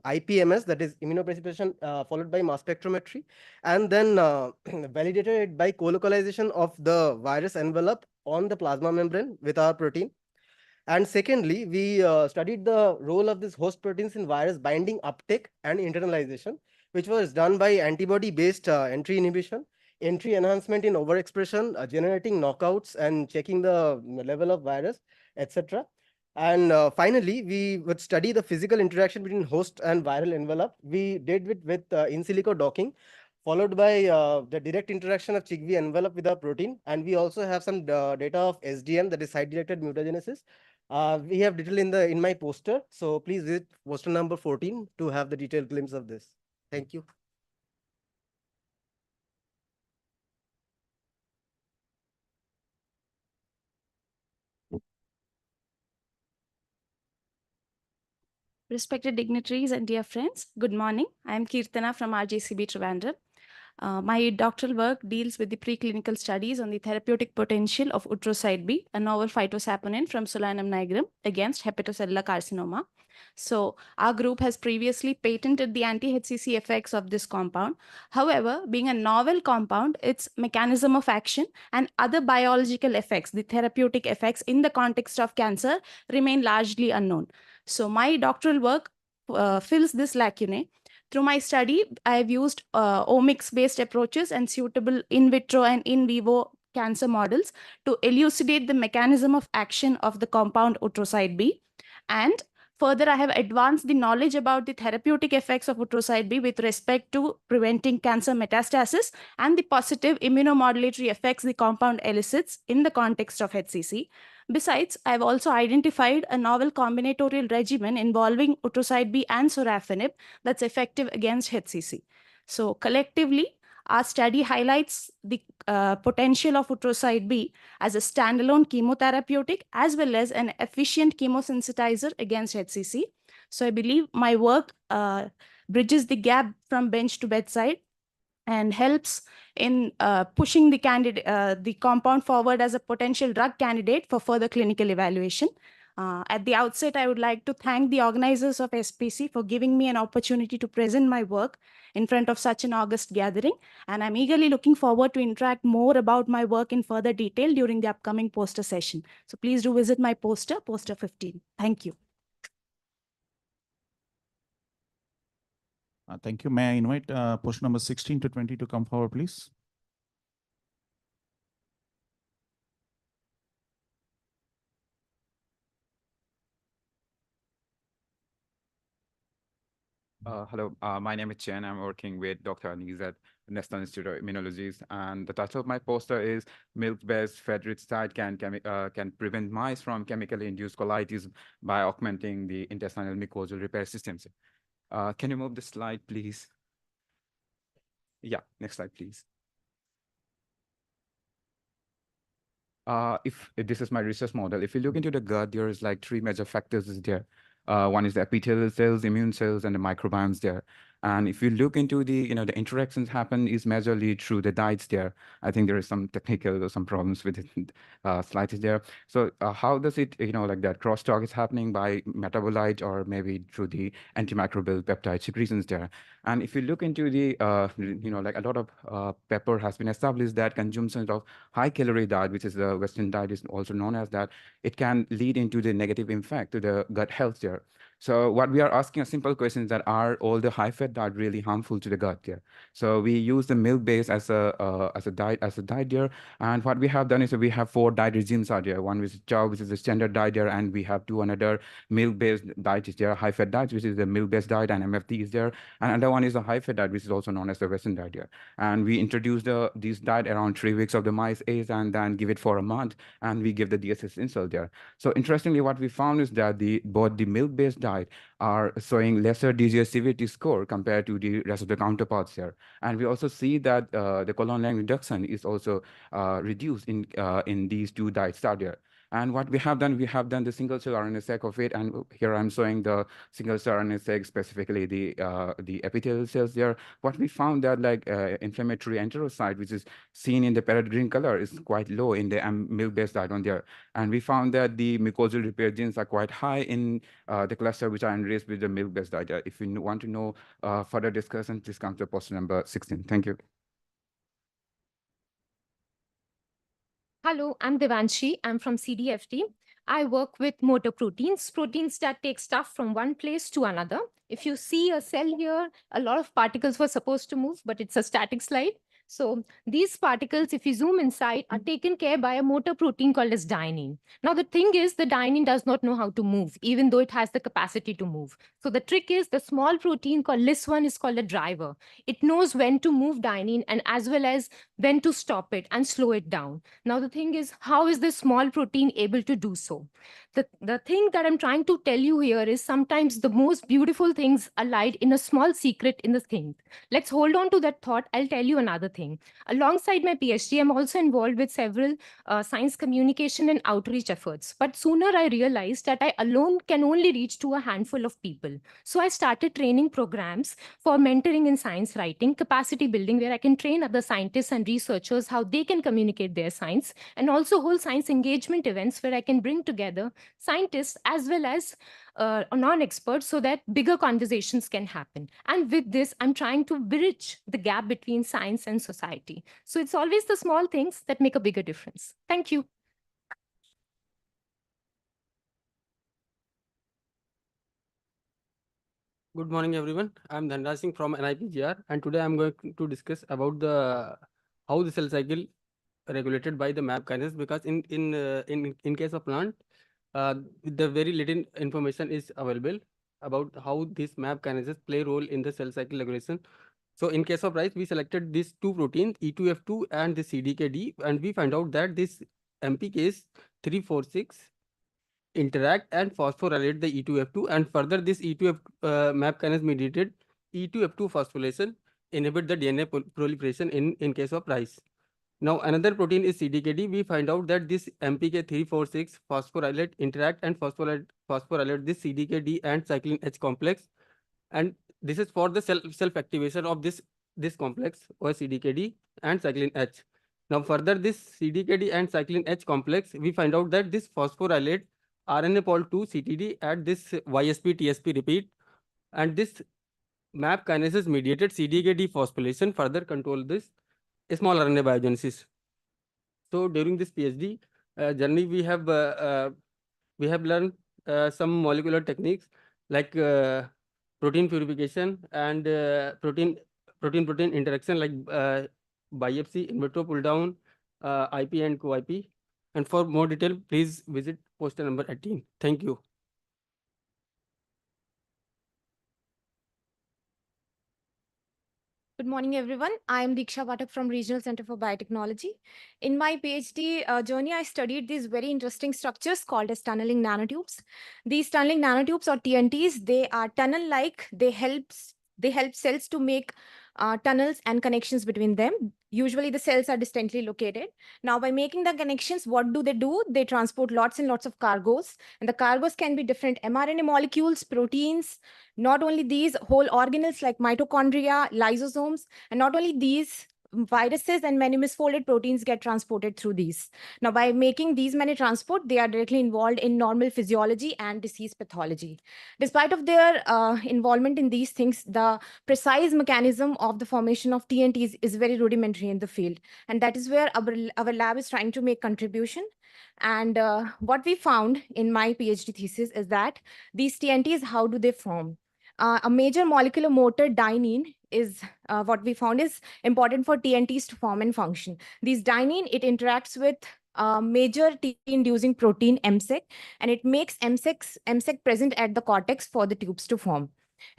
IPMS, that is immunoprecipitation, followed by mass spectrometry, and then validated it by colocalization of the virus envelope on the plasma membrane with our protein. And secondly, we studied the role of these host proteins in virus binding uptake and internalization, which was done by antibody-based entry inhibition, entry enhancement in overexpression, generating knockouts and checking the level of virus, etc. And finally, we would study the physical interaction between host and viral envelope. We did it with in silico docking, followed by the direct interaction of chickpea envelope with our protein. And we also have some data of SDM, that is site-directed mutagenesis. We have detail in my poster. So please visit poster number 14 to have the detailed glimpse of this. Thank you. Respected dignitaries and dear friends, good morning. I am Kirtana from RJCB Trivandrum. My doctoral work deals with the preclinical studies on the therapeutic potential of utrocyte B, a novel phytosaponin from Solanum nigrum against hepatocellular carcinoma. So our group has previously patented the anti-HCC effects of this compound. However, being a novel compound, its mechanism of action and other biological effects, the therapeutic effects in the context of cancer, remain largely unknown. So my doctoral work fills this lacunae. Through my study, I have used omics-based approaches and suitable in vitro and in vivo cancer models to elucidate the mechanism of action of the compound utrocyte B. And further, I have advanced the knowledge about the therapeutic effects of utrocyte B with respect to preventing cancer metastasis and the positive immunomodulatory effects the compound elicits in the context of HCC. Besides, I have also identified a novel combinatorial regimen involving utrocyte B and sorafenib that's effective against HCC. So collectively, our study highlights the potential of utrocyte B as a standalone chemotherapeutic as well as an efficient chemosensitizer against HCC. So I believe my work bridges the gap from bench to bedside and helps in pushing the compound forward as a potential drug candidate for further clinical evaluation. At the outset, I would like to thank the organizers of SPC for giving me an opportunity to present my work in front of such an august gathering, and I'm eagerly looking forward to interact more about my work in further detail during the upcoming poster session. So please do visit my poster 15. Thank you. Thank you. May I invite poster number 16 to 20 to come forward, please? Hello, my name is Chen. I'm working with Dr. Anis at National Institute of Immunology, and the title of my poster is "Milk-based Fedritzide can prevent mice from chemically induced colitis by augmenting the intestinal mucosal repair systems." Can you move the slide, please? Yeah, next slide, please. If this is my research model, if you look into the gut, there is like three major factors is there. One is the epithelial cells, immune cells, and the microbiomes there. And if you look into the, the interactions happen is majorly through the diets there. I think there is some technical or some problems with it, slides there. So how does it, like that crosstalk is happening by metabolite or maybe through the antimicrobial peptide secretions there. And if you look into the, like a lot of paper has been established that consumption of high calorie diet, which is the Western diet is also known as that, it can lead into the negative impact to the gut health there. So what we are asking a simple question is that are all the high fat diet really harmful to the gut there? So we use the milk base as a diet there. And what we have done is we have 4 diet regimes out there. One is chow, which is the standard diet there, and we have 2 another milk based diet is there, high fat diet, which is the milk based diet, and MFD is there. And another one is a high fat diet, which is also known as the Western diet here. And we introduced this diet around 3 weeks of the mice age and then give it for a month, and we give the DSS insult there. So interestingly, what we found is that both the milk based diet are showing lesser disease severity score compared to the rest of the counterparts here. And we also see that the colon length reduction is also reduced in these 2 diets out there. And what we have done the single cell RNA-seq of it, and here I'm showing the single cell RNA-seq, specifically the epithelial cells there. What we found that like inflammatory enterocyte, which is seen in the parrot green color, is quite low in the milk-based diet on there. And we found that the mucosal repair genes are quite high in the cluster which are enriched with the milk-based diet. If you want to know further discussion, please come to poster number 16. Thank you. Hello, I'm Devanshi. I'm from Cdfd. I work with motor proteins that take stuff from one place to another. If you see a cell here, a lot of particles were supposed to move, but it's a static slide. So these particles, if you zoom inside, are taken care by a motor protein called as dynein. Now, the thing is, the dynein does not know how to move, even though it has the capacity to move. So the trick is the small protein called LIS1 is called a driver. It knows when to move dynein and as well as when to stop it and slow it down. Now, the thing is, how is this small protein able to do so? The thing that I'm trying to tell you here is sometimes the most beautiful things are lied in a small secret in the thing. Let's hold on to that thought. I'll tell you another thing. Alongside my PhD, I'm also involved with several science communication and outreach efforts. But sooner I realized that I alone can only reach to a handful of people. So I started training programs for mentoring in science writing, capacity building, where I can train other scientists and researchers how they can communicate their science, and also hold science engagement events where I can bring together scientists as well as non-experts so that bigger conversations can happen. And with this, I'm trying to bridge the gap between science and society. So it's always the small things that make a bigger difference. Thank you. Good morning, everyone. I'm Dhanraj Singh from NIPGR, and today I'm going to discuss about how the cell cycle regulated by the MAP kinase, because in case of plant, the very little information is available about how these MAP kinases play role in the cell cycle regulation. So in case of rice, we selected these 2 proteins, E2F2 and the CDKD, and we find out that this MPKs 346 interact and phosphorylate the E2F2, and further this E2F MAP kinase mediated E2F2 phosphorylation inhibit the DNA proliferation in case of rice. Now another protein is CDKD. We find out that this MPK346 phosphorylate interact and phosphorylate this CDKD and cyclin H complex, and this is for the self activation of this complex or CDKD and cyclin H. Now further this CDKD and cyclin H complex, we find out that this phosphorylate RNA pol 2 CTD at this YSP TSP repeat, and this MAP kinases mediated CDK dephosphorylation further control this small RNA biogenesis. So during this PhD journey, we have learned some molecular techniques like protein purification and protein interaction, like biopsy, in vitro pull down, IP and co-IP. And for more detail, please visit poster number 18. Thank you. Good morning, everyone. I am Diksha Pathak from Regional Center for Biotechnology. In my PhD journey, I studied these very interesting structures called as tunneling nanotubes. These tunneling nanotubes, or TNTs, they are tunnel-like. They help cells to make tunnels and connections between them. Usually the cells are distantly located. Now, by making the connections, what do? They transport lots and lots of cargoes. And the cargoes can be different mRNA molecules, proteins, not only these, whole organelles like mitochondria, lysosomes, and not only these, viruses and many misfolded proteins get transported through these. Now, by making these many transport, they are directly involved in normal physiology and disease pathology. Despite of their involvement in these things, the precise mechanism of the formation of TNTs is very rudimentary in the field. And that is where our lab is trying to make contribution. And what we found in my PhD thesis is that these TNTs, how do they form? A major molecular motor, dynein, is what we found is important for TNTs to form and function. These dynein, it interacts with major T-inducing protein MSEC, and it makes MSEC present at the cortex for the tubes to form.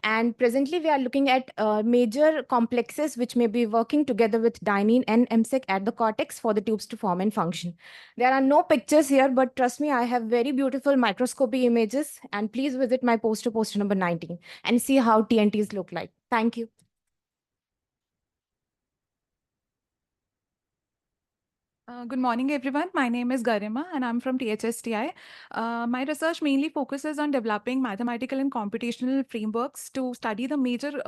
And presently, we are looking at major complexes which may be working together with dynein and MSEC at the cortex for the tubes to form and function. There are no pictures here, but trust me, I have very beautiful microscopy images. And please visit my poster number 19, and see how TNTs look like. Thank you. Good morning, everyone. My name is Garima, and I'm from THSTI. My research mainly focuses on developing mathematical and computational frameworks to study the major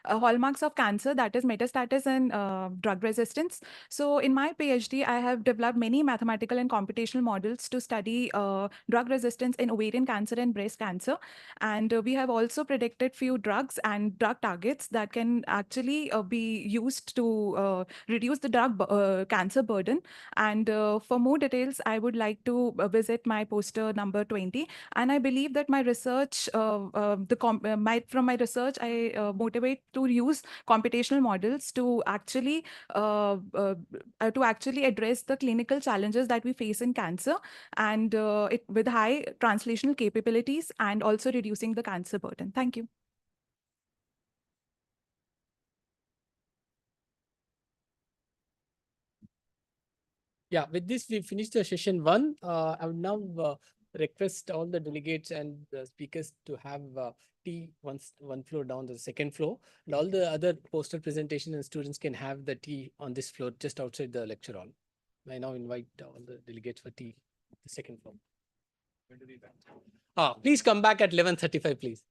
hallmarks of cancer, that is metastasis and drug resistance. So in my PhD, I have developed many mathematical and computational models to study drug resistance in ovarian cancer and breast cancer. And we have also predicted few drugs and drug targets that can actually be used to reduce the cancer burden. And for more details, I would like to visit my poster number 20. And I believe that my research, from my research, I motivate to use computational models to actually address the clinical challenges that we face in cancer, and with high translational capabilities, and also reducing the cancer burden. Thank you. Yeah, with this, we finished the session 1. I would now request all the delegates and the speakers to have tea one floor down the second floor. And all the other poster presentation and students can have the tea on this floor just outside the lecture hall. I now invite all the delegates for tea, the second floor. Please come back at 11:35, please.